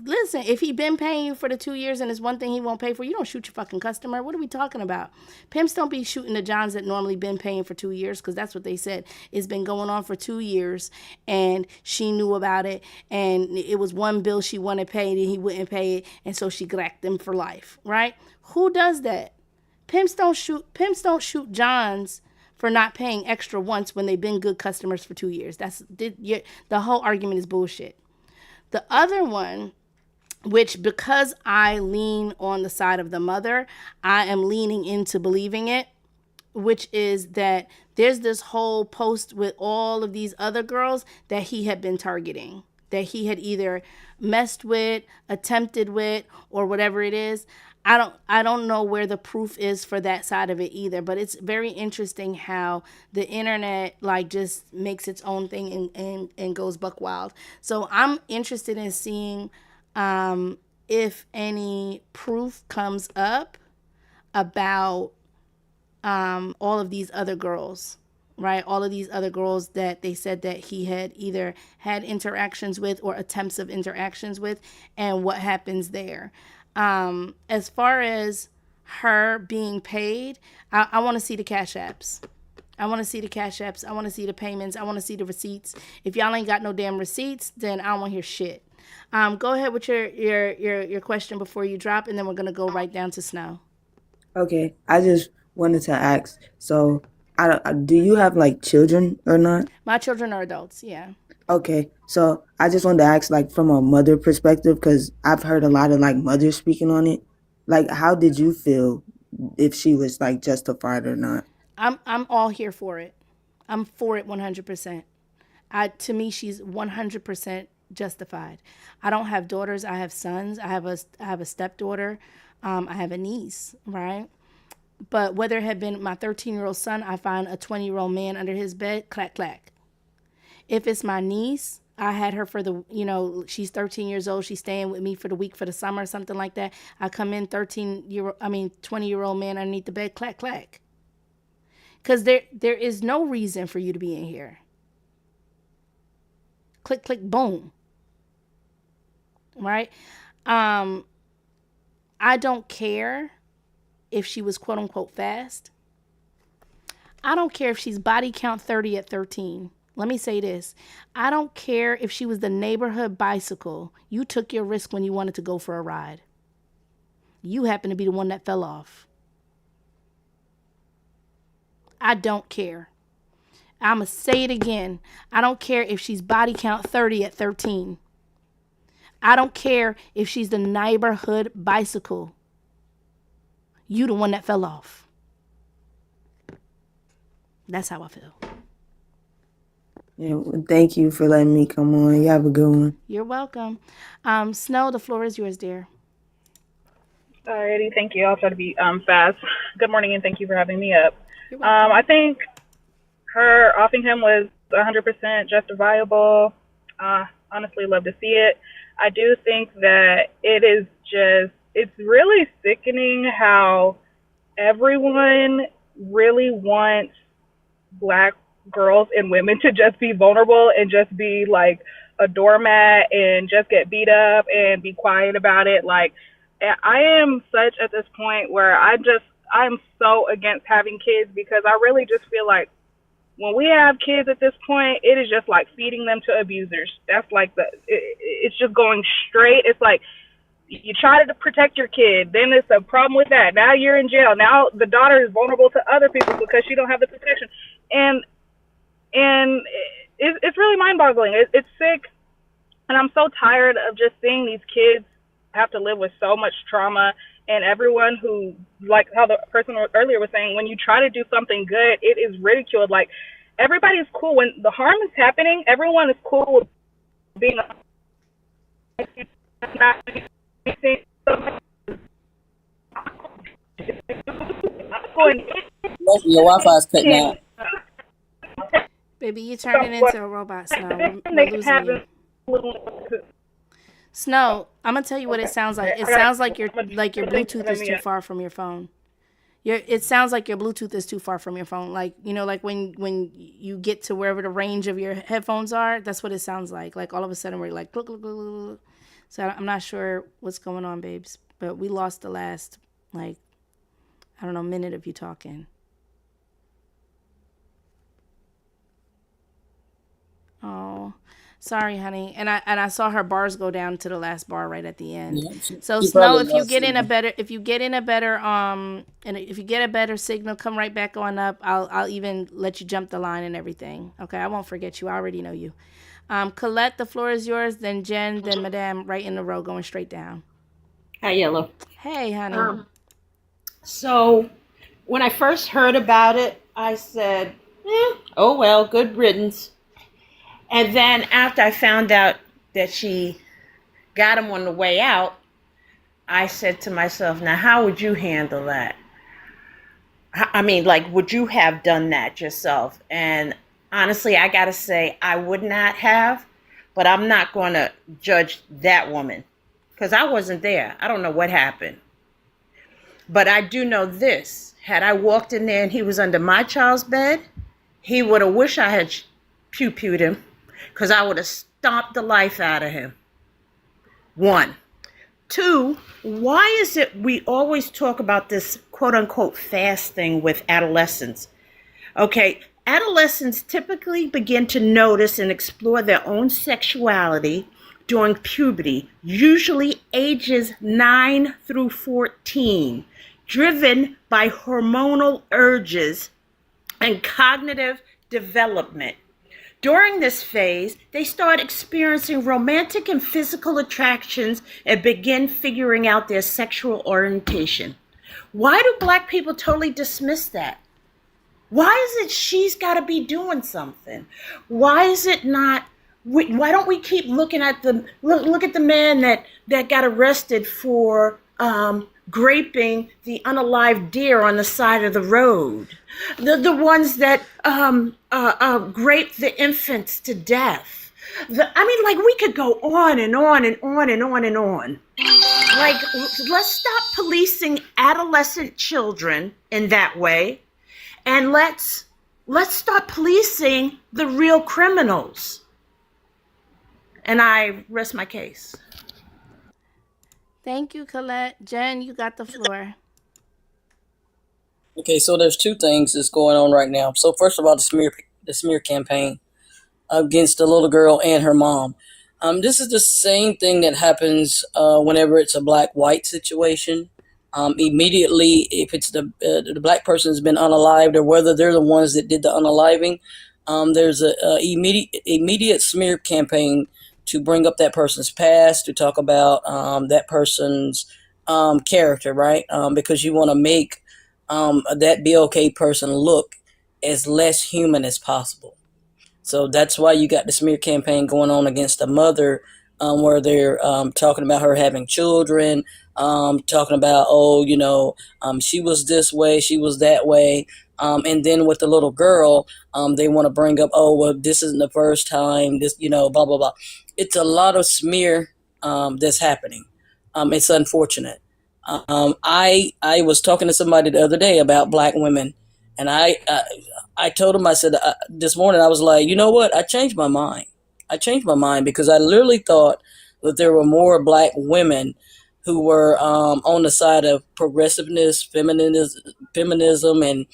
Listen, if he been paying you for the 2 years and it's one thing he won't pay for, you don't shoot your fucking customer. What are we talking about? Pimps don't be shooting the Johns that normally been paying for 2 years, because that's what they said. It's been going on for 2 years and she knew about it, and it was one bill she wanted paid and he wouldn't pay it, and so she gracked them for life, right? Who does that? Pimps don't shoot Johns for not paying extra once when they've been good customers for 2 years. The whole argument is bullshit. The other one, which because I lean on the side of the mother, I am leaning into believing it, which is that there's this whole post with all of these other girls that he had been targeting, that he had either messed with, attempted with, or whatever it is. I don't know where the proof is for that side of it either, but it's very interesting how the internet like just makes its own thing and goes buck wild. So I'm interested in seeing if any proof comes up about all of these other girls, right? All of these other girls that they said that he had either had interactions with or attempts of interactions with, and what happens there. As far as her being paid, I want to see the cash apps. I want to see the cash apps. I want to see the payments. I want to see the receipts. If y'all ain't got no damn receipts, then I don't want to hear shit. Go ahead with your question before you drop, and then we're gonna go right down to Snow. Okay, I just wanted to ask. So, do you have like children or not? My children are adults. Yeah. Okay, so I just wanted to ask, like, from a mother perspective, because I've heard a lot of like mothers speaking on it. Like, how did you feel if she was like justified or not? I'm all here for it. I'm for it 100%. To me, she's 100% justified. I don't have daughters. I have sons. I have a stepdaughter. I have a niece, right? But whether it had been my 13-year-old son, I find a 20-year-old man under his bed, clack, clack. If it's my niece, I had her for the, she's 13 years old. She's staying with me for the week for the summer or something like that. I come in 20-year-old man underneath the bed, clack, clack. Because there is no reason for you to be in here. Click, click, boom. Right? I don't care if she was quote unquote fast. I don't care if she's body count 30 at 13. Let me say this. I don't care if she was the neighborhood bicycle. You took your risk when you wanted to go for a ride. You happen to be the one that fell off. I don't care. I'm going to say it again. I don't care if she's body count 30 at 13. I don't care if she's the neighborhood bicycle. You the one that fell off. That's how I feel. Yeah, well, thank you for letting me come on. You have a good one. You're welcome. Snow, the floor is yours, dear. Alrighty, thank you. I'll try to be fast. Good morning, and thank you for having me up. You're welcome. I think her offing him was 100% justifiable. Honestly, love to see it. I do think that it's really sickening how everyone really wants Black girls and women to just be vulnerable and just be like a doormat and just get beat up and be quiet about it. Like, I am such at this point where I'm so against having kids, because I really just feel like when we have kids at this point, it is just like feeding them to abusers. That's like it's just going straight. It's like you try to protect your kid, then it's a problem with that. Now you're in jail. Now the daughter is vulnerable to other people because she don't have the protection. And it's really mind-boggling. It's sick, and I'm so tired of just seeing these kids have to live with so much trauma. And everyone who, like how the person earlier was saying, when you try to do something good, it is ridiculed. Like, everybody's cool when the harm is happening. Everyone is cool with being Your Wi-Fi's cutting out. Baby, you're turning into a robot, Snow. We're losing you. Snow, I'm gonna tell you what it sounds like. It sounds like your Bluetooth is too far from your phone. It sounds like your Bluetooth is too far from your phone. Like, like when you get to wherever the range of your headphones are, that's what it sounds like. Like all of a sudden we're like, look, look, look, look. So I'm not sure what's going on, babes. But we lost the last, minute of you talking. Oh, sorry, honey. And I saw her bars go down to the last bar right at the end. Yeah, so Snow, if you get in a better signal, come right back on up. I'll even let you jump the line and everything. Okay, I won't forget you. I already know you. Colette, the floor is yours. Then Jen, then Madame, right in the row, going straight down. Hi, Yellow. Hey, honey. So when I first heard about it, I said, oh well, good riddance. And then after I found out that she got him on the way out, I said to myself, now how would you handle that? I mean, like, would you have done that yourself? And honestly, I got to say, I would not have, but I'm not going to judge that woman because I wasn't there. I don't know what happened. But I do know this. Had I walked in there and he was under my child's bed, he would have wished I had pew-pewed him, because I would have stomped the life out of him. 1. 2, why is it we always talk about this quote-unquote fast thing with adolescents? Okay, adolescents typically begin to notice and explore their own sexuality during puberty, usually ages 9 through 14, driven by hormonal urges and cognitive development. During this phase, they start experiencing romantic and physical attractions and begin figuring out their sexual orientation. Why do Black people totally dismiss that? Why is it she's got to be doing something? Why is it not? Why don't we keep looking at look at the man that got arrested for graping the unalived deer on the side of the road? The ones that raped the infants to death. I mean, like, we could go on and on and on and on and on. Like, let's stop policing adolescent children in that way, and let's start policing the real criminals. And I rest my case. Thank you, Colette. Jen, you got the floor. Okay, so there's two things that's going on right now. So first of all, the smear campaign against the little girl and her mom. This is the same thing that happens whenever it's a black-white situation. Immediately, if it's the black person has been unalived, or whether they're the ones that did the unaliving, there's a immediate smear campaign to bring up that person's past, to talk about that person's character, right? Because you want to make that BLK person look as less human as possible. So that's why you got the smear campaign going on against the mother, where they're talking about her having children, talking about, she was this way, she was that way. And then with the little girl, they want to bring up, oh, well, this isn't the first time, this, blah, blah, blah. It's a lot of smear that's happening. It's unfortunate. I was talking to somebody the other day about black women, and I told him, I said, this morning, I was like, you know what? I changed my mind. Because I literally thought that there were more black women who were on the side of progressiveness, feminism, and,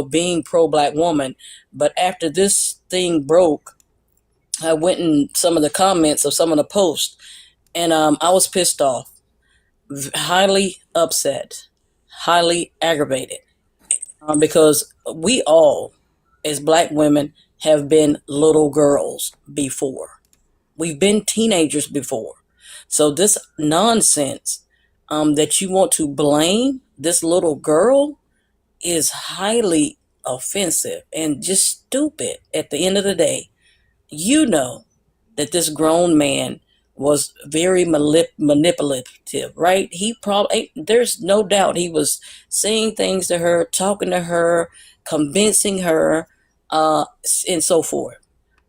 being pro-black woman. But after this thing broke, I went in some of the comments of some of the posts, and I was pissed off, highly upset, highly aggravated. Because we all, as black women, have been little girls before. We've been teenagers before. So this nonsense that you want to blame this little girl is highly offensive and just stupid at the end of the day. You know that this grown man was very manipulative, right? He probably, there's no doubt he was saying things to her, talking to her, convincing her, and so forth.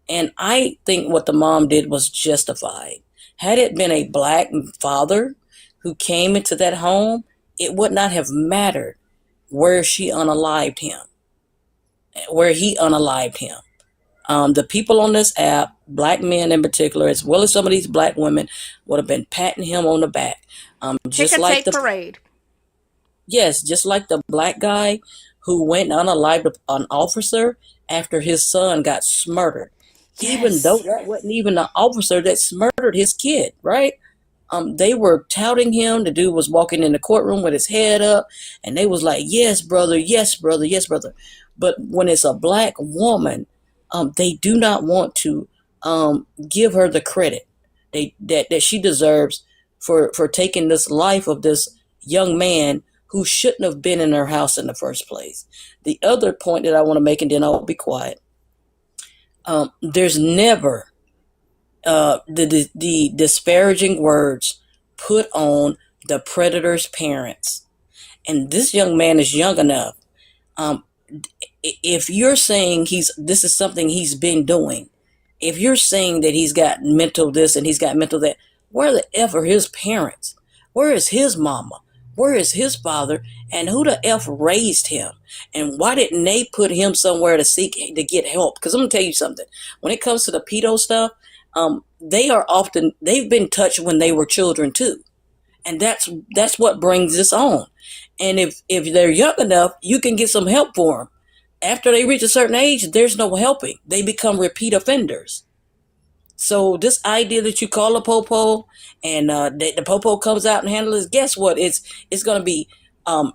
And I think what the mom did was justified. Had it been a black father who came into that home, it would not have mattered where he unalived him. The people on this app, black men in particular, as well as some of these black women, would have been patting him on the back. Just like the parade. Yes, just like the black guy who went and unalived an officer after his son got murdered. Yes. Even though that wasn't even the officer that murdered his kid, right? They were touting him. The dude was walking in the courtroom with his head up, and they was like, yes, brother, yes, brother, yes, brother. But when it's a black woman, they do not want to give her the credit that she deserves for taking this life of this young man who shouldn't have been in her house in the first place. The other point that I want to make, and then I'll be quiet, there's never the disparaging words put on the predator's parents. And this young man is young enough. If you're saying this is something he's been doing, if you're saying that he's got mental this and he's got mental that, where the F are his parents? Where is his mama? Where is his father? And who the F raised him? And why didn't they put him somewhere to get help? Because I'm going to tell you something. When it comes to the pedo stuff, they've been touched when they were children too. And that's what brings this on. And if they're young enough, you can get some help for them. After they reach a certain age, there's no helping. They become repeat offenders. So this idea that you call a popo and the popo comes out and handles it, guess what? It's going to be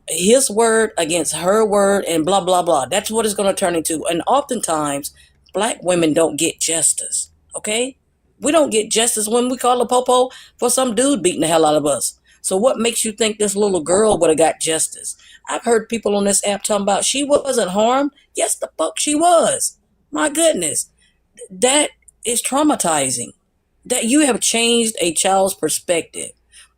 his word against her word and blah, blah, blah. That's what it's going to turn into. And oftentimes, black women don't get justice, okay? We don't get justice when we call a popo for some dude beating the hell out of us. So what makes you think this little girl would have got justice? I've heard people on this app talking about she wasn't harmed. Yes, the fuck she was. My goodness. That is traumatizing. That you have changed a child's perspective.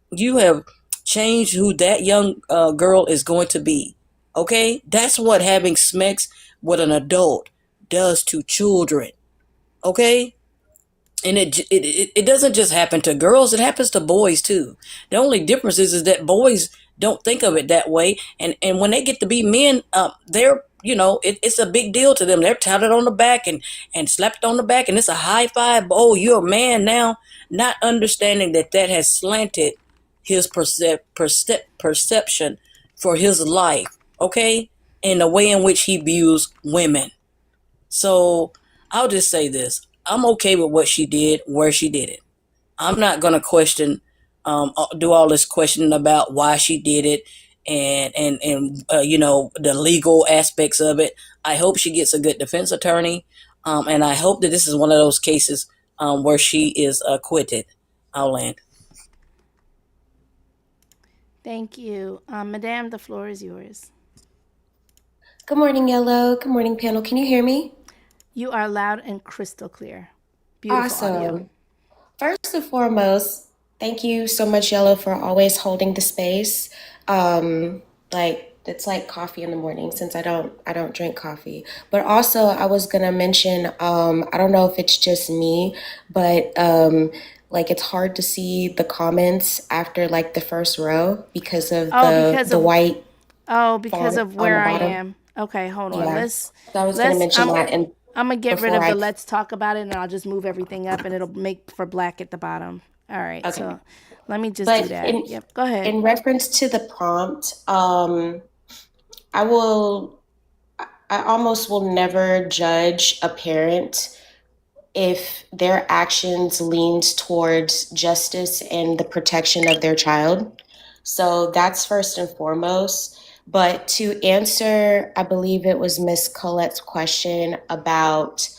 You have changed who that young girl is going to be. Okay? That's what having sex with an adult does to children. Okay? And it doesn't just happen to girls, it happens to boys too. The only difference is that boys don't think of it that way, and when they get to be men, they're, it's a big deal to them. They're patted on the back and slapped on the back, and it's a high five. Oh, you're a man now. Not understanding that has slanted his perception for his life, okay, and the way in which he views women. So I'll just say this: I'm okay with what she did, where she did it. I'm not gonna do all this questioning about why she did it, and the legal aspects of it. I hope she gets a good defense attorney, and I hope that this is one of those cases where she is acquitted. I'll land. Thank you. Madame, the floor is yours. Good morning, Yellow. Good morning, panel. Can you hear me? You are loud and crystal clear. Beautiful audio. Awesome. First and foremost, thank you so much, Yellow, for always holding the space. Like it's like coffee in the morning since I don't drink coffee. But also I was gonna mention, I don't know if it's just me, but like it's hard to see the comments after like the first row because of the white because font of on the where I bottom. am. Okay, hold on. Yeah. So I was gonna mention that, and I'm gonna get rid before of the I let's talk about it, and I'll just move everything up, and it'll make for black at the bottom. All right, okay. so let me just do But that. Yep, go ahead. in reference to the prompt, I will, I almost will never judge a parent if their actions leans towards justice and the protection of their child. So that's first and foremost. But to answer, I believe it was Miss Colette's question about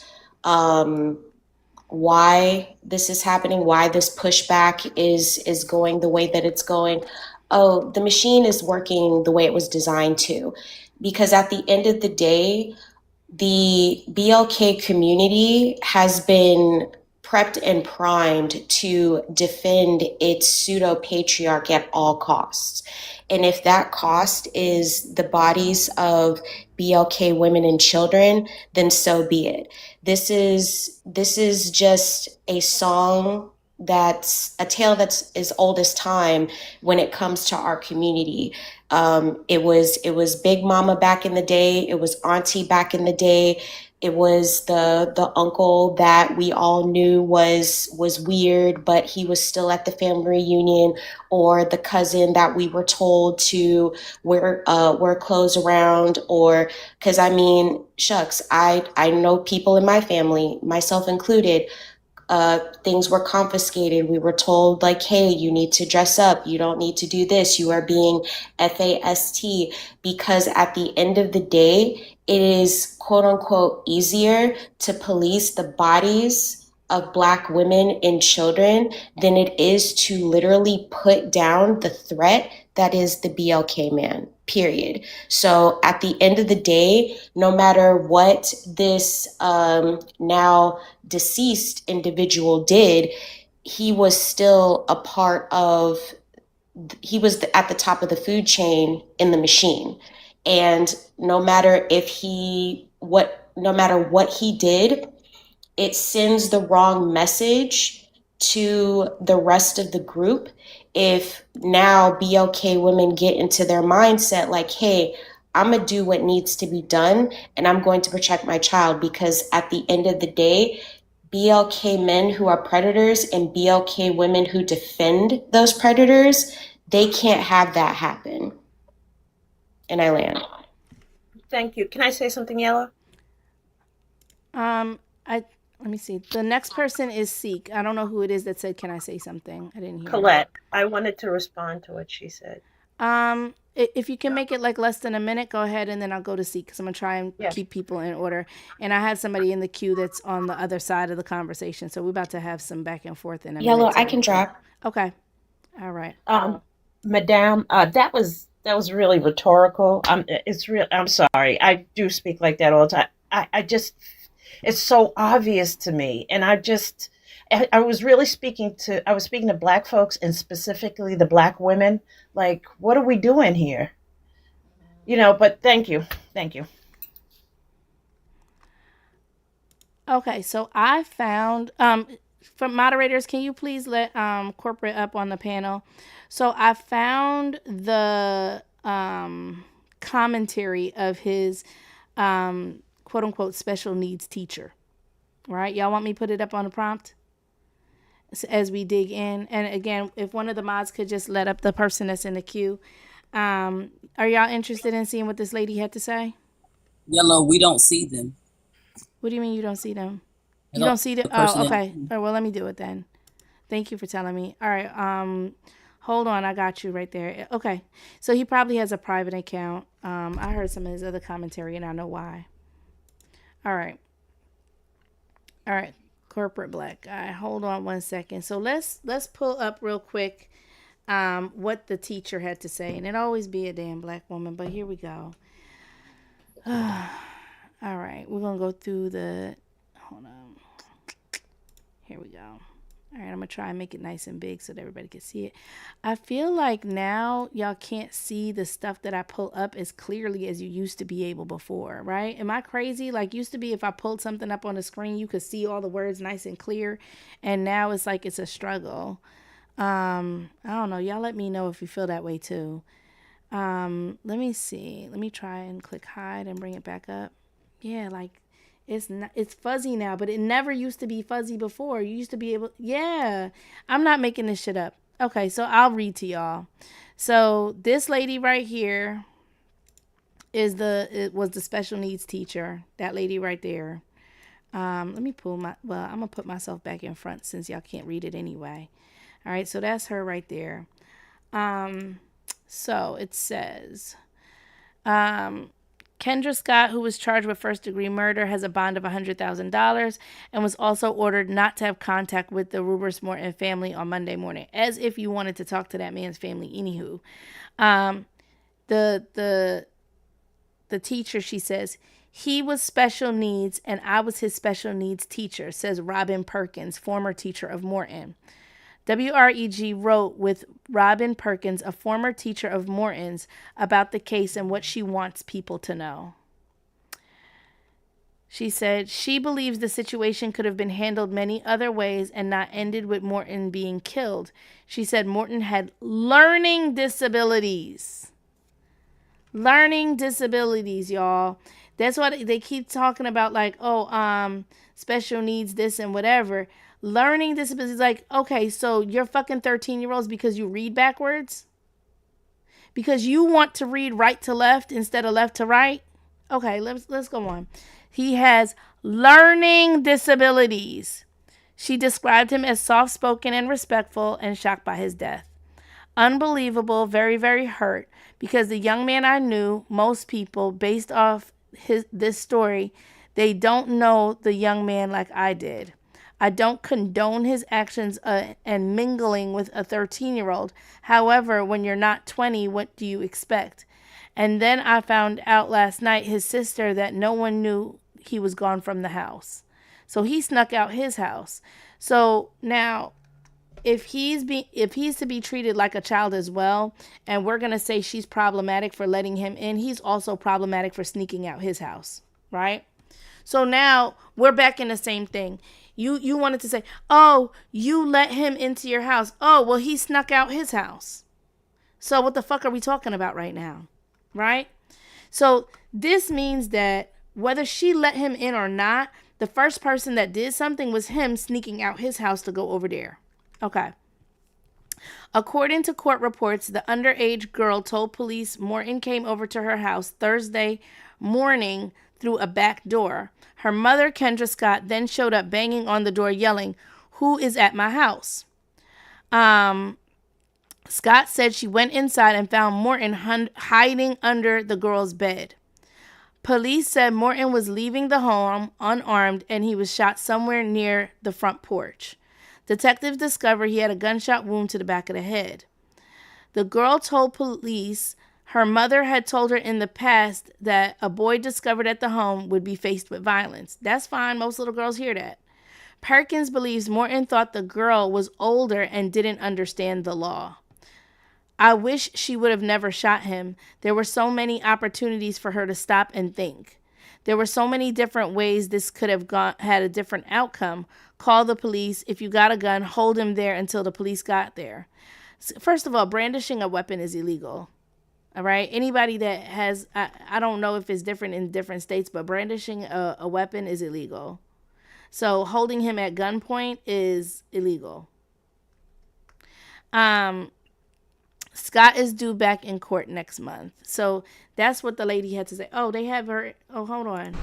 why this is happening, why this pushback is going the way that it's going. Oh, the machine is working the way it was designed to. Because at the end of the day, the BLK community has been prepped and primed to defend its pseudo patriarch at all costs. And if that cost is the bodies of BLK women and children, then so be it. This is just a song that's a tale that's as old as time when it comes to our community. It was Big Mama back in the day. It was Auntie back in the day. It was the uncle that we all knew was weird, but he was still at the family reunion, or the cousin that we were told to wear clothes around, or because I mean, shucks, I know people in my family, myself included. Things were confiscated. We were told, like, hey, you need to dress up. You don't need to do this. You are being FAST, because at the end of the day, it is quote unquote easier to police the bodies of Black women and children than it is to literally put down the threat that is the BLK man, period. So at the end of the day, no matter what this now deceased individual did, he was still a part of, he was at the top of the food chain in the machine. And no matter what he did, it sends the wrong message to the rest of the group if now BLK women get into their mindset like, hey, I'm going to do what needs to be done and I'm going to protect my child, because at the end of the day, BLK men who are predators and BLK women who defend those predators, they can't have that happen. And I land. Thank you. Can I say something, Yellow? Let me see. The next person is Seek. I don't know who it is that said, "Can I say something?" I didn't hear. Colette, I wanted to respond to what she said. If you can make it like less than a minute, go ahead, and then I'll go to Seek because I'm gonna try and keep people in order. And I have somebody in the queue that's on the other side of the conversation, so we're about to have some back and forth in a Yellow, minute. I can drop. Okay. All right. Madame, that was really rhetorical. It's real. I'm sorry. I do speak like that all the time. I just, it's so obvious to me, and I was really speaking to Black folks, and specifically the Black women. Like, what are we doing here? But thank you. Okay, so I found For moderators, can you please let corporate up on the panel? So I found the commentary of his quote unquote special needs teacher. Right? Y'all want me to put it up on the prompt as we dig in? And again, if one of the mods could just let up the person that's in the queue. Are y'all interested in seeing what this lady had to say? Yellow, we don't see them. What do you mean you don't see them? I You don't see them? the person Oh, that- okay. All right, well, let me do it then. Thank you for telling me. All right. Hold on. I got you right there. Okay. So he probably has a private account. I heard some of his other commentary and I know why. All right. All right. Corporate black guy. Hold on one second. So let's pull up real quick what the teacher had to say. And it always be a damn black woman, but here we go. All right. We're going to go through the, hold on. Here we go. All right, I'm going to try and make it nice and big so that everybody can see it. I feel like now y'all can't see the stuff that I pull up as clearly as you used to be able before, right? Am I crazy? Like, used to be if I pulled something up on the screen, you could see all the words nice and clear. And now it's like it's a struggle. I don't know. Y'all let me know if you feel that way too. Let me see. Let me try and click hide and bring it back up. Yeah, like it's fuzzy now, but it never used to be fuzzy before. You used to be able, yeah. I'm not making this shit up. Okay, so I'll read to y'all. So this lady right here was the special needs teacher. That lady right there. Let me pull I'm gonna put myself back in front since y'all can't read it anyway. All right, so that's her right there. So it says, Kendra Scott, who was charged with first-degree murder, has a bond of $100,000 and was also ordered not to have contact with the Rubers Morton family on Monday morning, as if you wanted to talk to that man's family. Anywho, the teacher, she says, he was special needs and I was his special needs teacher, says Robin Perkins, former teacher of Morton. WREG wrote with Robin Perkins, a former teacher of Morton's, about the case and what she wants people to know. She said she believes the situation could have been handled many other ways and not ended with Morton being killed. She said Morton had learning disabilities. Learning disabilities, y'all. That's what they keep talking about, like, special needs, this and whatever. Learning disabilities, like, okay, so you're fucking 13-year-olds because you read backwards? Because you want to read right to left instead of left to right? Okay, let's go on. He has learning disabilities. She described him as soft-spoken and respectful and shocked by his death. Unbelievable, very, very hurt, because the young man I knew, most people, based off this story, they don't know the young man like I did. I don't condone his actions and mingling with a 13-year-old. However, when you're not 20, what do you expect? And then I found out last night, his sister, that no one knew he was gone from the house. So he snuck out his house. So now, if he's to be treated like a child as well, and we're going to say she's problematic for letting him in, he's also problematic for sneaking out his house, right? So now we're back in the same thing. You wanted to say, oh, you let him into your house. Oh, well, he snuck out his house. So what the fuck are we talking about right now? Right? So this means that whether she let him in or not, the first person that did something was him sneaking out his house to go over there. Okay. According to court reports, the underage girl told police Morton came over to her house Thursday morning through a back door. Her mother, Kendra Scott, then showed up banging on the door yelling, "Who is at my house?" Scott said she went inside and found Morton hiding under the girl's bed. Police said Morton was leaving the home unarmed and he was shot somewhere near the front porch. Detectives discovered he had a gunshot wound to the back of the head. The girl told police her mother had told her in the past that a boy discovered at the home would be faced with violence. That's fine. Most little girls hear that. Perkins believes Morton thought the girl was older and didn't understand the law. I wish she would have never shot him. There were so many opportunities for her to stop and think. There were so many different ways this could have had a different outcome. call the police. If you got a gun, hold him there until the police got there. First of all, brandishing a weapon is illegal. All right. Anybody that has, I don't know if it's different in different states, but brandishing a weapon is illegal. So holding him at gunpoint is illegal. Scott is due back in court next month. So that's what the lady had to say. Oh, they have her. Oh, hold on.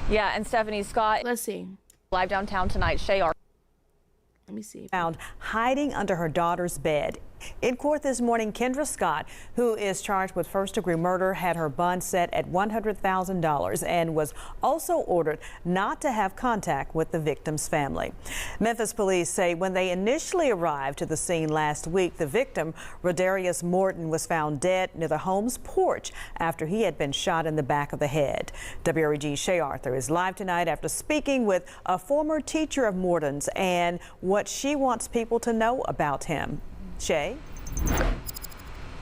Yeah, and Stephanie Scott. Let's see. Live downtown tonight, Shay. Let me see. Found hiding under her daughter's bed. In court this morning, Kendra Scott, who is charged with first-degree murder, had her bond set at $100,000 and was also ordered not to have contact with the victim's family. Memphis police say when they initially arrived to the scene last week, the victim, Rodarius Morton, was found dead near the home's porch after he had been shot in the back of the head. WREG's Shay Arthur is live tonight after speaking with a former teacher of Morton's and what she wants people to know about him. Shay?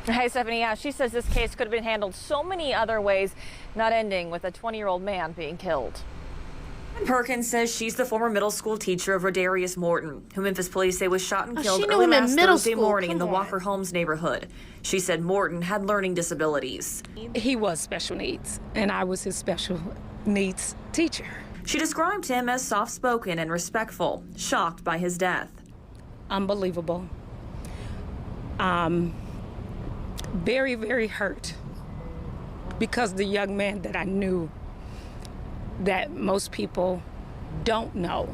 Hey, Stephanie. Yeah, she says this case could have been handled so many other ways, not ending with a 20-year-old man being killed. Perkins says she's the former middle school teacher of Rodarius Morton, who Memphis police say was shot and killed early last Thursday morning in the Walker Homes neighborhood. She said Morton had learning disabilities. He was special needs, and I was his special needs teacher. She described him as soft-spoken and respectful, shocked by his death. Unbelievable. Very, very hurt because the young man that I knew that most people don't know,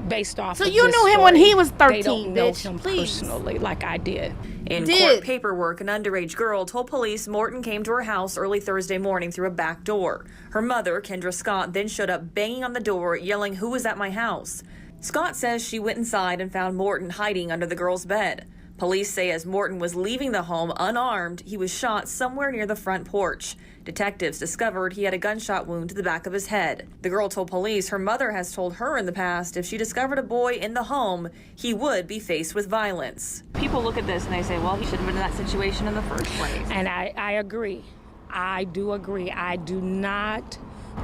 based off. So of you this knew him story, when he was 13, they don't know bitch, him please. personally like I did. In court paperwork, an underage girl told police Morton came to her house early Thursday morning through a back door. Her mother, Kendra Scott, then showed up banging on the door, yelling, "Who is at my house?" Scott says she went inside and found Morton hiding under the girl's bed. Police say as Morton was leaving the home unarmed, he was shot somewhere near the front porch. Detectives discovered he had a gunshot wound to the back of his head. The girl told police her mother has told her in the past if she discovered a boy in the home, he would be faced with violence. People look at this and they say, well, he should have been in that situation in the first place. And I agree. I do agree. I do not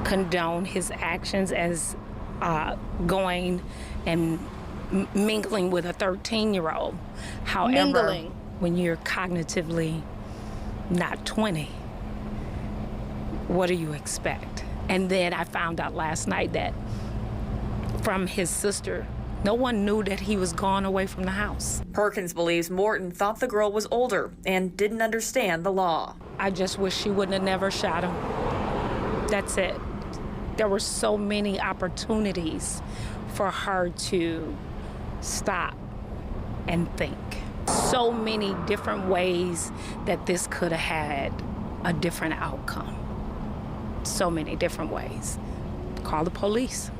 condone his actions as going and mingling with a 13-year-old. However, when you're cognitively not 20, what do you expect? And then I found out last night that from his sister, no one knew that he was gone away from the house. Perkins believes Morton thought the girl was older and didn't understand the law. I just wish she wouldn't have never shot him. That's it. There were so many opportunities for her to stop and think. So many different ways that this could have had a different outcome. So many different ways. Call the police.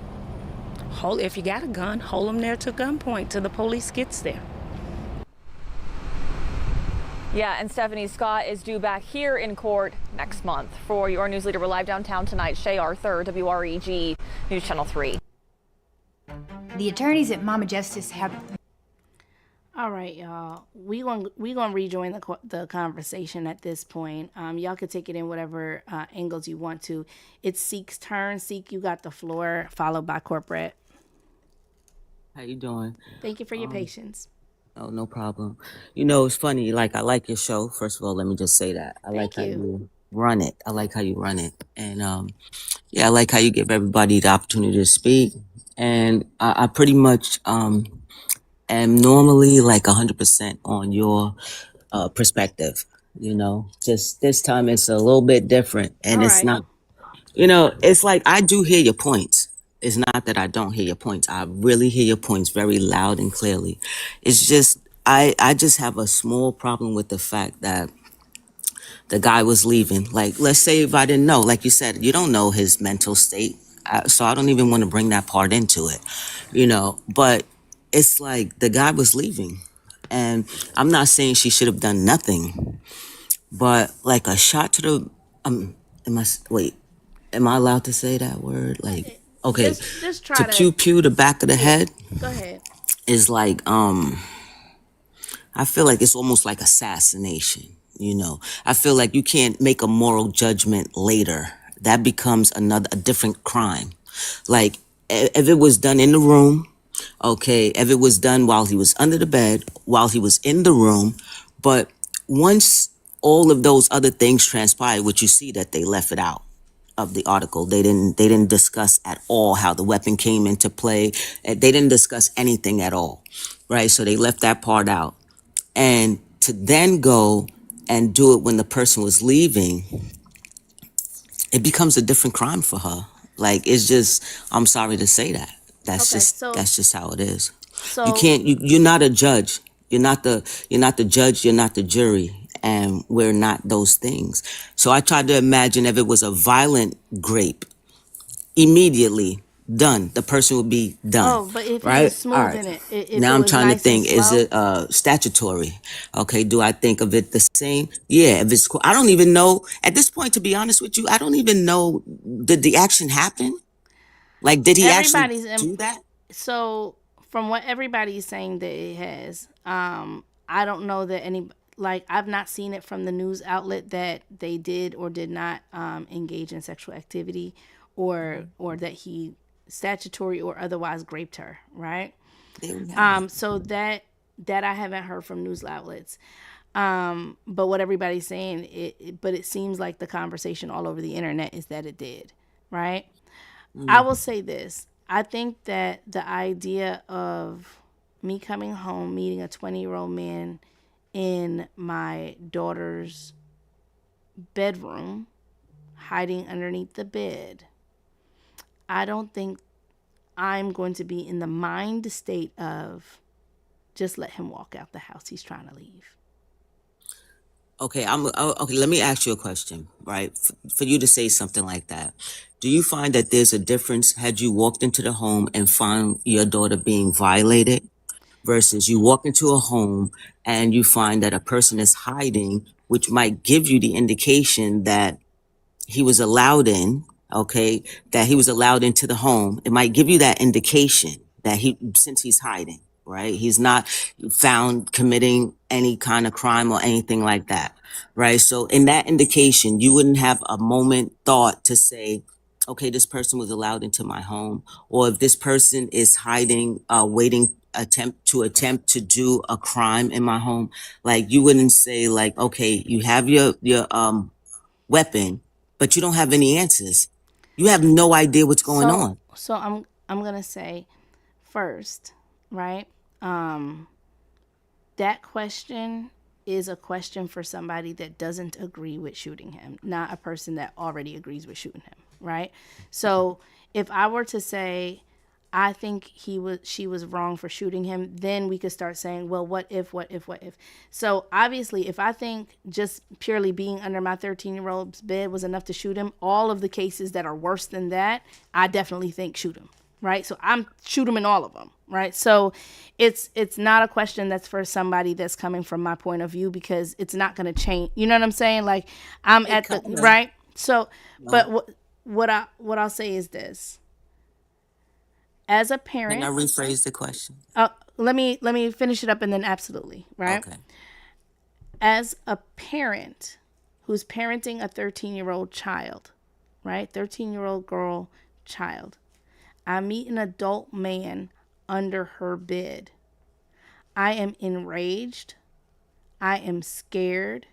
If you got a gun, hold them there to gunpoint till the police gets there. Yeah, and Stephanie Scott is due back here in court next month. For your news leader, we're live downtown tonight. Shay Arthur, WREG News Channel 3. The attorneys at Mama Justice have. All right, y'all. We gonna rejoin the conversation at this point. Y'all could take it in whatever angles you want to. It's Seek's turn. Seek, you got the floor, followed by corporate. How you doing? Thank you for your patience. Oh, no problem. You know, it's funny. Like, I like your show. First of all, let me just say that. I like how you run it. I like how you run it. And, yeah, I like how you give everybody the opportunity to speak. And I pretty much am normally like 100% on your perspective. You know, just this time it's a little bit different. And it's not, you know, it's like I do hear your points. It's not that I don't hear your points. I really hear your points very loud and clearly. It's just, I just have a small problem with the fact that the guy was leaving. Like, let's say if I didn't know, like you said, you don't know his mental state. So I don't even want to bring that part into it, you know, but it's like the guy was leaving. And I'm not saying she should have done nothing, but like a shot to the, am I allowed to say that word? Like, okay, just try to pew the back of the head. Go ahead. Is like, I feel like it's almost like assassination, you know. I feel like you can't make a moral judgment later. That becomes a different crime. Like, if it was done in the room, okay, if it was done while he was under the bed, while he was in the room, but once all of those other things transpired, which you see that they left it out of the article. They didn't discuss at all how the weapon came into play. They didn't discuss anything at all, right? So they left that part out. And to then go and do it when the person was leaving, it becomes a different crime for her. Like, it's just, I'm sorry to say that. That's just how it is. You can't, you're not a judge. You're not the judge, you're not the jury. And we're not those things. So I tried to imagine if it was a violent grape, immediately done, the person would be done. Oh, but if he right? was smooth All right. in it, if Now it I'm was trying to nice and think, is slow. it statutory? Okay, do I think of it the same? Yeah, if it's, I don't even know, at this point, to be honest with you, I don't even know, did the action happen? Like, did he actually do that? So from what everybody's saying that it has, I don't know that any, like, I've not seen it from the news outlet that they did or did not engage in sexual activity, or that he statutory or otherwise raped her, right? So that I haven't heard from news outlets. But what everybody's saying, but it seems like the conversation all over the internet is that it did, right? I will say this. I think that the idea of me coming home, meeting a 20-year-old man in my daughter's bedroom, hiding underneath the bed, I don't think I'm going to be in the mind state of just let him walk out the house. He's trying to leave. Okay, okay. Let me ask you a question, right? For you to say something like that, do you find that there's a difference had you walked into the home and found your daughter being violated versus you walk into a home and you find that a person is hiding, which might give you the indication that he was allowed in, okay, that he was allowed into the home. It might give you that indication that since he's hiding, right? He's not found committing any kind of crime or anything like that, right? So in that indication, you wouldn't have a moment thought to say, okay, this person was allowed into my home, or if this person is hiding, waiting, attempt to do a crime in my home, like you wouldn't say like, okay, you have your weapon, but you don't have any answers. You have no idea what's going on. So I'm gonna say first, right? That question is a question for somebody that doesn't agree with shooting him, not a person that already agrees with shooting him, right? So if I were to say, I think she was wrong for shooting him, then we could start saying, well, what if? So obviously, if I think just purely being under my 13-year-old's bed was enough to shoot him, all of the cases that are worse than that, I definitely think shoot him, right? So I'm shoot him in all of them, right? So it's not a question that's for somebody that's coming from my point of view, because it's not going to change. You know what I'm saying? Like, I'm at the right. So, but what I'll say is this. As a parent, can I rephrase the question? Let me finish it up and then absolutely, right? Okay. As a parent who's parenting a 13-year-old child, right? 13-year-old girl child. I meet an adult man under her bed. I am enraged. I am scared.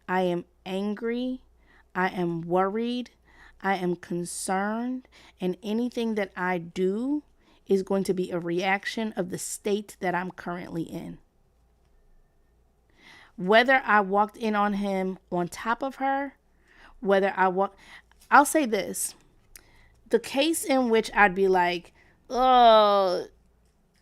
I am angry. I am worried. I am concerned, and anything that I do is going to be a reaction of the state that I'm currently in. Whether I walked in on him on top of her, I'll say this. The case in which I'd be like, oh,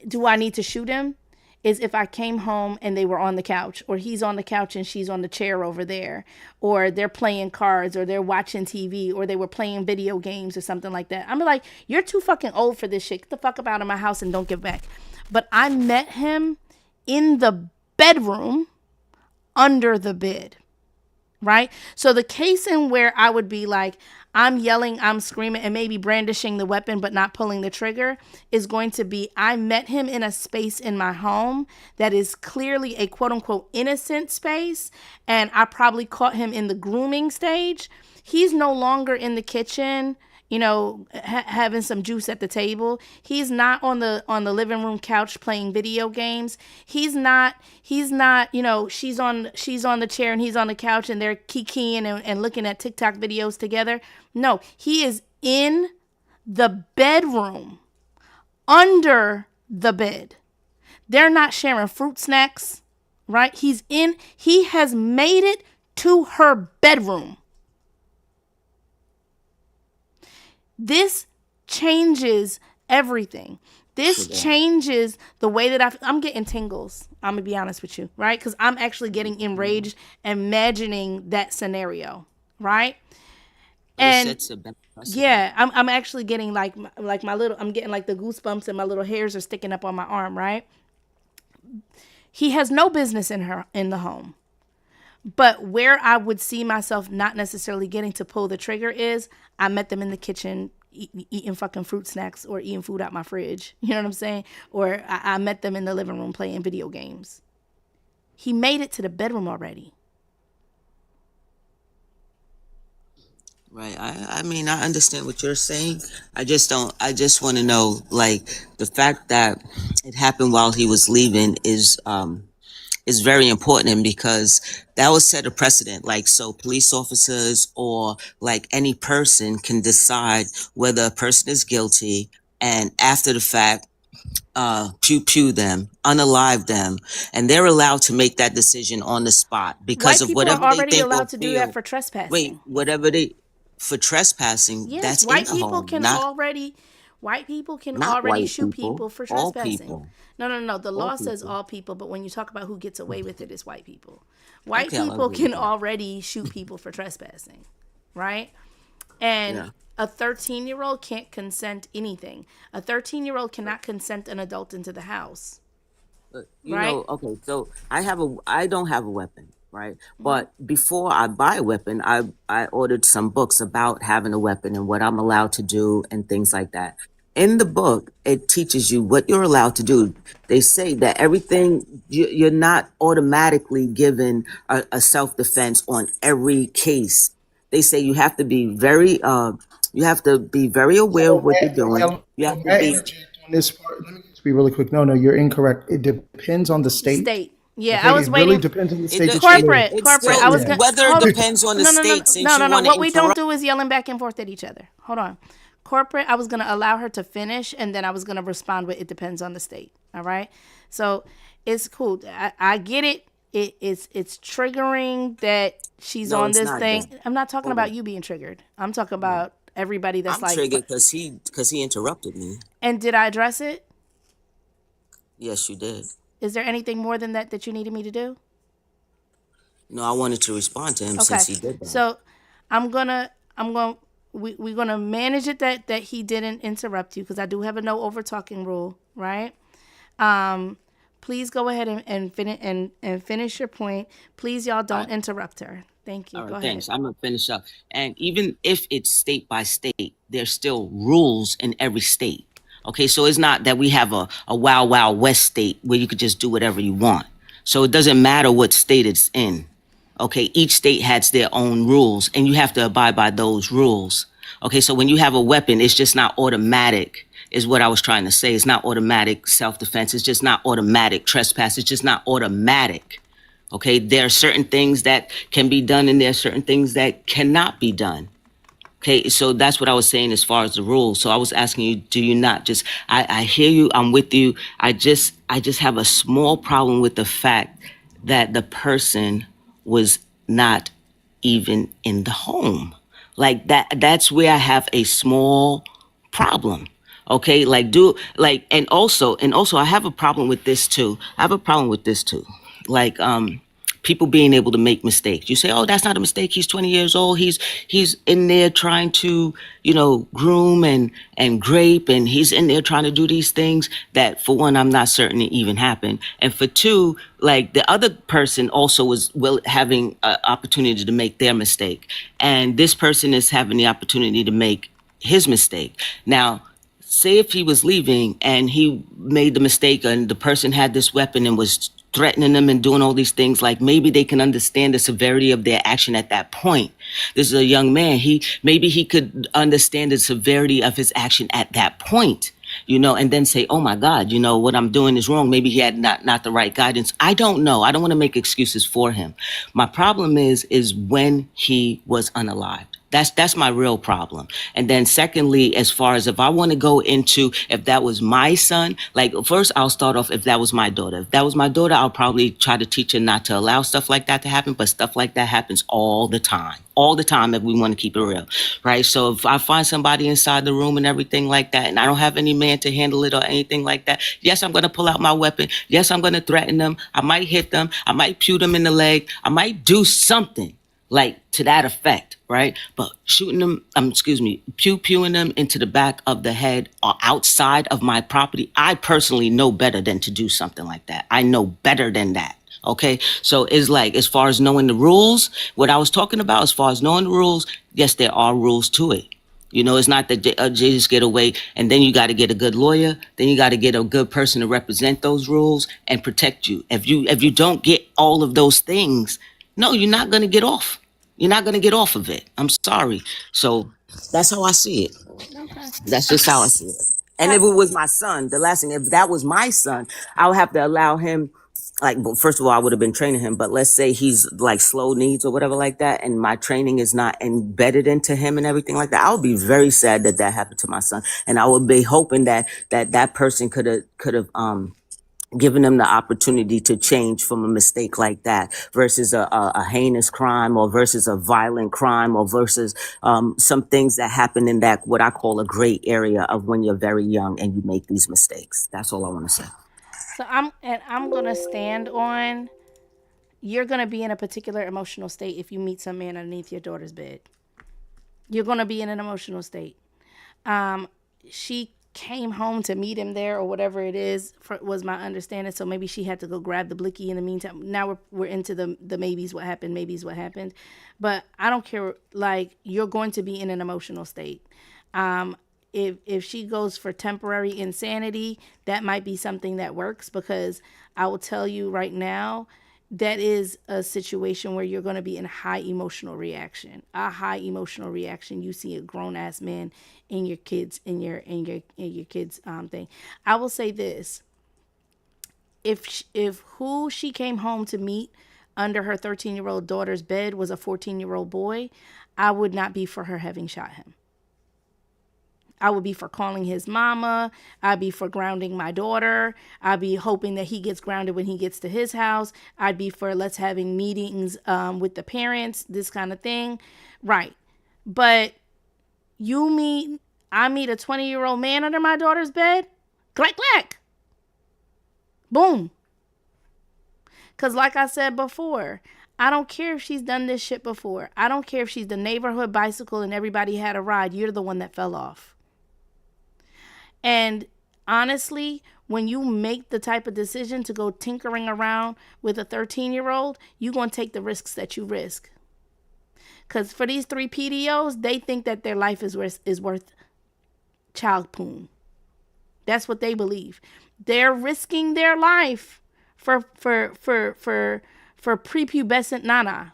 do I need to shoot him? Is if I came home and they were on the couch, or he's on the couch and she's on the chair over there, or they're playing cards, or they're watching TV, or they were playing video games or something like that. I'm like, you're too fucking old for this shit. Get the fuck up out of my house and don't get back. But I met him in the bedroom under the bed, right? So the case in where I would be like, I'm yelling, I'm screaming, and maybe brandishing the weapon but not pulling the trigger is going to be, I met him in a space in my home that is clearly a quote unquote innocent space, and I probably caught him in the grooming stage. He's no longer in the kitchen, having some juice at the table. He's not on the living room couch playing video games. He's not, she's on the chair and he's on the couch and they're kikiing and looking at TikTok videos together. No, he is in the bedroom, under the bed. They're not sharing fruit snacks, right? He has made it to her bedroom. This changes everything. This changes the way that I'm getting tingles. I'm going to be honest with you, right? Because I'm actually getting enraged imagining that scenario, right? And yeah, I'm actually getting like my little, I'm getting like the goosebumps and my little hairs are sticking up on my arm, right? He has no business in the home. But where I would see myself not necessarily getting to pull the trigger is I met them in the kitchen eating fucking fruit snacks or eating food out my fridge. You know what I'm saying? Or I met them in the living room playing video games. He made it to the bedroom already. Right. I mean, I understand what you're saying. I just want to know, like, the fact that it happened while he was leaving is very important because that will set a precedent. Like, so police officers or like any person can decide whether a person is guilty and after the fact, pew them, unalive them, and they're allowed to make that decision on the spot because of whatever they think or feel. White people are already allowed to do that for trespassing. Wait, whatever they for trespassing, yes, that's white in the people home, can not already white people can not already white shoot people, people for all trespassing. people. No. The law says people. all people, but when you talk about who gets away with it, it's white people. White Okay, I'll people agree can with that. already shoot people for trespassing, right? And Yeah. a 13-year-old can't consent anything. A 13-year-old cannot consent an adult into the house. But, you Right? know, okay, so I don't have a weapon, right? But before I buy a weapon, I ordered some books about having a weapon and what I'm allowed to do and things like that. In the book, it teaches you what you're allowed to do. They say that everything, you're not automatically given a self-defense on every case. They say you have to be very aware of what you're doing. You have to be On this part, let me just be really quick. No, you're incorrect. It depends on the state. Yeah, Okay, I was it waiting. really depends on the state that corporate. It's still, I was gonna whether it hold on. depends on the state, since No. you want to What we don't interrupt. do is yelling back and forth at each other. Hold on. Corporate, I was gonna allow her to finish, and then I was gonna respond with it depends on the state. All right. So it's cool. I get it. It's triggering that she's No, on it's this not, thing. though. I'm not talking Hold about on. you being triggered. I'm talking about everybody that's I'm like. triggered because he interrupted me. And did I address it? Yes, you did. Is there anything more than that you needed me to do? No, I wanted to respond to him Okay. since he did that. So we're gonna manage it that he didn't interrupt you because I do have a no over talking rule, right? Please go ahead and finish your point. Please, y'all don't interrupt her. Thank you. All right, Go thanks. ahead. I'm gonna finish up. And even if it's state by state, there's still rules in every state. Okay, so it's not that we have a wild, wild west state where you could just do whatever you want. So it doesn't matter what state it's in. Okay, each state has their own rules and you have to abide by those rules. Okay, so when you have a weapon, it's just not automatic, is what I was trying to say. It's not automatic self-defense. It's just not automatic trespass. It's just not automatic. Okay, there are certain things that can be done and there are certain things that cannot be done. Okay, so that's what I was saying as far as the rules. So I was asking you, do you not just, I hear you, I'm with you. I just have a small problem with the fact that the person was not even in the home. Like that's where I have a small problem. Okay, and also I have a problem with this too. Like, people being able to make mistakes. You say, oh, that's not a mistake. He's 20 years old. He's in there trying to, groom and grape, and he's in there trying to do these things that, for one, I'm not certain it even happened. And for two, like, the other person also was having an opportunity to make their mistake. And this person is having the opportunity to make his mistake. Now, say if he was leaving and he made the mistake and the person had this weapon and was threatening them and doing all these things, like, maybe they can understand the severity of their action at that point. This is a young man. Maybe he could understand the severity of his action at that point, and then say, oh my God, what I'm doing is wrong. Maybe he had not the right guidance. I don't know. I don't want to make excuses for him. My problem is when he was unalived. That's my real problem. And then secondly, as far as if I want to go into if that was my son, like first I'll start off if that was my daughter. If that was my daughter, I'll probably try to teach her not to allow stuff like that to happen. But stuff like that happens all the time. All the time if we want to keep it real, right? So if I find somebody inside the room and everything like that, and I don't have any man to handle it or anything like that, yes, I'm going to pull out my weapon. Yes, I'm going to threaten them. I might hit them. I might pew them in the leg. I might do something like to that effect, right? But shooting them, pewing them into the back of the head or outside of my property, I personally know better than to do something like that. I know better than that. Okay, so it's like, as far as knowing the rules, what I was talking about, as far as knowing the rules, yes, there are rules to it. It's not that just get away and then you got to get a good lawyer. Then you got to get a good person to represent those rules and protect you. If you don't get all of those things, no, you're not going to get off. You're not going to get off of it. I'm sorry. So that's how I see it. Okay. That's just how I see it. And if it was my son, the last thing, if that was my son, I would have to allow him, like, well, first of all, I would have been training him, but let's say he's like slow needs or whatever like that, and my training is not embedded into him and everything like that, I would be very sad that happened to my son. And I would be hoping that person could have giving them the opportunity to change from a mistake like that versus a heinous crime or versus a violent crime or versus some things that happen in that what I call a gray area of when you're very young and you make these mistakes. That's all I want to say. So I'm gonna stand on. You're gonna be in a particular emotional state if you meet some man underneath your daughter's bed. You're gonna be in an emotional state. She came home to meet him there or whatever it is was my understanding. So maybe she had to go grab the blicky in the meantime. Now we're into the maybes what happened. But I don't care. Like, you're going to be in an emotional state. If she goes for temporary insanity, that might be something that works, because I will tell you right now, that is a situation where you're going to be in a high emotional reaction. You see a grown ass man in your kids thing. I will say this: if who she came home to meet under her 13-year-old daughter's bed was a 14-year-old boy, I would not be for her having shot him. I would be for calling his mama. I'd be for grounding my daughter. I'd be hoping that he gets grounded when he gets to his house. I'd be for let's having meetings with the parents, this kind of thing. Right. But I meet a 20-year-old man under my daughter's bed. Clack, clack. Boom. Because like I said before, I don't care if she's done this shit before. I don't care if she's the neighborhood bicycle and everybody had a ride. You're the one that fell off. And honestly, when you make the type of decision to go tinkering around with a 13-year-old, you're going to take the risks that you risk. Because for these 3 PDOs, they think that their life is worth child poon. That's what they believe. They're risking their life for prepubescent nana.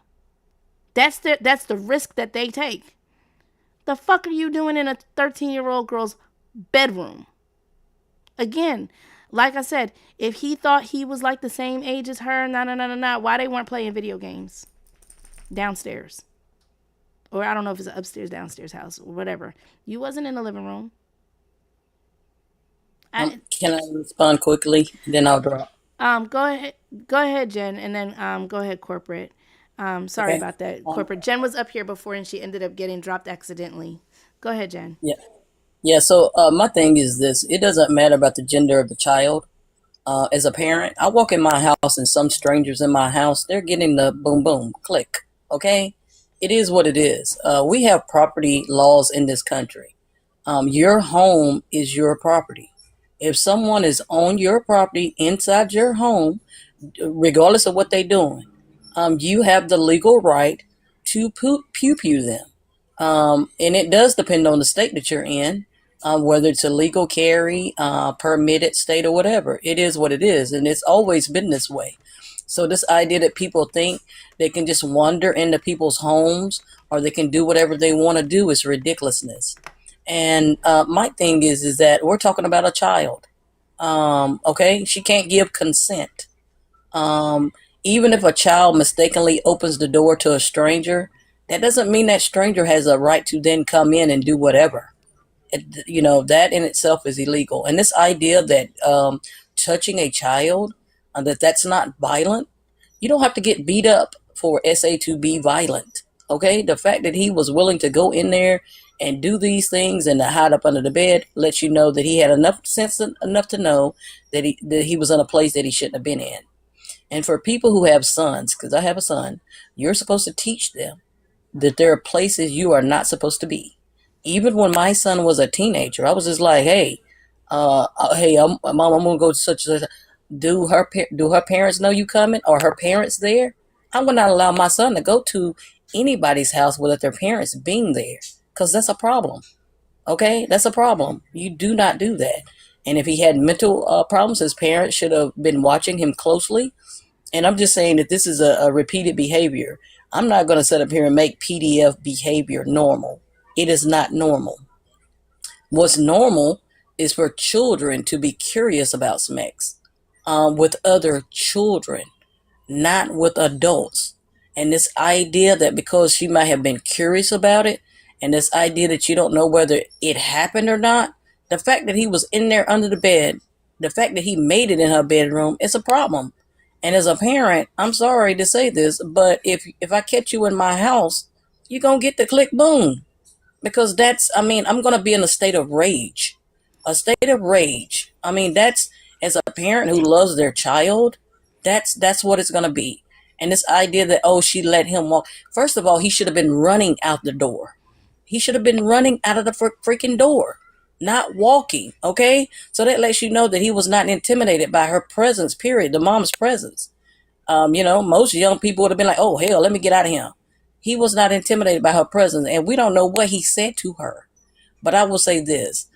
That's the risk that they take. The fuck are you doing in a 13-year-old girl's bedroom? Again, like I said, if he thought he was like the same age as her, why they weren't playing video games downstairs? Or I don't know if it's an upstairs, downstairs house or whatever. You wasn't in the living room. Can I respond quickly? Then I'll drop. Go ahead, Jen, and then go ahead, corporate. Sorry about that, corporate. Jen was up here before and she ended up getting dropped accidentally. Go ahead, Jen. Yeah. So my thing is this: it doesn't matter about the gender of the child. As a parent, I walk in my house and some strangers in my house, they're getting the boom, boom, click. Okay, it is what it is. We have property laws in this country. Your home is your property. If someone is on your property inside your home, regardless of what they're doing, you have the legal right to pew them. And it does depend on the state that you're in, whether it's a legal carry, permitted state or whatever. It is what it is, and it's always been this way. So this idea that people think they can just wander into people's homes or they can do whatever they want to do is ridiculousness. And my thing is that we're talking about a child. Okay, she can't give consent. Um, Even if a child mistakenly opens the door to a stranger, that doesn't mean that stranger has a right to then come in and do whatever. That in itself is illegal. And this idea that touching a child, that's not violent, you don't have to get beat up for SA to be violent. Okay, the fact that he was willing to go in there and do these things and to hide up under the bed lets you know that he had enough sense enough to know that he was in a place that he shouldn't have been in. And for people who have sons, because I have a son, you're supposed to teach them that there are places you are not supposed to be. Even when my son was a teenager, I was just like, hey, mom, I'm gonna go to such and such. Do her parents know you coming? Or her parents there? I would not allow my son to go to anybody's house without their parents being there, because that's a problem. Okay, that's a problem. You do not do that. And if he had mental problems, his parents should have been watching him closely. And I'm just saying that this is a repeated behavior. I'm not going to sit up here and make PDF behavior normal. It is not normal. What's normal is for children to be curious about sex with other children, not with adults. And this idea that because she might have been curious about it, and this idea that you don't know whether it happened or not, the fact that he was in there under the bed, the fact that he made it in her bedroom, it's a problem. And as a parent, I'm sorry to say this, but if I catch you in my house, you're going to get the click boom. Because I'm going to be in a state of rage. A state of rage. That's, as a parent who loves their child, that's what it's going to be. And this idea that, oh, she let him walk. First of all, he should have been running out the door. He should have been running out of the freaking door, not walking. Okay. So that lets you know that he was not intimidated by her presence, period. The mom's presence. Most young people would have been like, oh, hell, let me get out of here. He was not intimidated by her presence. And we don't know what he said to her. But I will say this.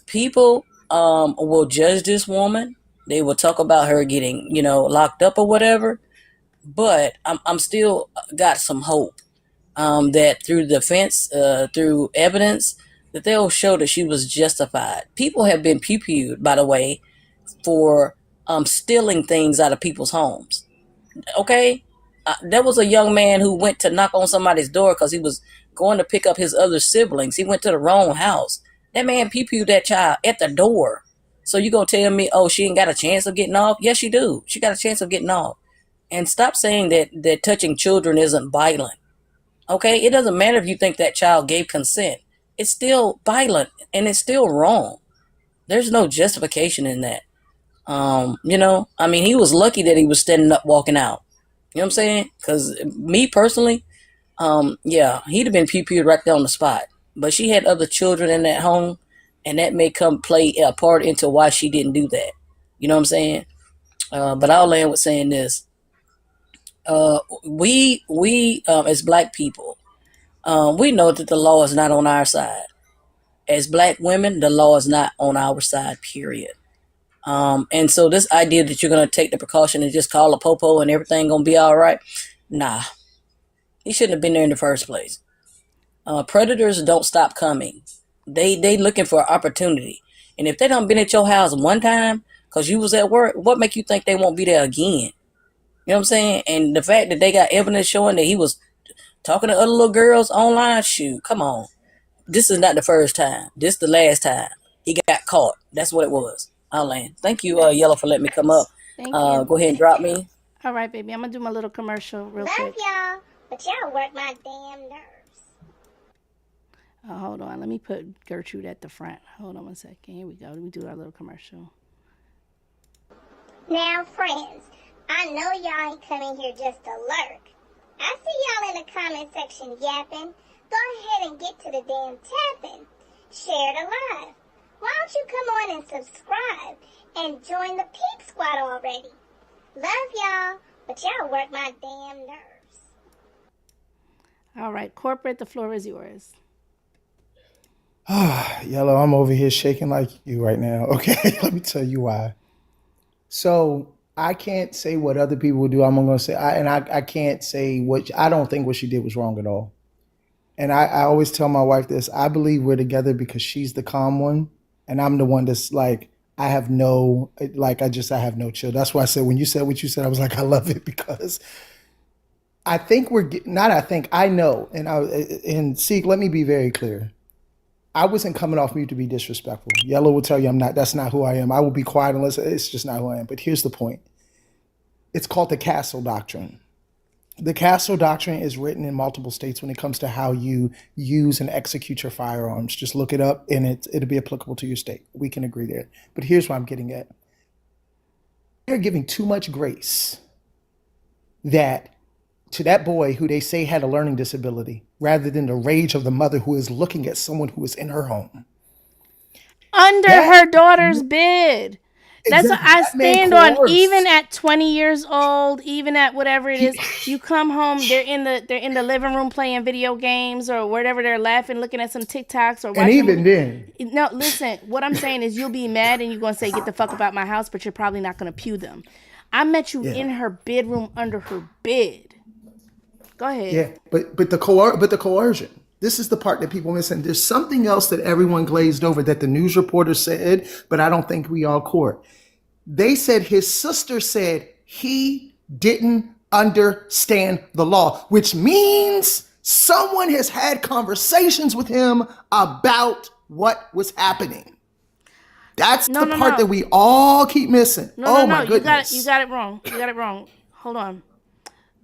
People will judge this woman. They will talk about her getting, locked up or whatever. But I'm still got some hope that through defense, through evidence, that they'll show that she was justified. People have been pew-pewed, by the way, for stealing things out of people's homes. Okay, there was a young man who went to knock on somebody's door because he was going to pick up his other siblings. He went to the wrong house. That man pew-pewed that child at the door. So you gonna tell me, oh, she ain't got a chance of getting off? Yes, she do. She got a chance of getting off. And stop saying that touching children isn't violent. Okay, it doesn't matter if you think that child gave consent. It's still violent and it's still wrong. There's no justification in that. He was lucky that he was standing up walking out. You know what I'm saying? Because me personally, he'd have been pew-pewed right there on the spot. But she had other children in that home, and that may come play a part into why she didn't do that. You know what I'm saying? But I'll land with saying this. We as black people, we know that the law is not on our side. As black women, the law is not on our side, period. And so this idea that you're going to take the precaution and just call a popo and everything going to be all right. Nah, he shouldn't have been there in the first place. Predators don't stop coming. They looking for opportunity. And if they done been at your house one time because you was at work, what make you think they won't be there again? You know what I'm saying? And the fact that they got evidence showing that he was talking to other little girls online, shoot, come on. This is not the first time. This is the last time. He got caught. That's what it was. I'll land. Thank you, Yellow, for letting me come up. Thank you. Go ahead and drop me. All right, baby. I'm going to do my little commercial real quick. Love y'all, but y'all work my damn nerves. Hold on. Let me put Gertrude at the front. Hold on one second. Here we go. Let me do our little commercial. Now, friends, I know y'all ain't coming here just to lurk. I see y'all in the comment section yapping. Go ahead and get to the damn tapping. Share it alive. Why don't you come on and subscribe and join the Peep Squad already? Love y'all, but y'all work my damn nerves. All right, corporate, the floor is yours. Yellow, I'm over here shaking like you right now. Okay, let me tell you why. So I can't say what other people would do. I'm going to say, I can't say I don't think what she did was wrong at all. And I always tell my wife this, I believe we're together because she's the calm one. And I'm the one that's like, I have no chill. That's why I said, when you said what you said, I was like, I love it, because I think I know. And see, let me be very clear. I wasn't coming off mute to be disrespectful. Yellow will tell you that's not who I am. I will be quiet unless it's just not who I am. But here's the point. It's called the Castle Doctrine. The Castle Doctrine is written in multiple states when it comes to how you use and execute your firearms. Just look it up and it'll be applicable to your state. We can agree there. But here's what I'm getting at. They're giving too much grace to that boy who they say had a learning disability, rather than the rage of the mother who is looking at someone who is in her home. Under her daughter's bed. That's what I stand on. Even at 20 years old, even at whatever it is, you come home, they're in the living room playing video games or whatever, they're laughing, looking at some TikToks or watching. And even then. No, listen, what I'm saying is you'll be mad and you're going to say, get the fuck about my house, but you're probably not going to pew them. I met you in her bedroom under her bed. Go ahead. Yeah, but the coercion. This is the part that people miss. And there's something else that everyone glazed over that the news reporter said, but I don't think we all caught. They said his sister said he didn't understand the law, which means someone has had conversations with him about what was happening. That's the part that we all keep missing. My goodness. You got it wrong. Hold on.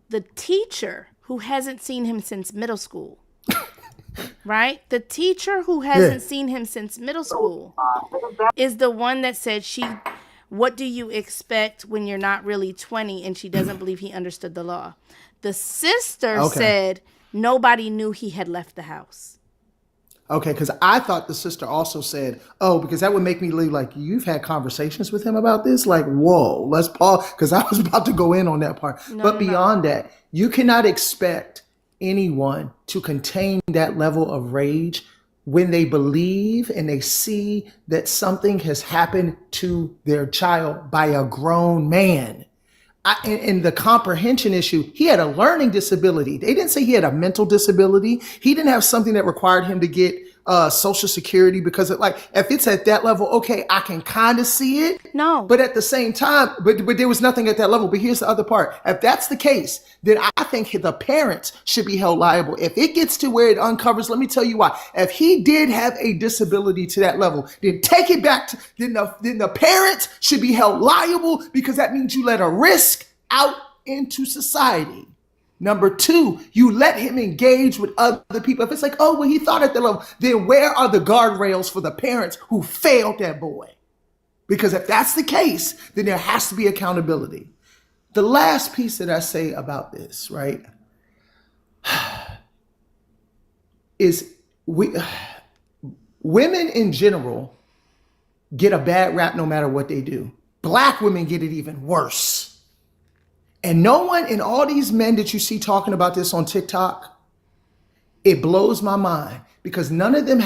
The teacher who hasn't seen him since middle school, right? The teacher who hasn't seen him since middle school is the one that said what do you expect when you're not really 20? And she doesn't believe he understood the law. The sister said nobody knew he had left the house. Okay, because I thought the sister also said, because that would make me leave like, you've had conversations with him about this? Like, whoa, let's pause, because I was about to go in on that part. But beyond that, you cannot expect anyone to contain that level of rage when they believe and they see that something has happened to their child by a grown man. And the comprehension issue, he had a learning disability. They didn't say he had a mental disability. He didn't have something that required him to get Social Security, because if it's at that level, okay, I can kind of see it. No. But at the same time, but there was nothing at that level. But here's the other part. If that's the case, then I think the parents should be held liable. If it gets to where it uncovers, let me tell you why. If he did have a disability to that level, then take it back to, then the parents should be held liable, because that means you let a risk out into society. Number two, you let him engage with other people. If it's like, he thought at that level, then where are the guardrails for the parents who failed that boy? Because if that's the case, then there has to be accountability. The last piece that I say about this, right, is women in general get a bad rap no matter what they do. Black women get it even worse. And no one, in all these men that you see talking about this on TikTok, it blows my mind, because none of them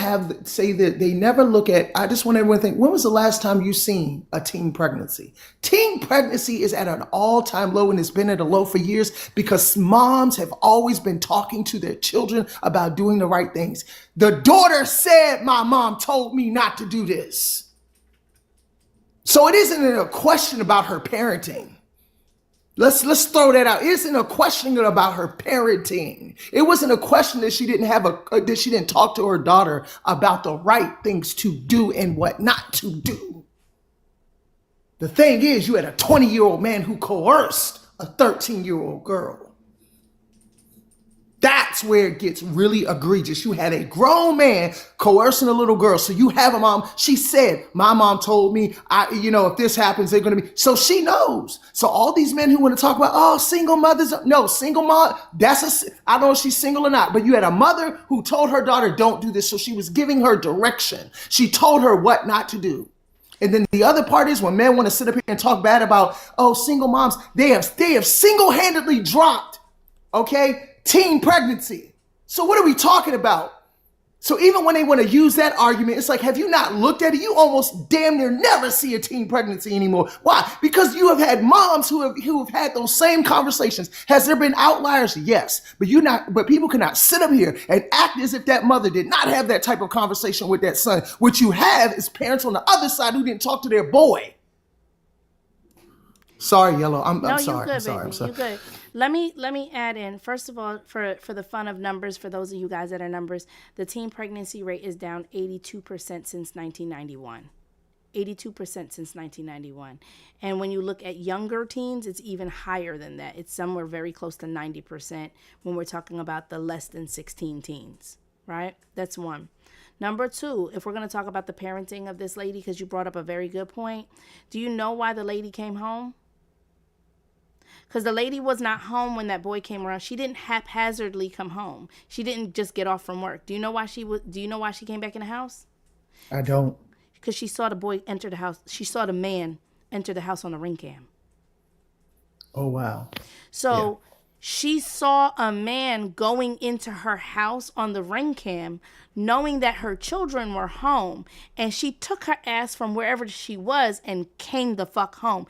say that they never look at, I just want everyone to think, when was the last time you seen a teen pregnancy? Teen pregnancy is at an all-time low, and it's been at a low for years because moms have always been talking to their children about doing the right things. The daughter said, my mom told me not to do this. So it isn't a question about her parenting. Let's throw that out. It isn't a question about her parenting. It wasn't a question that she didn't talk to her daughter about the right things to do and what not to do. The thing is, you had a 20-year-old man who coerced a 13-year-old girl. That's where it gets really egregious. You had a grown man coercing a little girl. So you have a mom. She said, my mom told me, if this happens, they're going to be. So she knows. So all these men who want to talk about, single mothers. No, single mom. I don't know if she's single or not. But you had a mother who told her daughter, don't do this. So she was giving her direction. She told her what not to do. And then the other part is when men want to sit up here and talk bad about, single moms. They have single-handedly dropped, teen pregnancy. So what are we talking about? So even when they want to use that argument, it's like, have you not looked at it? You almost damn near never see a teen pregnancy anymore. Why? Because you have had moms who have had those same conversations. Has there been outliers? Yes. But people cannot sit up here and act as if that mother did not have that type of conversation with that son. What you have is parents on the other side who didn't talk to their boy. Sorry, Yellow. I'm sorry. I'm sorry. You good. Let me add in, first of all, for the fun of numbers, for those of you guys that are numbers, the teen pregnancy rate is down 82% since 1991. 82% since 1991. And when you look at younger teens, it's even higher than that. It's somewhere very close to 90% when we're talking about the less than 16 teens, right? That's one. Number two, if we're going to talk about the parenting of this lady, because you brought up a very good point, do you know why the lady came home? Because the lady was not home when that boy came around. She didn't haphazardly come home. She didn't just get off from work. Do you know why she came back in the house? I don't. Because she saw the boy enter the house. She saw the man enter the house on the ring cam. Oh, wow. So she saw a man going into her house on the ring cam, knowing that her children were home, and she took her ass from wherever she was and came the fuck home.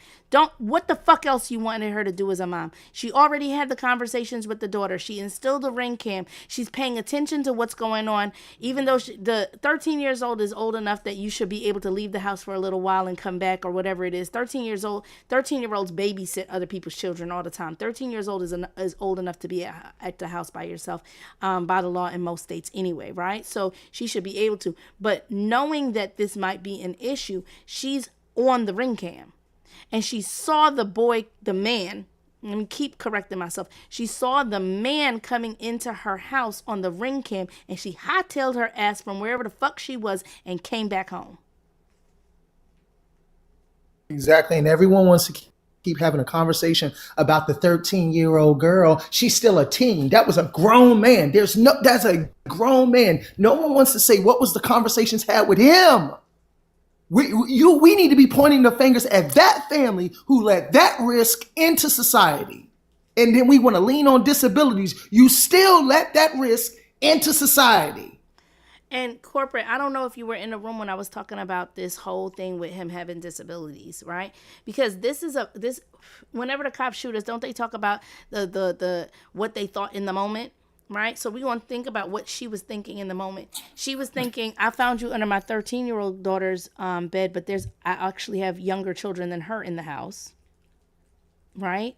What the fuck else you wanted her to do as a mom? She already had the conversations with the daughter. She instilled the ring cam. She's paying attention to what's going on, even though the 13 years old is old enough that you should be able to leave the house for a little while and come back or whatever it is. 13-year-olds babysit other people's children all the time. 13 years old is old enough to be at the house by yourself, by the law in most states anyway, right? So she should be able to. But knowing that this might be an issue, she's on the ring cam. And she saw the man, let me keep correcting myself. She saw the man coming into her house on the ring cam, and she hightailed her ass from wherever the fuck she was and came back home. Exactly. And everyone wants to keep having a conversation about the 13-year-old girl. She's still a teen. That was a grown man. That's a grown man. No one wants to say what was the conversations had with him. We need to be pointing the fingers at that family who let that risk into society. And then we want to lean on disabilities. You still let that risk into society. And corporate, I don't know if you were in the room when I was talking about this whole thing with him having disabilities, right? Because whenever the cops shoot us, don't they talk about the what they thought in the moment? Right? So we want to think about what she was thinking in the moment. She was thinking, I found you under my 13-year-old daughter's bed, but I actually have younger children than her in the house. Right?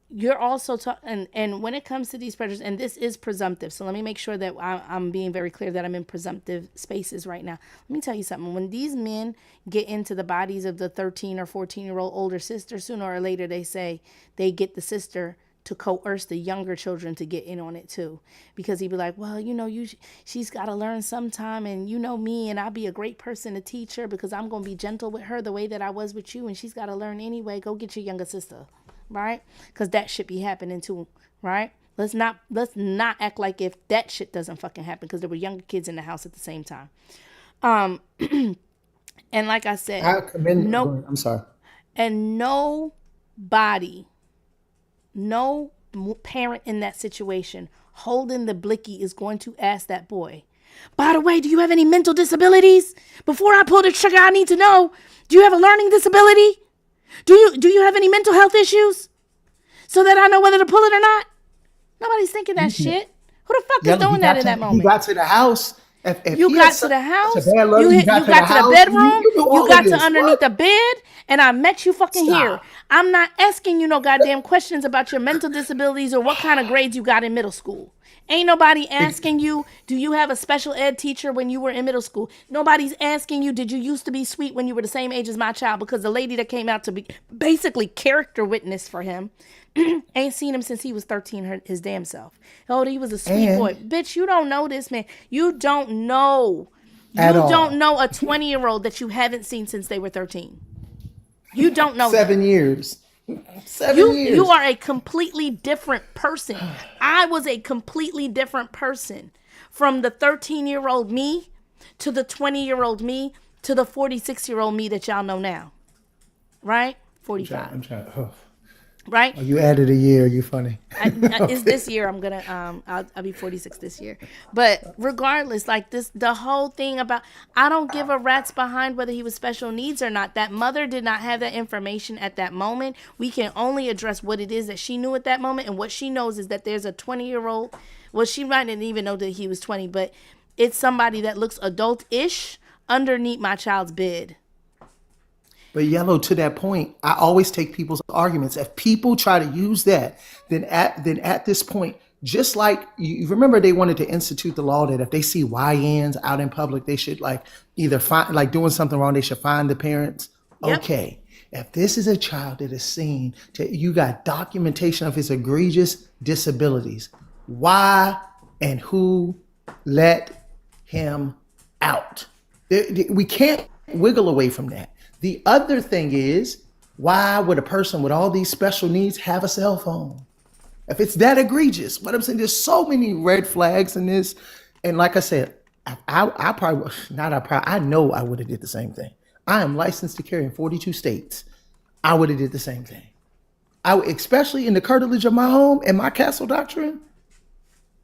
You're also talking, and when it comes to these predators, and this is presumptive, so let me make sure that I'm being very clear that I'm in presumptive spaces right now. Let me tell you something. When these men get into the bodies of the 13 or 14-year-old older sister, sooner or later they say they get the sister to coerce the younger children to get in on it too, because he'd be like, well, she's got to learn sometime, and you know me, and I'll be a great person to teach her because I'm going to be gentle with her the way that I was with you, and she's got to learn anyway. Go get your younger sister, right? Because that should be happening too, right? Let's not act like if that shit doesn't fucking happen, because there were younger kids in the house at the same time. And like I said, I'm sorry. And no parent in that situation holding the blicky is going to ask that boy, by the way, do you have any mental disabilities? Before I pull the trigger, I need to know, do you have a learning disability? Do you have any mental health issues? So that I know whether to pull it or not? Nobody's thinking that shit. Who the fuck is doing that in that moment? You got to the house. You got to the house. You got to the bedroom. You got to underneath the bed. And I met you fucking here. I'm not asking you no goddamn questions about your mental disabilities or what kind of grades you got in middle school. Ain't nobody asking you, do you have a special ed teacher when you were in middle school? Nobody's asking you, did you used to be sweet when you were the same age as my child? Because the lady that came out to be basically character witness for him ain't seen him since he was 13, his damn self. Oh, he was a sweet boy. Bitch, you don't know this man. You don't know. You don't know a 20-year-old that you haven't seen since they were 13. You don't know 7 years. 7 years. You are a completely different person. I was a completely different person from the 13-year-old me to the 20-year-old me to the 46-year-old me that y'all know now. Right? 45. I'm trying. right? Oh, you added a year. You funny. It's this year. I'm gonna I'll be 46 this year. But regardless, like this, the whole thing about I don't give a rat's behind whether he was special needs or not. That mother did not have that information at that moment. We can only address what it is that she knew at that moment, and what she knows is that there's a 20-year-old. Well, she might not even know that he was 20, but it's somebody that looks adult-ish underneath my child's bed. But Yellow, to that point, I always take people's arguments. If people try to use that, then at this point, just like you remember, they wanted to institute the law that if they see YNs out in public, they should like either find like doing something wrong, they should find the parents. Yep. Okay, if this is a child that is seen, you got documentation of his egregious disabilities. Why and who let him out? We can't wiggle away from that. The other thing is, why would a person with all these special needs have a cell phone? If it's that egregious, what I'm saying, there's so many red flags in this. And like I said, I probably, not I probably, I know I would have did the same thing. I am licensed to carry in 42 states. I would have did the same thing. Especially in the curtilage of my home and my castle doctrine.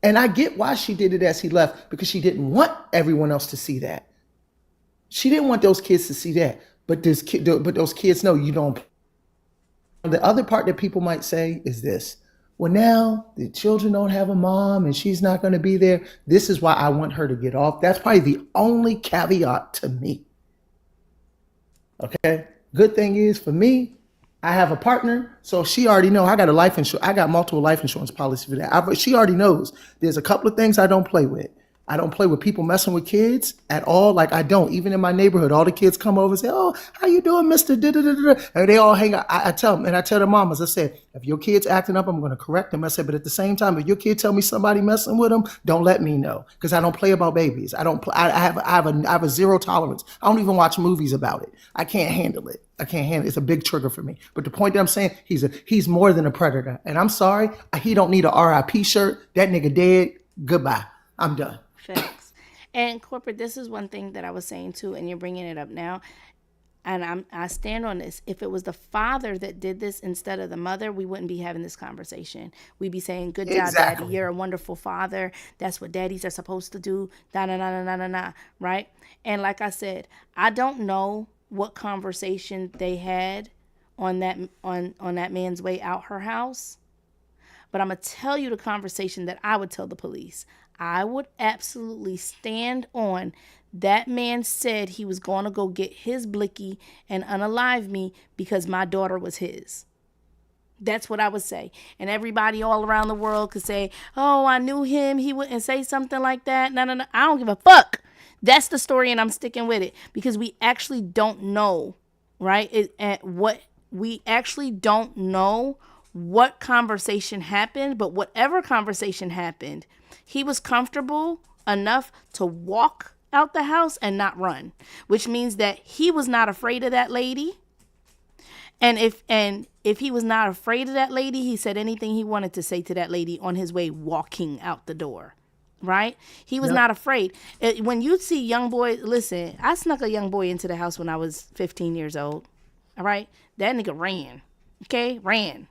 And I get why she did it as he left, because she didn't want everyone else to see that. She didn't want those kids to see that. But those kids know you don't. The other part that people might say is this. Well, now the children don't have a mom and she's not going to be there. This is why I want her to get off. That's probably the only caveat to me. Okay. Good thing is for me, I have a partner. So she already know I got a life insurance. I got multiple life insurance policies for that. She already knows there's a couple of things I don't play with. I don't play with people messing with kids at all. Like I don't. Even in my neighborhood, all the kids come over and say, "Oh, how you doing, Mister?" And they all hang out. I tell them, and I tell the mamas, I said, if your kid's acting up, I'm going to correct them. I said, but at the same time, if your kid tell me somebody messing with them, don't let me know, because I don't play about babies. I don't. I have a zero tolerance. I don't even watch movies about it. I can't handle it. I can't handle it. It's a big trigger for me. But the point that I'm saying, he's more than a predator. And I'm sorry, he don't need a RIP shirt. That nigga dead. Goodbye. I'm done. Facts. And corporate, this is one thing that I was saying too, and you're bringing it up now, and I stand on this. If it was the father that did this instead of the mother, we wouldn't be having this conversation. We'd be saying, "Good job, Daddy. You're a wonderful father. That's what daddies are supposed to do." Da na na na na na. Right? And like I said, I don't know what conversation they had on that man's way out her house, but I'm gonna tell you the conversation that I would tell the police. I would absolutely stand on that man said he was going to go get his blicky and unalive me because my daughter was his. That's what I would say. And everybody all around the world could say, "Oh, I knew him. He wouldn't say something like that." No. I don't give a fuck. That's the story, and I'm sticking with it, because we actually don't know, right? We actually don't know what conversation happened, but whatever conversation happened, he was comfortable enough to walk out the house and not run, which means that he was not afraid of that lady. And if he was not afraid of that lady, he said anything he wanted to say to that lady on his way walking out the door. Right? He was not afraid. When you see young boys, listen, I snuck a young boy into the house when I was 15 years old. All right? That nigga ran. Okay? Ran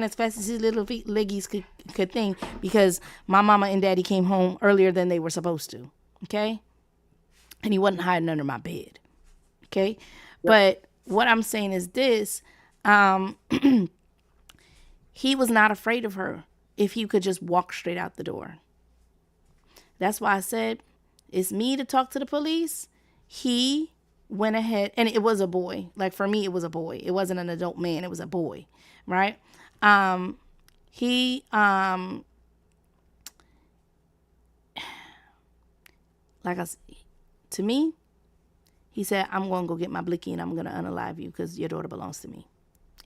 as fast as his little feet leggies could think, because my mama and daddy came home earlier than they were supposed to. Okay? And he wasn't hiding under my bed. Okay? Yep. But what I'm saying is this, he was not afraid of her if he could just walk straight out the door. That's why I said it's me to talk to the police. He went ahead, and it was a boy. Like for me, it was a boy. It wasn't an adult man. It was a boy, right? To me, he said, "I'm going to go get my blicky and I'm going to unalive you because your daughter belongs to me."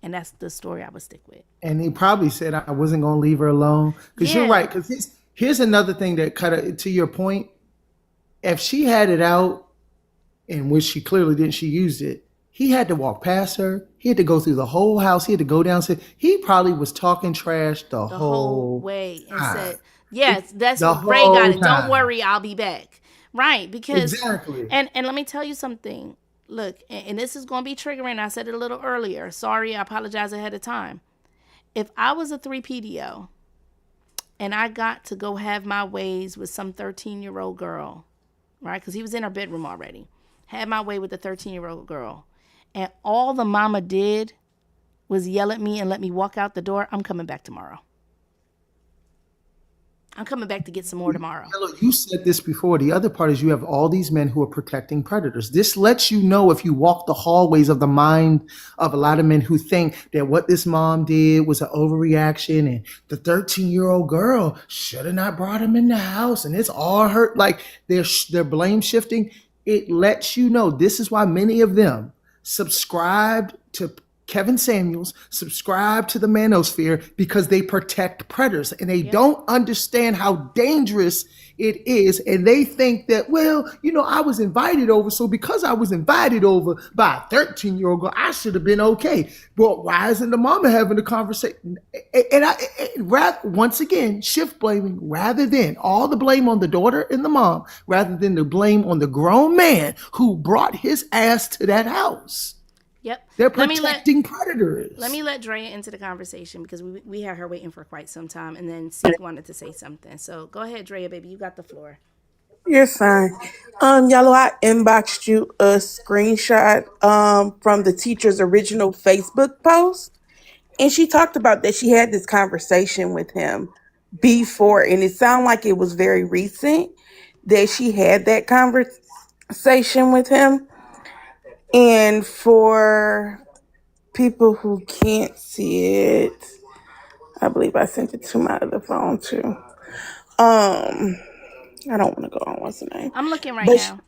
And that's the story I would stick with. And he probably said I wasn't going to leave her alone. Because you're right. Because here's another thing that to your point. If she had it out, in which she clearly didn't, she used it, he had to walk past her. He had to go through the whole house. He had to go downstairs. He probably was talking trash the whole way and time. Said, "Yes, that's what Ray got it. Don't worry, I'll be back." Right. Because, exactly. And let me tell you something. look, and this is going to be triggering. I said it a little earlier. Sorry, I apologize ahead of time. If I was a 3PDO and I got to go have my ways with some 13-year-old girl, right? Because he was in her bedroom already. Had my way with the 13-year-old girl. And all the mama did was yell at me and let me walk out the door. I'm coming back tomorrow. I'm coming back to get some more tomorrow. You said this before. The other part is you have all these men who are protecting predators. This lets you know, if you walk the hallways of the mind of a lot of men who think that what this mom did was an overreaction and the 13-year-old girl should have not brought him in the house and it's all her. Like they're blame shifting. It lets you know. This is why many of them subscribed to Kevin Samuels, subscribe to the manosphere, because they protect predators and they don't understand how dangerous it is. And they think that, well, I was invited over. So because I was invited over by a 13-year-old girl, I should have been okay. Well, why isn't the mama having a conversation? Once again, shift blaming rather than all the blame on the daughter and the mom, rather than the blame on the grown man who brought his ass to that house. Yep. They're protecting predators. Let me let Drea into the conversation because we had her waiting for quite some time, and then Seek wanted to say something. So go ahead, Drea, baby. You got the floor. You're fine. Yellow, I inboxed you a screenshot from the teacher's original Facebook post. And she talked about that she had this conversation with him before, and it sounded like it was very recent that she had that conversation with him. And for people who can't see it, I believe I sent it to my other phone too. I don't want to go on what's the name. I'm looking right now.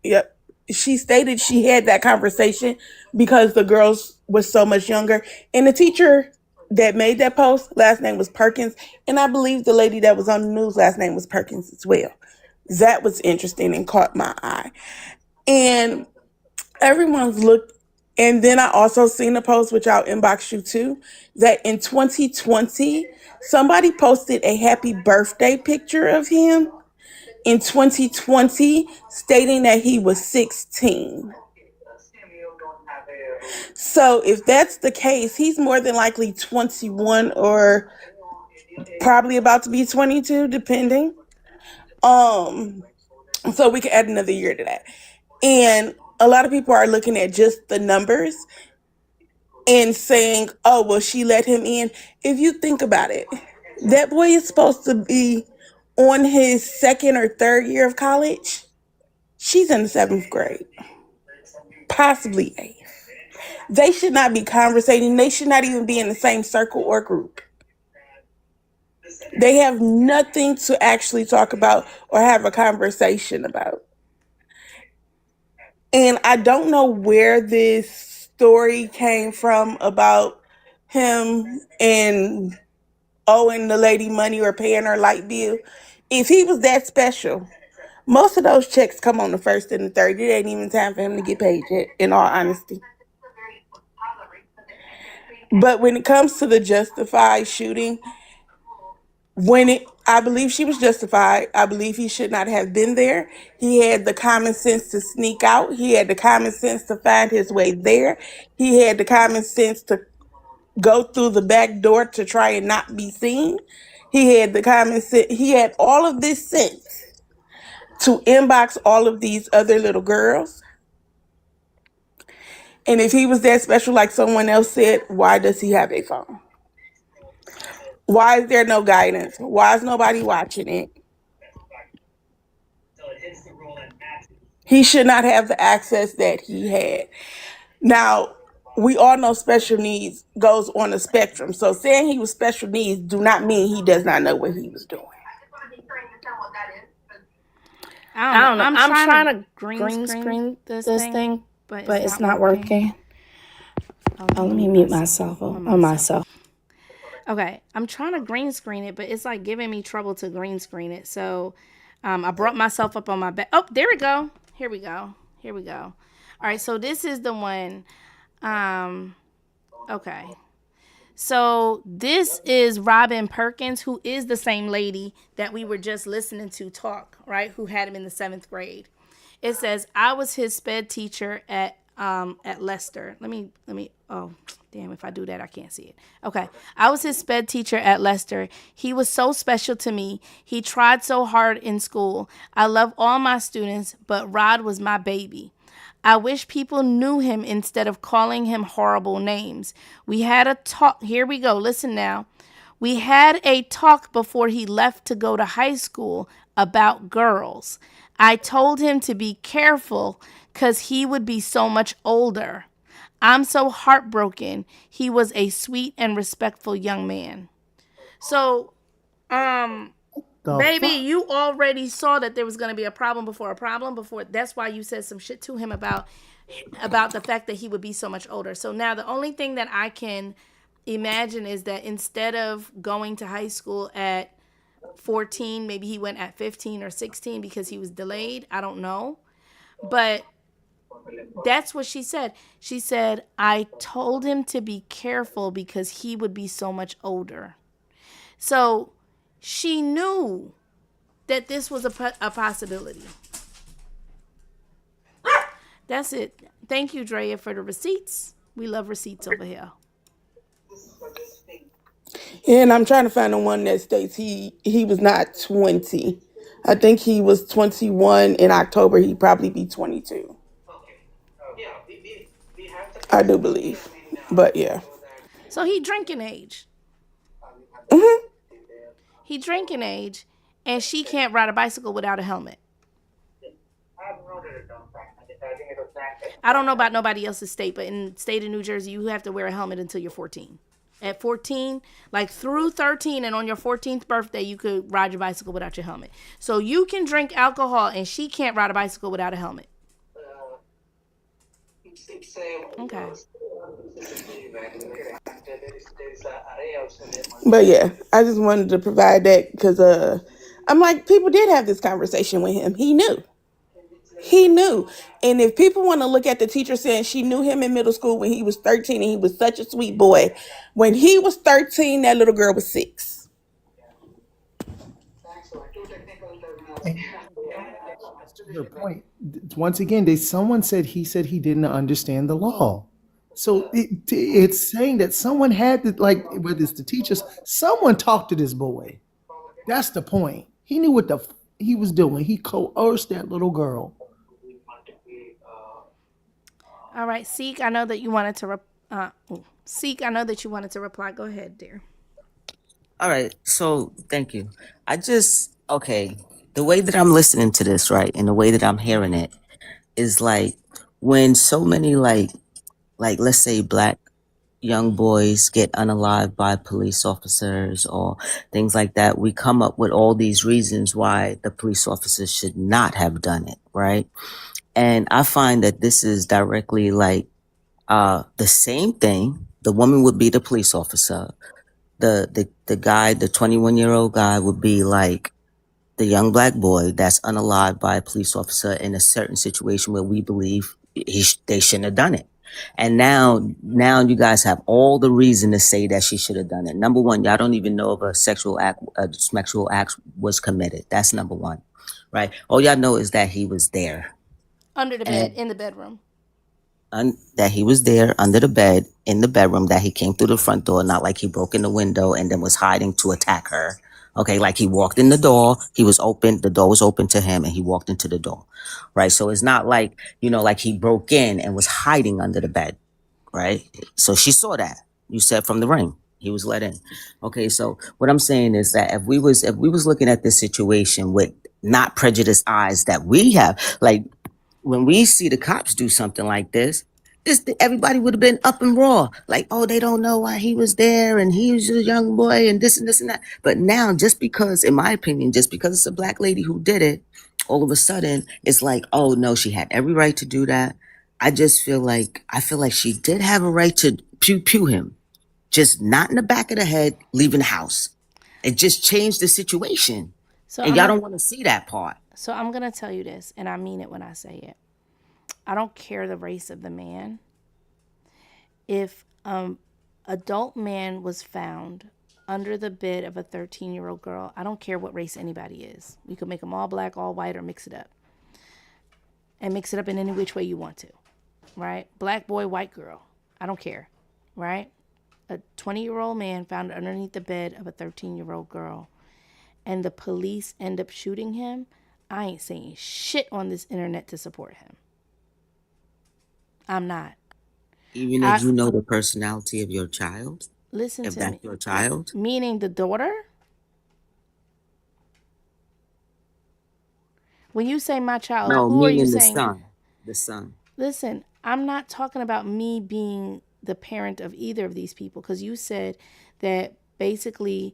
Yep. She stated she had that conversation because the girls were so much younger. And the teacher that made that post, last name was Perkins. And I believe the lady that was on the news, last name was Perkins as well. That was interesting and caught my eye. And everyone's looked. And then I also seen a post, which I'll inbox you too, that in 2020, somebody posted a happy birthday picture of him in 2020, stating that he was 16. So if that's the case, he's more than likely 21 or probably about to be 22, depending. So we can add another year to that. And a lot of people are looking at just the numbers and saying, oh, well, she let him in. If you think about it, that boy is supposed to be on his second or third year of college. She's in the 7th grade, possibly 8th. They should not be conversating. They should not even be in the same circle or group. They have nothing to actually talk about or have a conversation about. And I don't know where this story came from about him and owing the lady money or paying her light bill. If he was that special, most of those checks come on the 1st and the 3rd. It ain't even time for him to get paid yet, in all honesty. But when it comes to the justified shooting, I believe she was justified. I believe he should not have been there. He had the common sense to sneak out. He had the common sense to find his way there. He had the common sense to go through the back door to try and not be seen. He had the common sense. He had all of this sense to inbox all of these other little girls. And if he was that special, like someone else said, why does he have a phone? Why is there no guidance? Why is nobody watching it? He should not have the access that he had. Now, we all know special needs goes on a spectrum. So saying he was special needs do not mean he does not know what he was doing. I don't know. I'm trying to green screen this thing, but it's not working. Oh, let me mute myself on myself. Okay, I'm trying to green screen it, but it's like giving me trouble to green screen it. So I brought myself up on my bed. Oh, there we go. Here we go. All right, so this is the one. Okay. So this is Robin Perkins, who is the same lady that we were just listening to talk, right? Who had him in the 7th grade. It says, I was his sped teacher at Leicester. Let me oh damn, if I do that I can't see it. Okay. I was his sped teacher at Leicester. He was so special to me. He tried so hard in school. I love all my students, but Rod was my baby. I wish people knew him instead of calling him horrible names. We had a talk. Here we go. Listen now. We had a talk before he left to go to high school about girls. I told him to be careful because he would be so much older. I'm so heartbroken. He was a sweet and respectful young man. So, The baby, fuck? you already saw that there was going to be a problem before. That's why you said some shit to him about the fact that he would be so much older. So now the only thing that I can imagine is that instead of going to high school at 14, maybe he went at 15 or 16 because he was delayed. I don't know. But that's what she said. She said, I told him to be careful because he would be so much older. So she knew that this was a possibility. That's it. Thank you, Drea, for the receipts. We love receipts over here. And I'm trying to find the one that states he was not 20. I think he was 21 in October. He'd probably be 22. I do believe. But yeah. So he drinking age. Mm-hmm. He drinking age, and she can't ride a bicycle without a helmet. I don't know about nobody else's state, but in the state of New Jersey, you have to wear a helmet until you're 14. At 14, like through 13, and on your 14th birthday, you could ride your bicycle without your helmet. So you can drink alcohol, and she can't ride a bicycle without a helmet. Okay. But yeah, I just wanted to provide that because I'm like, people did have this conversation with him. He knew. He knew. And if people want to look at the teacher saying she knew him in middle school when he was 13 and he was such a sweet boy, when he was 13, that little girl was 6. And to her point, once again, someone said he didn't understand the law. So it's saying that someone had to, like, whether it's the teachers, someone talked to this boy. That's the point. He knew what he was doing. He coerced that little girl. All right, Seek. I know that you wanted to. Seek. I know that you wanted to reply. Go ahead, dear. All right. So thank you. Okay. The way that I'm listening to this, right, and the way that I'm hearing it is like when so many like let's say black young boys get unalived by police officers or things like that, we come up with all these reasons why the police officers should not have done it, right? And I find that this is directly like the same thing. The woman would be the police officer. The guy, the 21-year-old guy, would be like the young black boy that's unalived by a police officer in a certain situation where we believe they shouldn't have done it. And now you guys have all the reason to say that she should have done it. Number one, y'all don't even know if a sexual act was committed. That's number one, right? All y'all know is that he was there. Under the bed, in the bedroom. That he was there under the bed in the bedroom, that he came through the front door, not like he broke in the window and then was hiding to attack her. Okay, like he walked in the door, he was open, the door was open to him and he walked into the door, right? So it's not like, like he broke in and was hiding under the bed, right? So she saw that. You said from the ring, he was let in. Okay, so what I'm saying is that if we was looking at this situation with not prejudiced eyes that we have, like, when we see the cops do something like this, everybody would have been up and raw. Like, oh, they don't know why he was there and he was a young boy and this and this and that. But now, just because, in my opinion, just because it's a black lady who did it, all of a sudden, it's like, oh, no, she had every right to do that. I feel like she did have a right to pew him. Just not in the back of the head, leaving the house. It just changed the situation. And y'all don't want to see that part. So I'm going to tell you this, and I mean it when I say it. I don't care the race of the man. If adult man was found under the bed of a 13-year-old girl, I don't care what race anybody is. We could make them all black, all white, or mix it up. and mix it up in any which way you want to, right? Black boy, white girl. I don't care, right? A 20-year-old man found underneath the bed of a 13-year-old girl, and the police end up shooting him. I ain't saying shit on this internet to support him. I'm not. Even if you know the personality of your child? Listen if to that's me. your child? Meaning the daughter? When you say my child, No, who are you meaning the saying? son. The son. Listen, I'm not talking about me being the parent of either of these people, because you said that basically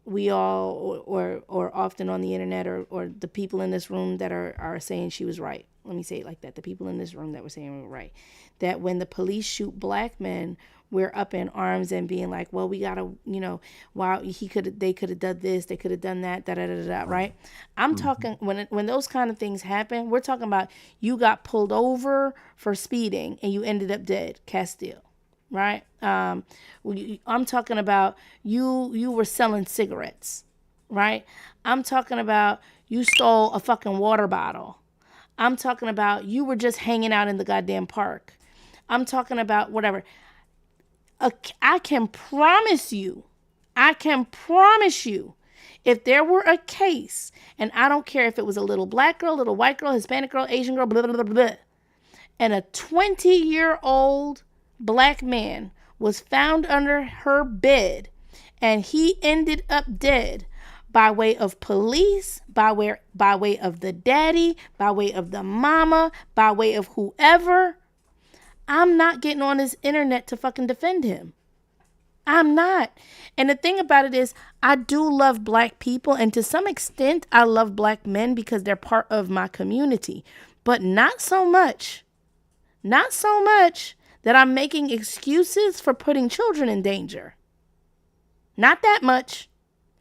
we all or often on the internet or the people in this room that are saying she was right. Let me say it like that. The people in this room that were saying we were right. That when the police shoot black men, we're up in arms and being like, well, we gotta, wow, they could have done this, they could have done that, right? I'm talking when those kind of things happen, we're talking about you got pulled over for speeding and you ended up dead, Castile. Right? I'm talking about you were selling cigarettes, right? I'm talking about you stole a fucking water bottle. I'm talking about you were just hanging out in the goddamn park. I'm talking about whatever. I can promise you, if there were a case, and I don't care if it was a little black girl, little white girl, Hispanic girl, Asian girl, blah, blah, blah, blah, and a 20-year-old black man was found under her bed and he ended up dead by way of police, by way of the daddy, by way of the mama, by way of whoever, I'm not getting on this internet to fucking defend him. I'm not. And the thing about it is, I do love black people, and to some extent I love black men because they're part of my community, but not so much that I'm making excuses for putting children in danger. Not that much.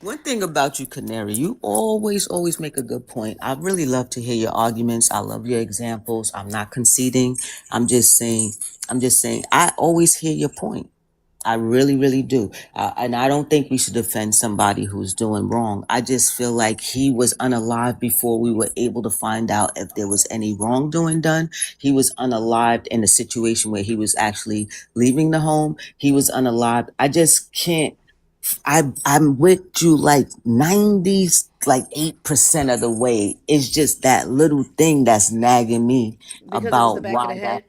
One thing about you, Canary, you always make a good point. I really love to hear your arguments. I love your examples. I'm not conceding. I'm just saying, I always hear your point. I really, really do. And I don't think we should defend somebody who's doing wrong. I just feel like he was unalived before we were able to find out if there was any wrongdoing done. He was unalived in a situation where he was actually leaving the home. He was unalived. I just can't. I'm with you like 8% of the way. It's just that little thing that's nagging me Because it was the about back of the why that head.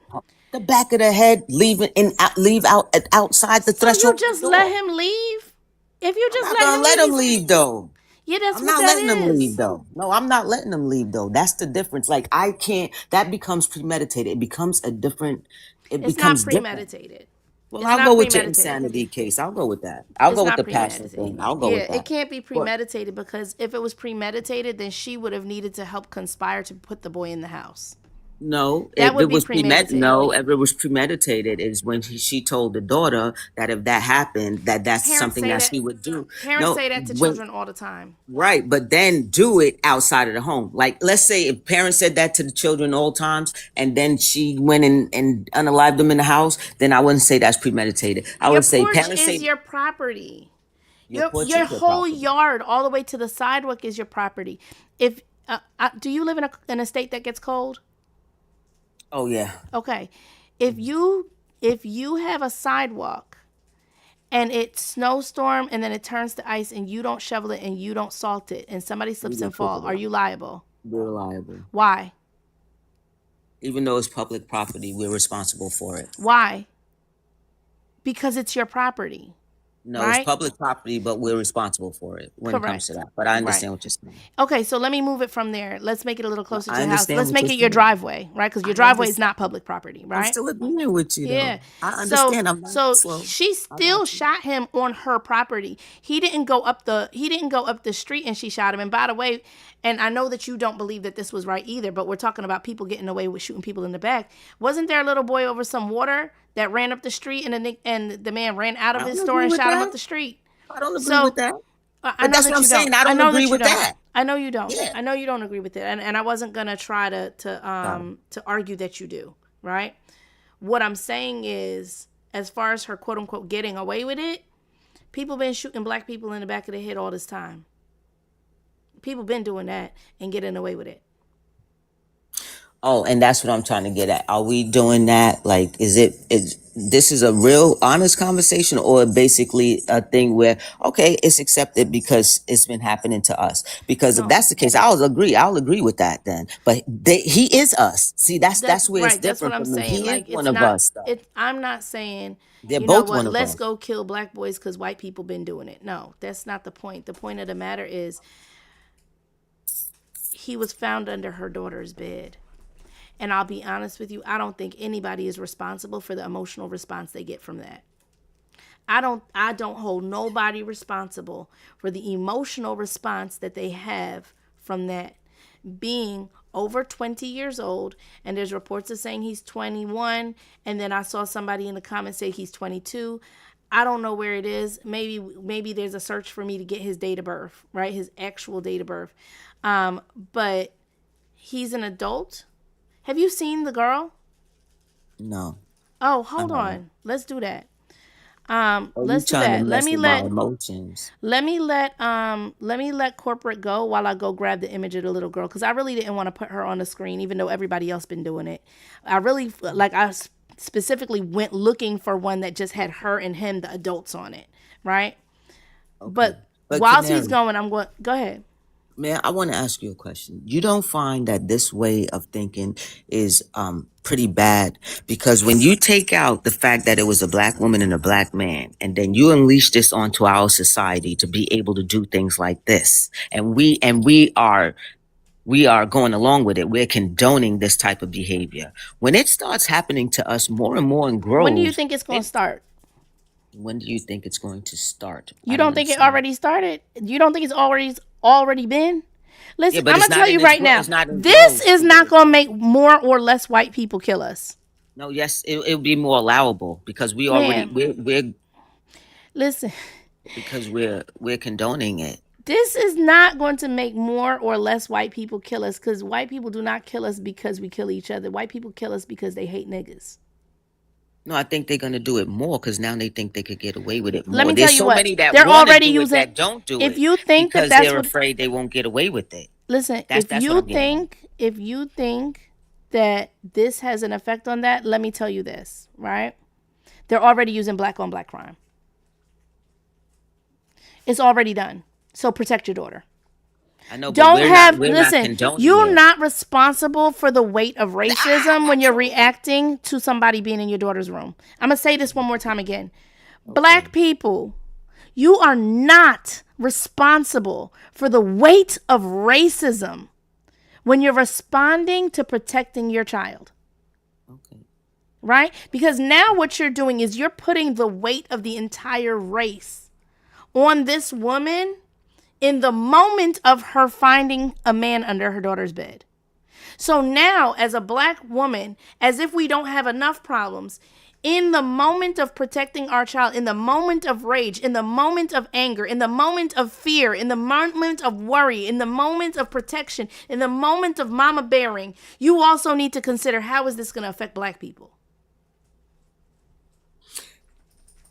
the back of the head leave out outside the So you threshold just of the let door. him leave? If you I'm just not let gonna him let leave, him leave though. yeah, that's I'm what not that letting him leave is. though. No, I'm not letting him leave though. That's the difference. Like I can't. That becomes premeditated. It becomes a different. It It's not becomes different. premeditated. Well, It's I'll not go with your premeditated. insanity case. I'll go with that. I'll It's go with not the passion premeditated. thing. I'll go Yeah, with it that. can't be But premeditated because if it was premeditated, then she would have needed to help conspire to put the boy in the house. no, That if would it be was premeditated. if it was premeditated, is when she told the daughter that if that happened, that's Parents something say that that. she would do. Parents No, say that to when children all the time. right, but then do it outside of the home. Like let's say if parents said that to the children all times, and then she went and unalived them in the house, then I wouldn't say that's premeditated. I Your would say porch parents is say your property. your porch Your is your whole property. yard, all the way to the sidewalk, is your property. If do you live in a state that gets cold? Oh yeah. Okay, if you have a sidewalk and it snowstorm and then it turns to ice and you don't shovel it and you don't salt it and somebody We slips gonna and pick fall, it are up. you liable? We're liable. Why? Even though it's public property, we're responsible for it. Why? Because it's your property, No, it's right? public property, but we're responsible for it when it comes to Correct. that. But I Right. understand what you're saying. Okay, so let me move it from there. Let's make it a little No, closer to I the house. understand Let's what make you're it your saying. driveway, right? Because your I driveway is understand. not public property, I'm right? still agreeing with you Yeah. though. I So understand. I'm not so slow. she I still got you. shot him on her property. He didn't go up the street and she shot him. And by the way, and I know that you don't believe that this was right either, but we're talking about people getting away with shooting people in the back. Wasn't there a little boy over some water that ran up the street and the man ran out of I his don't store agree and with shot him up that. the street? I don't agree with So that. I But know that's what that I'm you don't. saying. I I don't know agree that you with don't. that. I know you don't. Yeah. I know you don't agree with it. And I wasn't gonna try Got it. to argue that you do, right? What I'm saying is, as far as her quote unquote getting away with it, people been shooting black people in the back of the head all this time. People been doing that and getting away with it. Oh, and that's what I'm trying to get at. Are we doing that? Like, is this is a real honest conversation, or basically a thing where, okay, it's accepted because it's been happening to us? Because if No, that's the case, I'll agree with that then. But he is us. See, that's where it's right. That's what different I'm from me. saying. He is Like, one it's of not. us, though. I'm not saying. They're You know both what? one of Let's us. go kill black boys because white people been doing it. No, that's not the point. The point of the matter is he was found under her daughter's bed. And I'll be honest with you, I don't think anybody is responsible for the emotional response they get from that. I don't hold nobody responsible for the emotional response that they have from that. Being over 20 years old, and there's reports of saying he's 21, and then I saw somebody in the comments say he's 22. I don't know where it is. Maybe there's a search for me to get his date of birth, right? His actual date of birth. But he's an adult. Have you seen the girl? No. Oh, I hold haven't. on. Let's do that. Oh, you Let's do trying to that. mess with my emotions? Let me let corporate go while I go grab the image of the little girl, because I really didn't want to put her on the screen, even though everybody else been doing it. I specifically went looking for one that just had her and him, the adults, on it, right? Okay. But But whilst he's Canary, going, I'm going. Go ahead. man, I want to ask you a question. You don't find that this way of thinking is pretty bad? Because when you take out the fact that it was a black woman and a black man, and then you unleash this onto our society to be able to do things like this, and we are going along with it. We're condoning this type of behavior. When it starts happening to us more and more and When do you grows, think it's going to start? when do you think it's going to start? You I don't don't think it understand. already started? You don't think it's already been? Yeah, Listen, but I'm it's gonna not tell in you its right growth. now. It's not in This growth. is not gonna make more or less white people kill us, No, yes, it'll be more allowable because we already man. we're Listen, because we're condoning it. this is not going to make more or less white people kill us, because white people do not kill us because we kill each other. White people kill us because they hate niggas. No, I think they're gonna do it more because now they think they could get away with it Let more. me tell There's you so what. many that They're want to already do it using. that don't do If it you think that because that's they're what. afraid they won't get away with it. Listen, That's what I'm getting at. if you think that this has an effect on that, let me tell you this, right? They're already using black on black crime. It's already done. So protect your daughter. I know, but Don't have, we're not listen, condoning you're it. not responsible for the weight of I'm racism when not you're saying that. reacting to somebody being in your daughter's room. I'm going to say this one more time again. Okay. Black people, you are not responsible for the weight of racism when you're responding to protecting your child. Okay. Right? Because now what you're doing is you're putting the weight of the entire race on this woman in the moment of her finding a man under her daughter's bed. So now, as a black woman, as if we don't have enough problems, in the moment of protecting our child, in the moment of rage, in the moment of anger, in the moment of fear, in the moment of worry, in the moment of protection, in the moment of mama bearing, you also need to consider, how is this going to affect black people?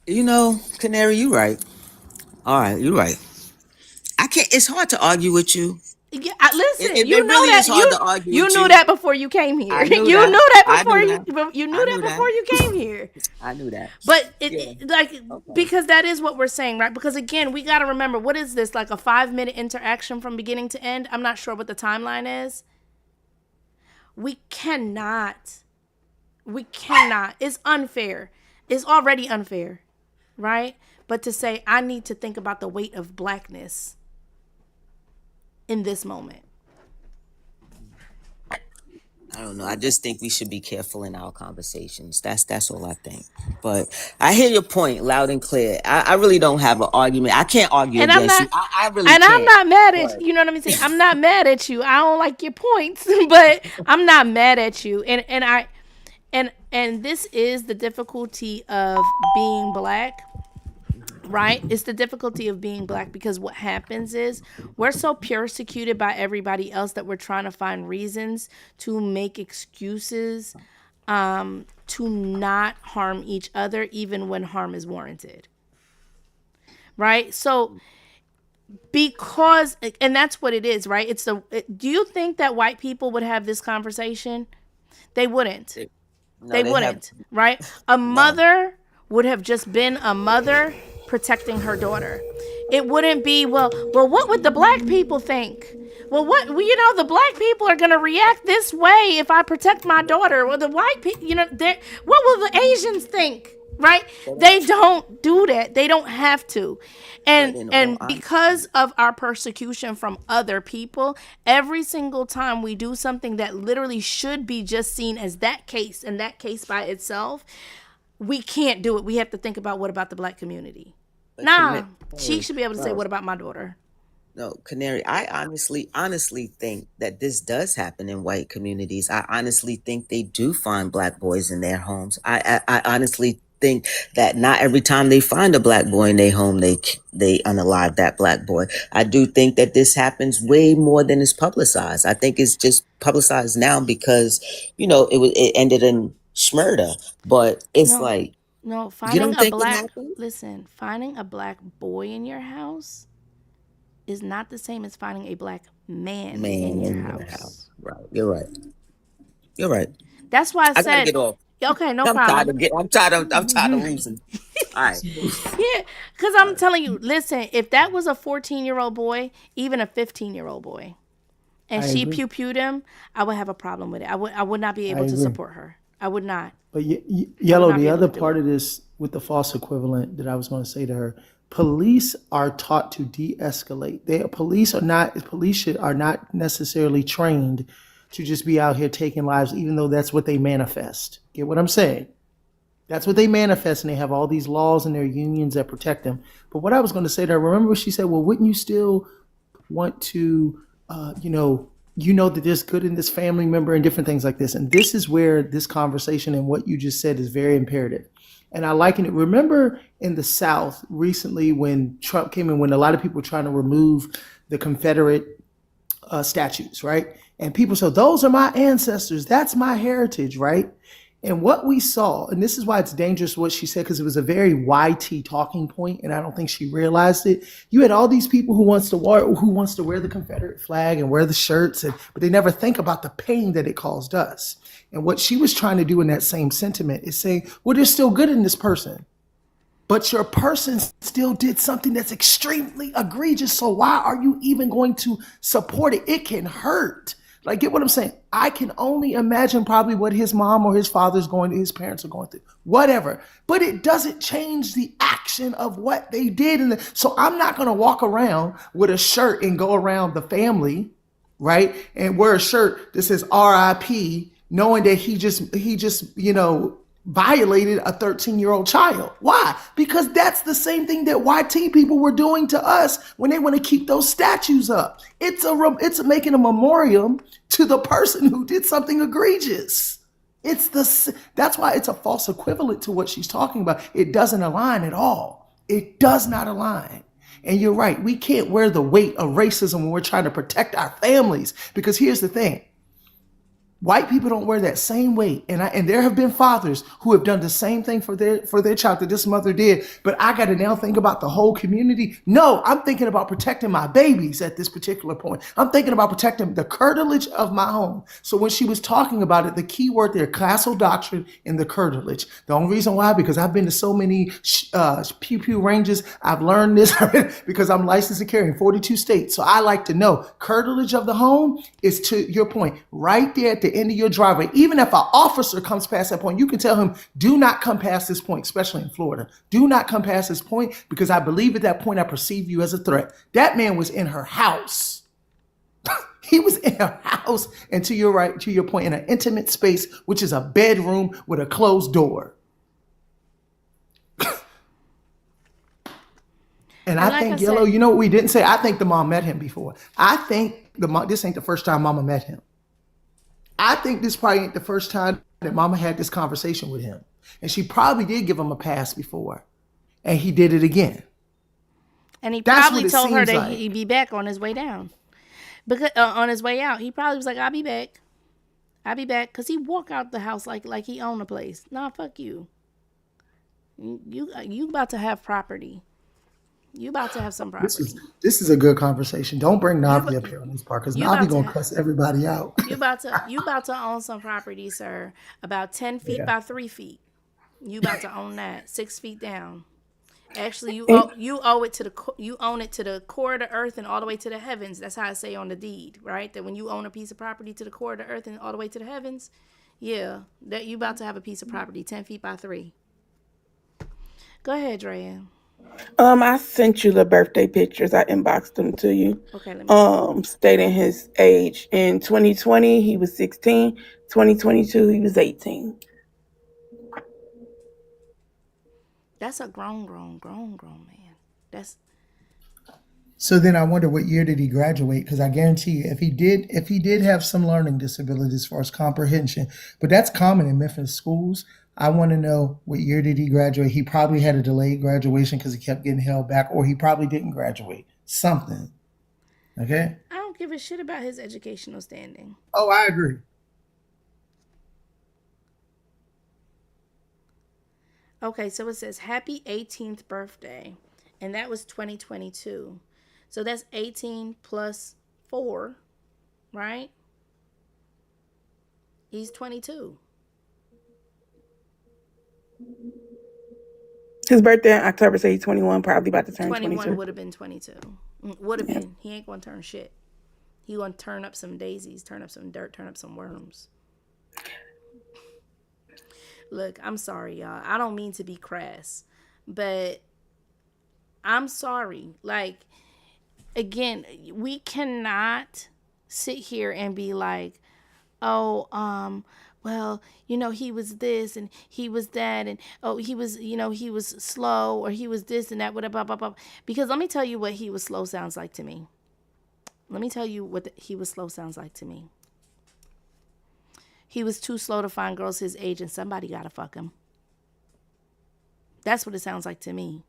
You know, Canary, you're right. All right, you're right. I can't. It's hard to argue with you. Yeah, It, listen, it, you it know really that is hard to argue you with knew you. that before you came here. I knew You that. knew that I before knew that. you knew I that knew that. before you came here. I knew that. But Yeah. Okay. because that is what we're saying, right? Because again, we got to remember, what is this, like a 5-minute interaction from beginning to end? I'm not sure what the timeline is. We cannot. It's unfair. It's already unfair, right? But to say I need to think about the weight of blackness in this moment. I don't know. I just think we should be careful in our conversations. That's all I think. But I hear your point loud and clear. I really don't have an argument. I can't argue And I'm against you. not I really and I'm can't. not mad at But you. You know what I mean? Saying I'm not mad at you. I don't like your points, but I'm not mad at you. And this is the difficulty of being black, right? It's the difficulty of being black, because what happens is we're so persecuted by everybody else that we're trying to find reasons to make excuses to not harm each other, even when harm is warranted. Right? So because, and that's what it is, right? Do you think that white people would have this conversation? They wouldn't. No, They they have wouldn't, right? A no. mother would have just been a mother protecting her daughter. It wouldn't be, well, what would the black people think? Well, the black people are going to react this way if I protect my daughter. Well, the white people, what will the Asians think? Right? They don't do that. They don't have to. But And in all and honesty, because of our persecution from other people, every single time we do something that literally should be just seen as that case and that case by itself, we can't do it. We have to think about, what about the black community? Nah, she should be able to say, bro, what about my daughter? no, Canary, I honestly think that this does happen in white communities. I honestly think they do find black boys in their homes. I honestly think that not every time they find a black boy in their home, they unalive that black boy. I do think that this happens way more than is publicized. I think it's just publicized now because, it ended in murder. But it's No, like, no, you don't think it happened? finding a black boy in your house is not the same as finding a black man in Man your in your house. house. Right. You're right. You're right. That's why I I gotta said, get off. okay, no I'm tired problem. of I'm tired of losing. All right. Yeah, because I'm telling you, listen, if that was a 14-year-old boy, even a 15-year-old boy, and I she agree. pew-pewed him, I would have a problem with it. I would not be I able to agree. support her. I would not. But I would Yellow, not be the able other to do part it. of this with the false equivalent that I was going to say to her, police are taught to de-escalate. Police are not necessarily trained to just be out here taking lives, even though that's what they manifest. Get what I'm saying? That's what they manifest, and they have all these laws and their unions that protect them. But what I was going to say to her, remember what she said, well, wouldn't you still want to, that there's good in this family member and different things like this. And this is where this conversation and what you just said is very imperative. And I liken it. Remember in the South recently when Trump came in, when a lot of people were trying to remove the Confederate statues, right? And people said, those are my ancestors. That's my heritage, right? And what we saw, and this is why it's dangerous what she said, because it was a very YT talking point, and I don't think she realized it. You had all these people who wants to wear the Confederate flag and wear the shirts, but they never think about the pain that it caused us. And what she was trying to do in that same sentiment is saying, well, there's still good in this person, but your person still did something that's extremely egregious. So why are you even going to support it? It can hurt. Like, get what I'm saying? I can only imagine probably what his mom or his his parents are going through, whatever. But it doesn't change the action of what they did. So I'm not going to walk around with a shirt and go around the family, right? And wear a shirt that says RIP, knowing that he just, violated a 13-year-old child. Why? Because that's the same thing that YT people were doing to us when they want to keep those statues up. It's making a memoriam to the person who did something egregious. That's why it's a false equivalent to what she's talking about. It doesn't align at all. It does not align. And you're right. We can't wear the weight of racism when we're trying to protect our families. Because here's the thing. White people don't wear that same weight, and there have been fathers who have done the same thing for their child that this mother did. But I got to now think about the whole community. No, I'm thinking about protecting my babies at this particular point. I'm thinking about protecting the curtilage of my home. So when she was talking about it, the key word there, castle doctrine and the curtilage. The only reason why, because I've been to so many pew ranges, I've learned this because I'm licensed to carry in 42 states. So I like to know curtilage of the home is, to your point, right there at the end of your driveway. Even if an officer comes past that point, you can tell him, do not come past this point, especially in Florida. Do not come past this point, because I believe at that point I perceive you as a threat. That man was in her house. He was in her house, and to your point, in an intimate space, which is a bedroom with a closed door. And I think, Yellow, you know what we didn't say? I think the mom met him before. I think this ain't the first time mama met him. I think this probably ain't the first time that mama had this conversation with him. And she probably did give him a pass before. And he did it again. And he That's probably what it told her seems that like. he'd be back on his way down. Because on his way out, he probably was like, I'll be back. I'll be back. Because he walked out the house like he owned the place. Nah, fuck you. You about to have property. You about to have some This property. is this is a good conversation. Don't bring You Navi up here on this part because you Navi about to gonna cuss everybody out. you about to own some property, sir. About 10 feet Yeah. by 3 feet. You about to own that 6 feet down. Actually, And you owe it to you own it to the core of the earth and all the way to the heavens. That's how I say on the deed, right? That when you own a piece of property to the core of the earth and all the way to the heavens, yeah, that you about to have a piece of property 10 feet by 3. Go ahead, Drea. I sent you the birthday pictures. I inboxed them to you. Okay, let me see. Stating his age. In 2020, he was 16. 2022, he was 18. That's a grown man. That's So then I wonder what year did he graduate? Because I guarantee you, if he did have some learning disabilities as far as comprehension, but that's common in Memphis schools. I want to know what year did he graduate? He probably had a delayed graduation because he kept getting held back, or he probably didn't graduate. Something. Okay. I don't give a shit about his educational standing. Oh, I agree. Okay, so it says happy 18th birthday, and that was 2022. So that's 18 plus 4, right? He's 22. His birthday in October, so he's 21, probably about to turn 21 22. would have been 22. Would have been. He ain't going to turn shit. He going to turn up some daisies, turn up some dirt, turn up some worms. Look, I'm sorry, y'all. I don't mean to be crass, but I'm sorry. Like, again, we cannot sit here and be like, oh, well, he was this and he was that, and oh, he was, he was slow, or he was this and that, whatever, blah, blah, blah. Because let me tell you what he was slow sounds like to me. Let me tell you what he was slow sounds like to me. He was too slow to find girls his age, and somebody gotta fuck him. That's what it sounds like to me.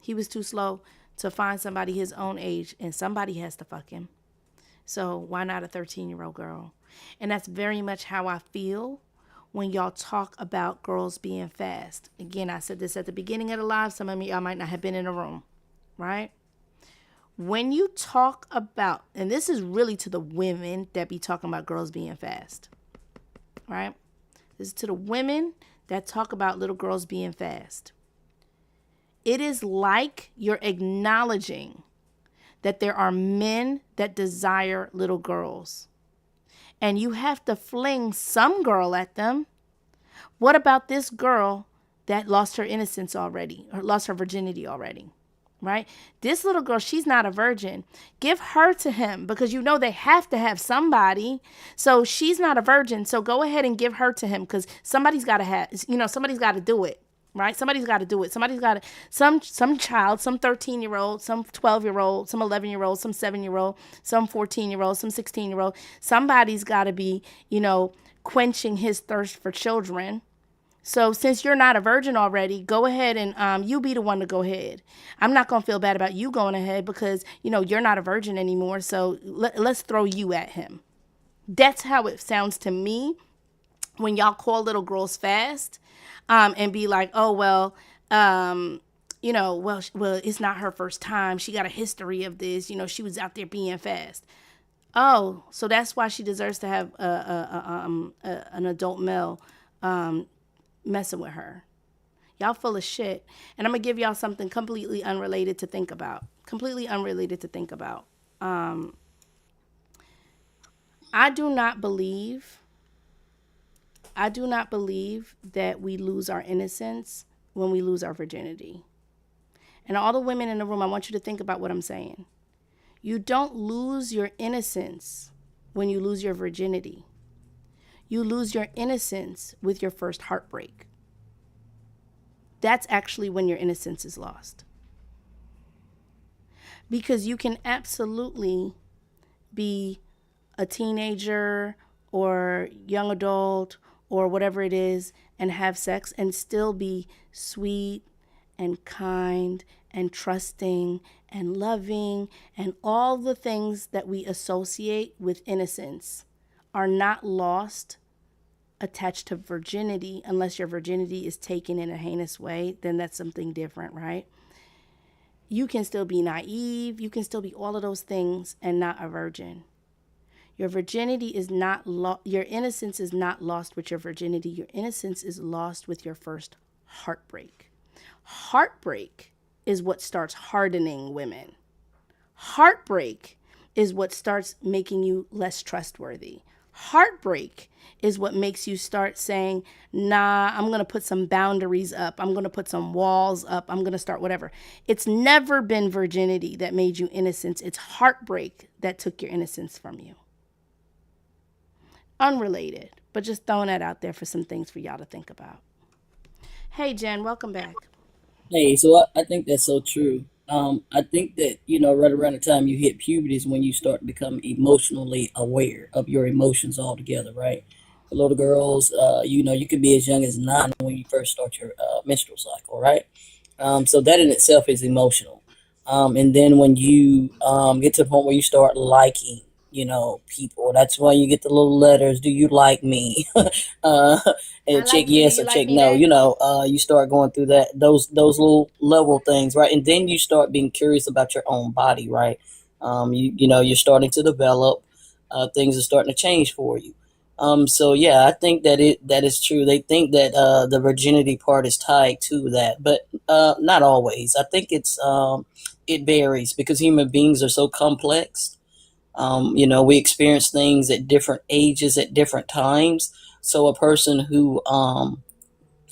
He was too slow to find somebody his own age, and somebody has to fuck him. So why not a 13-year-old girl? And that's very much how I feel when y'all talk about girls being fast. Again, I said this at the beginning of the live. Some of y'all might not have been in the room, right? When you talk about, and this is really to the women that be talking about girls being fast, right? This is to the women that talk about little girls being fast. It is like you're acknowledging that there are men that desire little girls. And you have to fling some girl at them. What about this girl that lost her innocence already, or lost her virginity already? Right? This little girl, she's not a virgin. Give her to him, because they have to have somebody. So she's not a virgin. So go ahead and give her to him, because somebody's got to have, somebody's got to do it. Right? Somebody's got to do it. Somebody's got to, some child, some 13-year-old, some 12-year-old, some 11-year-old, some 7-year-old, some 14-year-old, some 16-year-old. Somebody's got to be, quenching his thirst for children. So since you're not a virgin already, go ahead and you be the one to go ahead. I'm not going to feel bad about you going ahead, because, you're not a virgin anymore. So let's throw you at him. That's how it sounds to me when y'all call little girls fast, and be like, oh, well, well, it's not her first time. She got a history of this. She was out there being fast. Oh, so that's why she deserves to have an adult male messing with her. Y'all full of shit. And I'm going to give y'all something completely unrelated to think about. Completely unrelated to think about. I do not believe that we lose our innocence when we lose our virginity. And all the women in the room, I want you to think about what I'm saying. You don't lose your innocence when you lose your virginity. You lose your innocence with your first heartbreak. That's actually when your innocence is lost. Because you can absolutely be a teenager or young adult or whatever it is and have sex and still be sweet and kind and trusting and loving, and all the things that we associate with innocence are not lost attached to virginity, unless your virginity is taken in a heinous way. Then that's something different, right? you can still be naive. You can still be all of those things and not a virgin. Your virginity is not your innocence is not lost with your virginity. Your innocence is lost with your first heartbreak. Heartbreak is what starts hardening women. Heartbreak is what starts making you less trustworthy. Heartbreak is what makes you start saying, nah, I'm going to put some boundaries up. I'm going to put some walls up. I'm going to start whatever. It's never been virginity that made you innocent. It's heartbreak that took your innocence from you. Unrelated, but just throwing that out there for some things for y'all to think about. Hey, Jen, welcome back. Hey, so I think that's so true. I think that, right around the time you hit puberty is when you start to become emotionally aware of your emotions altogether, right? For little girls, you could be as young as 9 when you first start your menstrual cycle, right? So that in itself is emotional. And then when you get to the point where you start liking, people, that's why you get the little letters. Do you like me? uh, and check yes or check no. You start going through those little level things, right? And then you start being curious about your own body, right? You're starting to develop. Things are starting to change for you. So yeah, I think that is true. They think that the virginity part is tied to that, but not always. I think it varies because human beings are so complex. We experience things at different ages at different times. So a person who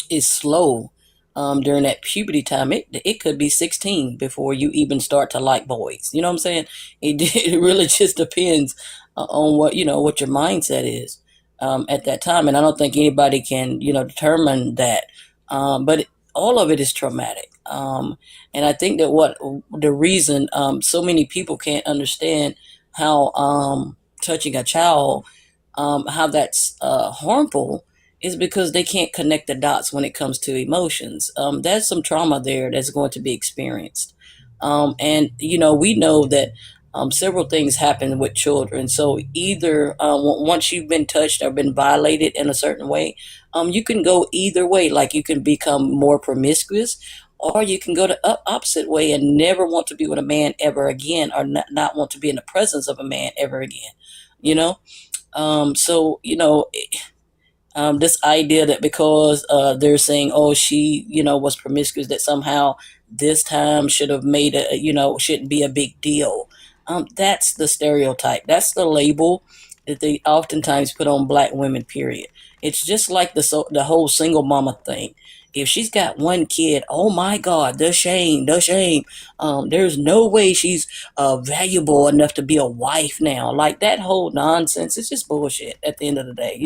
is slow during that puberty time, it could be 16 before you even start to like boys. You know what I'm saying? It really just depends on what your mindset is at that time. And I don't think anybody can, determine that. But all of it is traumatic. And I think that what the reason so many people can't understand how touching a child, how that's harmful is because they can't connect the dots when it comes to emotions. There's some trauma there that's going to be experienced. And, we know that several things happen with children. So either once you've been touched or been violated in a certain way, you can go either way. Like you can become more promiscuous, or you can go the opposite way and never want to be with a man ever again, or not want to be in the presence of a man ever again. So this idea that because they're saying, oh, she, was promiscuous, that somehow this time should have made shouldn't be a big deal. That's the stereotype. That's the label that they oftentimes put on black women, period. It's just like the whole single mama thing. If she's got one kid, oh my God, the shame. There's no way she's valuable enough to be a wife now. Like that whole nonsense, it's just bullshit at the end of the day,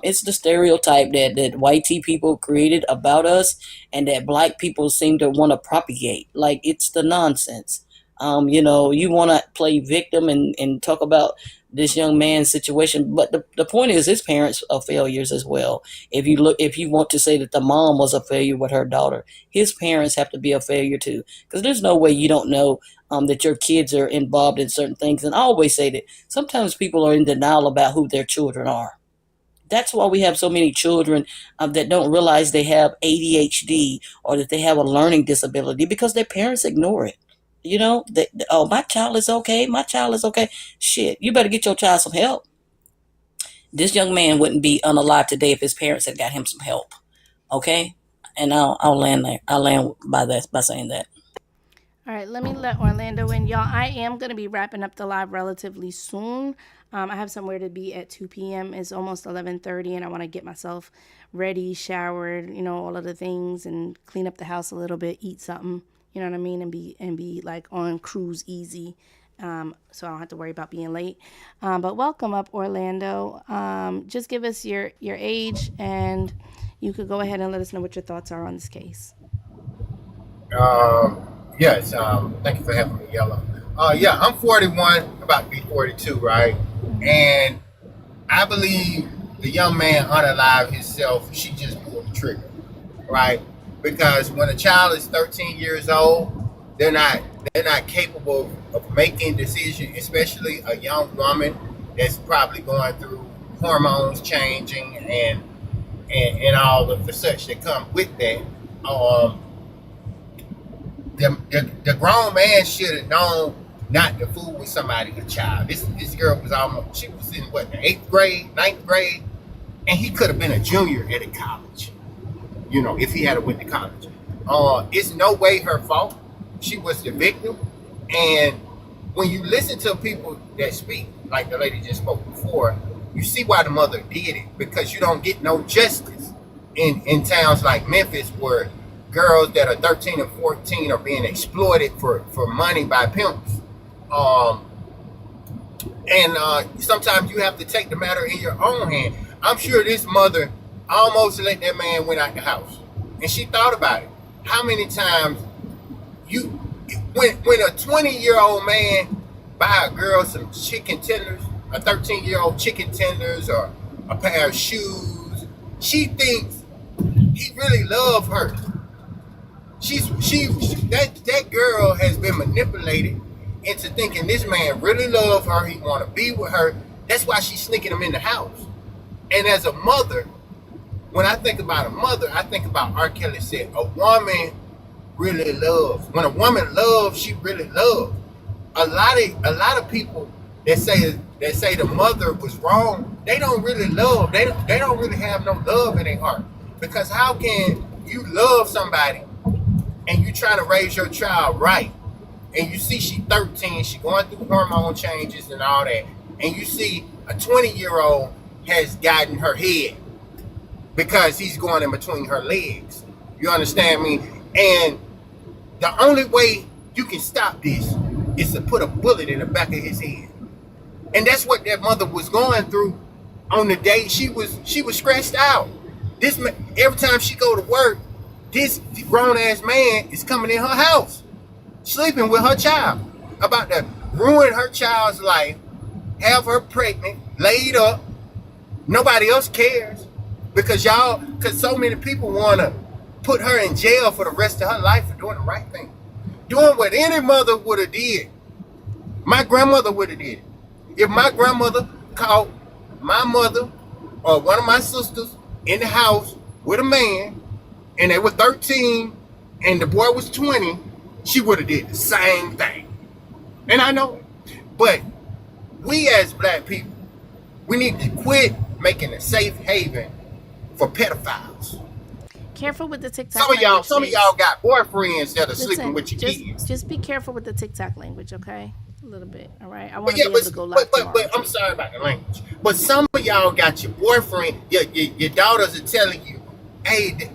It's the stereotype that white people created about us and that black people seem to want to propagate. Like it's the nonsense. You want to play victim and talk about this young man's situation, but the point is his parents are failures as well. If you want to say that the mom was a failure with her daughter, his parents have to be a failure too, because there's no way you don't know that your kids are involved in certain things. And I always say that sometimes people are in denial about who their children are. That's why we have so many children that don't realize they have ADHD or that they have a learning disability because their parents ignore it. Oh, my child is okay. My child is okay. Shit, you better get your child some help. This young man wouldn't be unalive today if his parents had got him some help. Okay? And I'll land there. I'll land by saying that. All right, let me let Orlando in. Y'all, I am going to be wrapping up the live relatively soon. I have somewhere to be at 2 p.m. It's almost 11:30, and I want to get myself ready, showered, all of the things, and clean up the house a little bit, eat something, you know what I mean, and be like on cruise easy, so I don't have to worry about being late. But welcome up, Orlando. Just give us your age, and you could go ahead and let us know what your thoughts are on this case. Yes, thank you for having me, Yellow. Yeah, I'm 41, about to be 42, right? And I believe the young man unalived himself. She just pulled the trigger, right? Because when a child is 13 years old, they're not capable of making decisions, especially a young woman that's probably going through hormones changing and all of the such that come with that. the grown man should have known not to fool with somebody, a child. This girl was almost, she was in what, the 8th grade, 9th grade, and he could have been a junior at a college. You know, if he had went to college. It's no way her fault. She was the victim. And when you listen to people that speak, like the lady just spoke before, you see why the mother did it, because you don't get no justice in towns like Memphis, where girls that are 13 and 14 are being exploited for money by pimps. Sometimes you have to take the matter in your own hand. I'm sure this mother almost let that man went out the house, and she thought about it. How many times when a 20-year-old man buy a girl some chicken tenders, a 13-year-old chicken tenders, or a pair of shoes, she thinks he really loves her. That girl has been manipulated into thinking this man really loves her. He want to be with her. That's why she's sneaking him in the house. And as a mother, when I think about a mother, I think about R. Kelly said, a woman really loves. When a woman loves, she really loves. A lot of people that say the mother was wrong, they don't really love. They don't really have no love in their heart. Because how can you love somebody and you trying to raise your child right, and you see she 13, she going through hormone changes and all that, and you see a 20-year-old has gotten her head because he's going in between her legs. You understand me? And the only way you can stop this is to put a bullet in the back of his head. And that's what that mother was going through on the day she was stressed out. Every time she go to work, this grown ass man is coming in her house, sleeping with her child, about to ruin her child's life, have her pregnant, laid up. Nobody else cares because so many people want to put her in jail for the rest of her life for doing the right thing, doing what any mother would have did. My grandmother would have did it. If my grandmother caught my mother or one of my sisters in the house with a man, and they were 13 and the boy was 20, she would have did the same thing. And I know it. But we as black people, we need to quit making a safe haven for pedophiles. Careful with the TikTok language. Some of y'all got boyfriends that are sleeping with your kids. Just be careful with the TikTok language, okay? A little bit, all right? I want to be able to go live tomorrow. But I'm sorry about the language. But some of y'all got your boyfriend, your daughters are telling you, hey,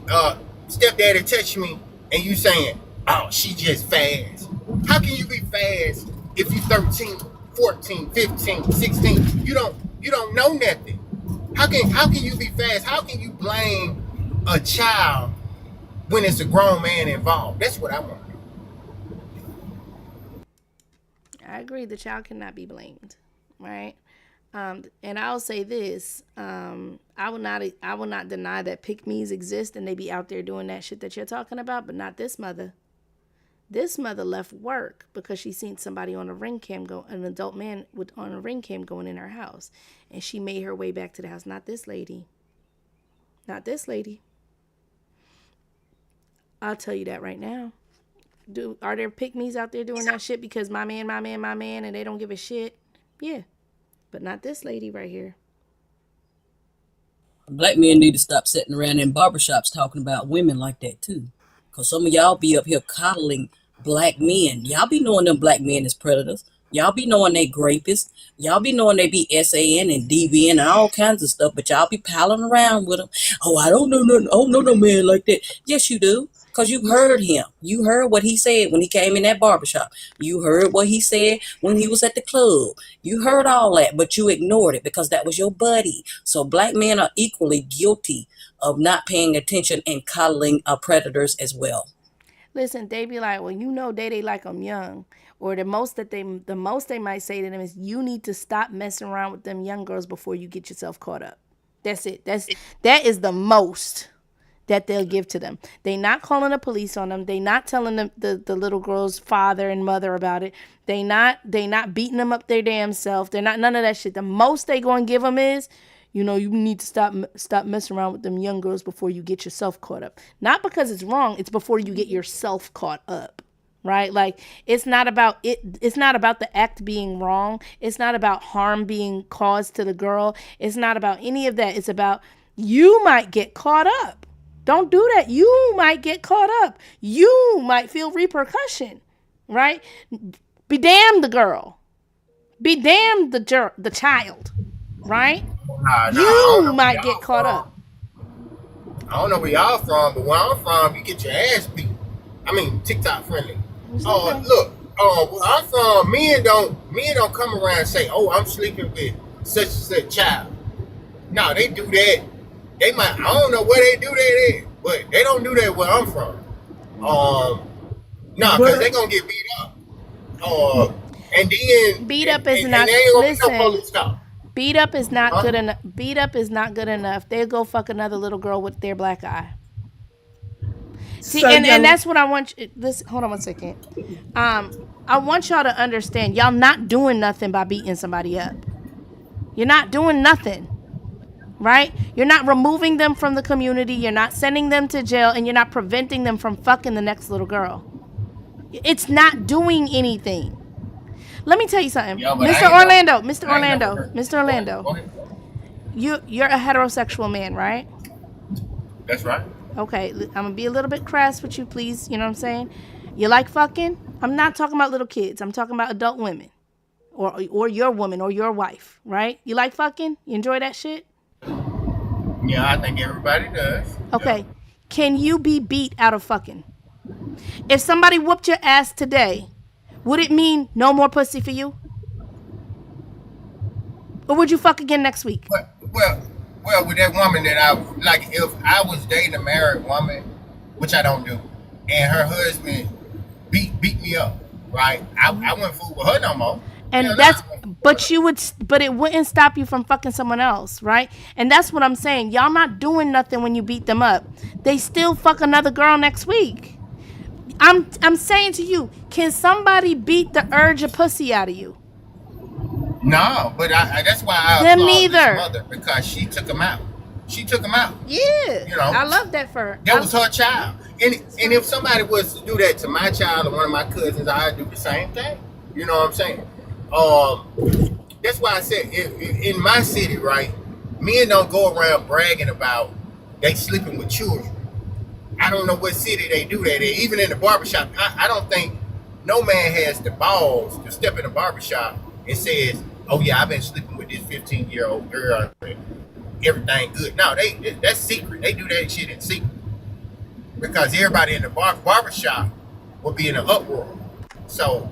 stepdaddy touched me, and you saying, oh, she just fast. How can you be fast if you 13, 14, 15, 16? You don't know nothing. How can you be fast? How can you blame a child when it's a grown man involved? That's what I want. I agree. The child cannot be blamed, right? And I'll say this: I will not deny that pick-me's exist and they be out there doing that shit that you're talking about, but not this mother. This mother left work because she seen somebody on a ring cam an adult man on a ring cam going in her house, and she made her way back to the house. Not this lady. Not this lady. I'll tell you that right now. Are there pick-me's out there doing that shit because my man, and they don't give a shit? Yeah. But not this lady right here. Black men need to stop sitting around in barbershops talking about women like that too. Because some of y'all be up here coddling black men. Y'all be knowing them black men is predators. Y'all be knowing they grapists. Y'all be knowing they be SAN and DVN and all kinds of stuff, but y'all be palling around with them. Oh, I don't know nothing. I don't know no man like that. Yes, you do. Because you heard him. You heard what he said when he came in that barbershop. You heard what he said when he was at the club. You heard all that, but you ignored it because that was your buddy. So black men are equally guilty of not paying attention and coddling predators as well. Listen, they be like, well, you know, they like them young. Or the most they might say to them is, you need to stop messing around with them young girls before you get yourself caught up. That's it. That is the most that they'll give to them. They not calling the police on them. They not telling them the little girl's father and mother about it. They not beating them up their damn self. They're not none of that shit. The most they going to give them is, you know, you need to stop messing around with them young girls before you get yourself caught up. Not because it's wrong. It's before you get yourself caught up, right? Like it's not about it. It's not about the act being wrong. It's not about harm being caused to the girl. It's not about any of that. It's about you might get caught up. Don't do that. You might get caught up. You might feel repercussion, right? Be damned the girl. Be damned the child, right? You might get caught up. I don't know where y'all from, but where I'm from, you get your ass beat. I mean, TikTok friendly. Oh, look. Where I'm from, men don't come around and say, "Oh, I'm sleeping with such and such child." No, they do that. They might. I don't know where they do that at, but they don't do that where I'm from. No, because they gonna get beat up. And then beat up is not. Listen. Beat up is not good enough. Beat up is not good enough. They'll go fuck another little girl with their black eye. See, and that's what I want. This. Hold on one second. I want y'all to understand. Y'all not doing nothing by beating somebody up. You're not doing nothing. Right? You're not removing them from the community. You're not sending them to jail, and you're not preventing them from fucking the next little girl. It's not doing anything. Let me tell you something, Mr. Orlando. You're a heterosexual man, right? That's right. Okay, I'm gonna be a little bit crass with you, please. You know what I'm saying? You like fucking? I'm not talking about little kids. I'm talking about adult women, or your woman or your wife, right? You like fucking? You enjoy that shit? Yeah, I think everybody does. Okay, can you be beat out of fucking? If somebody whooped your ass today, would it mean no more pussy for you? Or would you fuck again next week? Well, with that woman that I like, if I was dating a married woman, which I don't do, and her husband beat me up, right? I wouldn't fool with her no more. And but it wouldn't stop you from fucking someone else, right? And that's what I'm saying. Y'all not doing nothing when you beat them up. They still fuck another girl next week. I'm saying to you, can somebody beat the urge of pussy out of you? No, but that's why I applaud this mother, because she took him out. Yeah, you know, I love that for her. That was her child. And if somebody was to do that to my child or one of my cousins, I'd do the same thing. You know what I'm saying? That's why I said in my city, right, men don't go around bragging about they sleeping with children. I don't know what city they do that in. Even in the barbershop, I don't think no man has the balls to step in a barbershop and says, "Oh yeah, I've been sleeping with this 15-year-old girl. Everything good." No, that's secret. They do that shit in secret because everybody in the barbershop will be in an uproar. So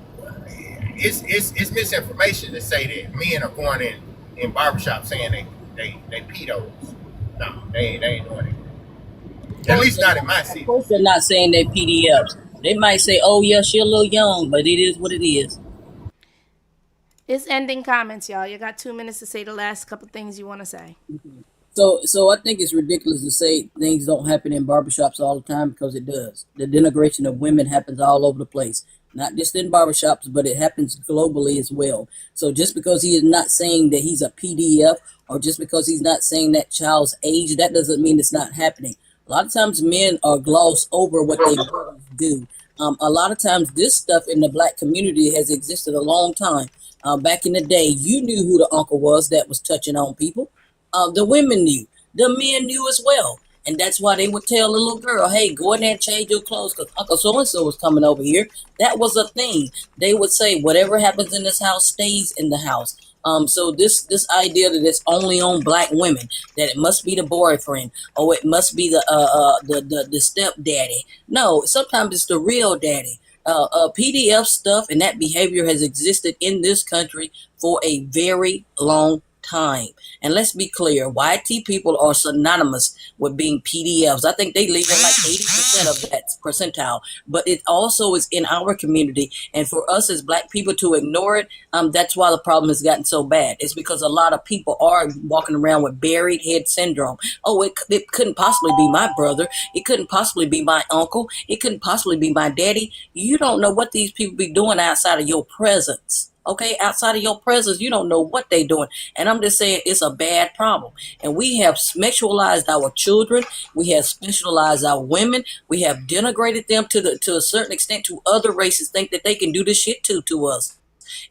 it's misinformation to say that men are going in barbershops saying they pedos. No, they ain't doing it. At least not in my city. Of course, they're not saying they're PDFs. They might say, "Oh yeah, she's a little young," but it is what it is. It's ending comments, y'all. You got 2 minutes to say the last couple things you want to say. So I think it's ridiculous to say things don't happen in barbershops all the time, because it does. The denigration of women happens all over the place, not just in barbershops, but it happens globally as well. So just because he is not saying that he's a PDF, or just because he's not saying that child's age, that doesn't mean it's not happening. A lot of times men are glossed over what they do. A lot of times this stuff in the black community has existed a long time. Back in the day, you knew who the uncle was that was touching on people. The women knew. The men knew as well. And that's why they would tell the little girl, "Hey, go in there and change your clothes because Uncle so-and-so was coming over here." That was a thing. They would say, whatever happens in this house stays in the house. So this idea that it's only on black women, that it must be the boyfriend, or it must be the stepdaddy. No, sometimes it's the real daddy. PDF stuff and that behavior has existed in this country for a very long time. And let's be clear, YT people are synonymous with being PDFs. I think they leave in like 80% of that percentile, but it also is in our community. And for us as black people to ignore it, that's why the problem has gotten so bad. It's because a lot of people are walking around with buried head syndrome. Oh, it couldn't possibly be my brother. It couldn't possibly be my uncle. It couldn't possibly be my daddy. You don't know what these people be doing outside of your presence. Okay, outside of your presence, you don't know what they're doing. And I'm just saying it's a bad problem. And we have sexualized our children. We have sexualized our women. We have denigrated them to a certain extent to other races, think that they can do this shit to us.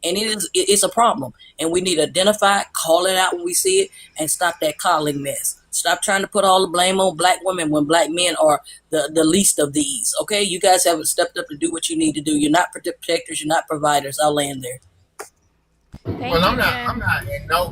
And it's a problem. And we need to identify it, call it out when we see it, and stop that coddling mess. Stop trying to put all the blame on black women when black men are the least of these. Okay, you guys haven't stepped up to do what you need to do. You're not protectors, you're not providers. I'll land there. Well, I'm not in no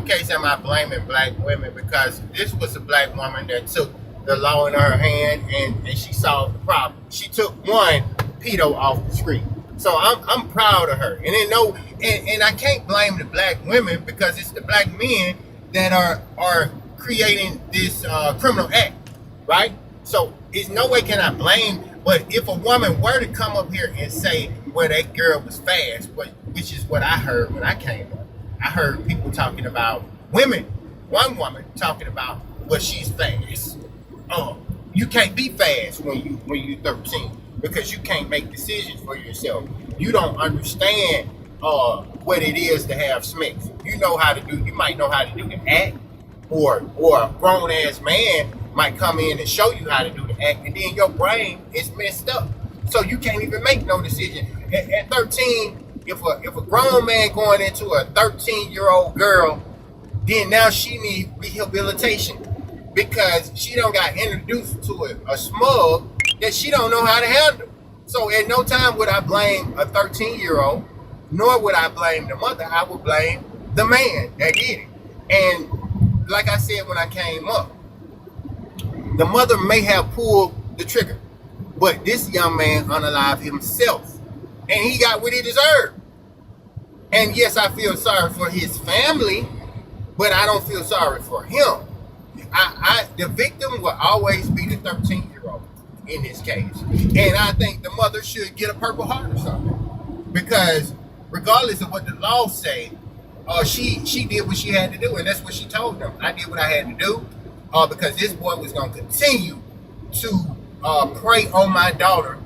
case am I blaming black women, because this was a black woman that took the law in her hand, and she solved the problem. She took one pedo off the street. So I'm proud of her. And I can't blame the black women, because it's the black men that are creating this criminal act, right? So there's no way can I blame. But if a woman were to come up here and say, well, that girl was fast, which is what I heard when I came up. I heard people talking about women, one woman talking about, well, she's fast. Oh, you can't be fast when you're 13, because you can't make decisions for yourself. You don't understand what it is to have smicks. You might know how to do the act, or a grown ass man might come in and show you how to do the act, and then your brain is messed up, so you can't even make no decision. At 13, if a grown man going into a 13-year-old girl, then now she needs rehabilitation, because she don't got introduced to a smug that she don't know how to handle. So at no time would I blame a 13-year-old, nor would I blame the mother. I would blame the man that did it. And like I said when I came up, the mother may have pulled the trigger, but this young man unalived himself, and he got what he deserved. And yes, I feel sorry for his family, but I don't feel sorry for him. The victim will always be the 13-year-old in this case. And I think the mother should get a Purple Heart or something. Because regardless of what the law say, she did what she had to do, and that's what she told them. I did what I had to do, because this boy was going to continue to prey on my daughter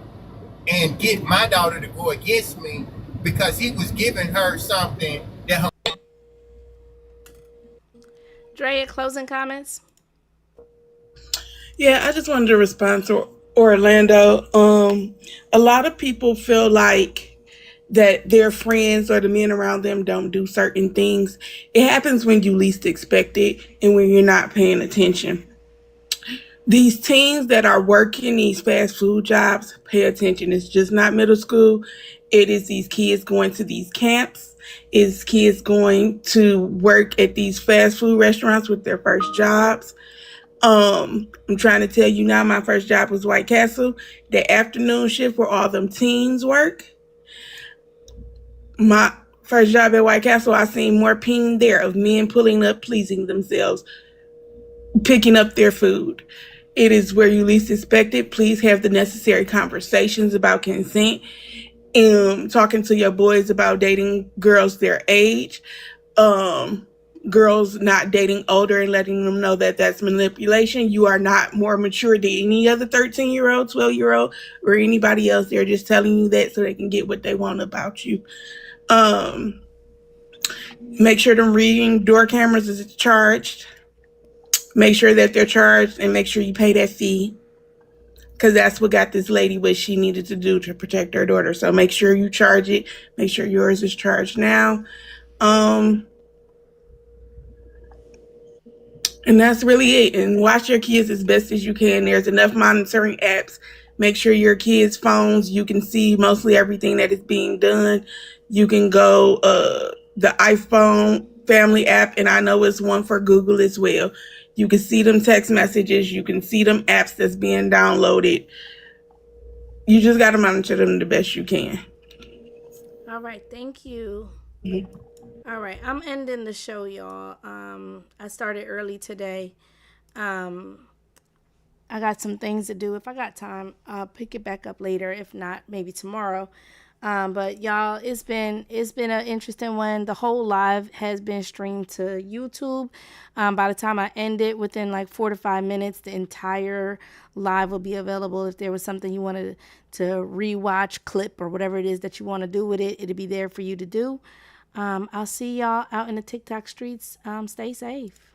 and get my daughter to go against me, because he was giving her something that her... Drea, closing comments? Yeah, I just wanted to respond to Orlando. A lot of people feel like that their friends or the men around them don't do certain things. It happens when you least expect it and when you're not paying attention. These teens that are working these fast food jobs, pay attention. It's just not middle school. It is these kids going to these camps. It's kids going to work at these fast food restaurants with their first jobs. I'm trying to tell you now, my first job was White Castle, the afternoon shift where all them teens work. My first job at White Castle, I seen more ping there of men pulling up, pleasing themselves, picking up their food. It is where you least expect it. Please have the necessary conversations about consent, and talking to your boys about dating girls their age. Girls not dating older and letting them know that that's manipulation. You are not more mature than any other 13-year-old, 12-year-old, or anybody else. They're just telling you that so they can get what they want about you. Make sure them reading door cameras is charged. Make sure that they're charged, and make sure you pay that fee, because that's what got this lady what she needed to do to protect her daughter. So make sure you charge it. Make sure yours is charged now. And that's really it. And watch your kids as best as you can. There's enough monitoring apps. Make sure your kids' phones, you can see mostly everything that is being done. You can go the iPhone family app, and I know it's one for Google as well. You can see them text messages. You can see them apps that's being downloaded. You just got to monitor them the best you can. All right. Thank you. All right. I'm ending the show, y'all. I started early today. I got some things to do. If I got time, I'll pick it back up later. If not, maybe tomorrow. But y'all, it's been an interesting one. The whole live has been streamed to YouTube. By the time I end it, within like 4 to 5 minutes, the entire live will be available. If there was something you wanted to rewatch, clip, or whatever it is that you want to do with it, it'll be there for you to do. I'll see y'all out in the TikTok streets. Stay safe.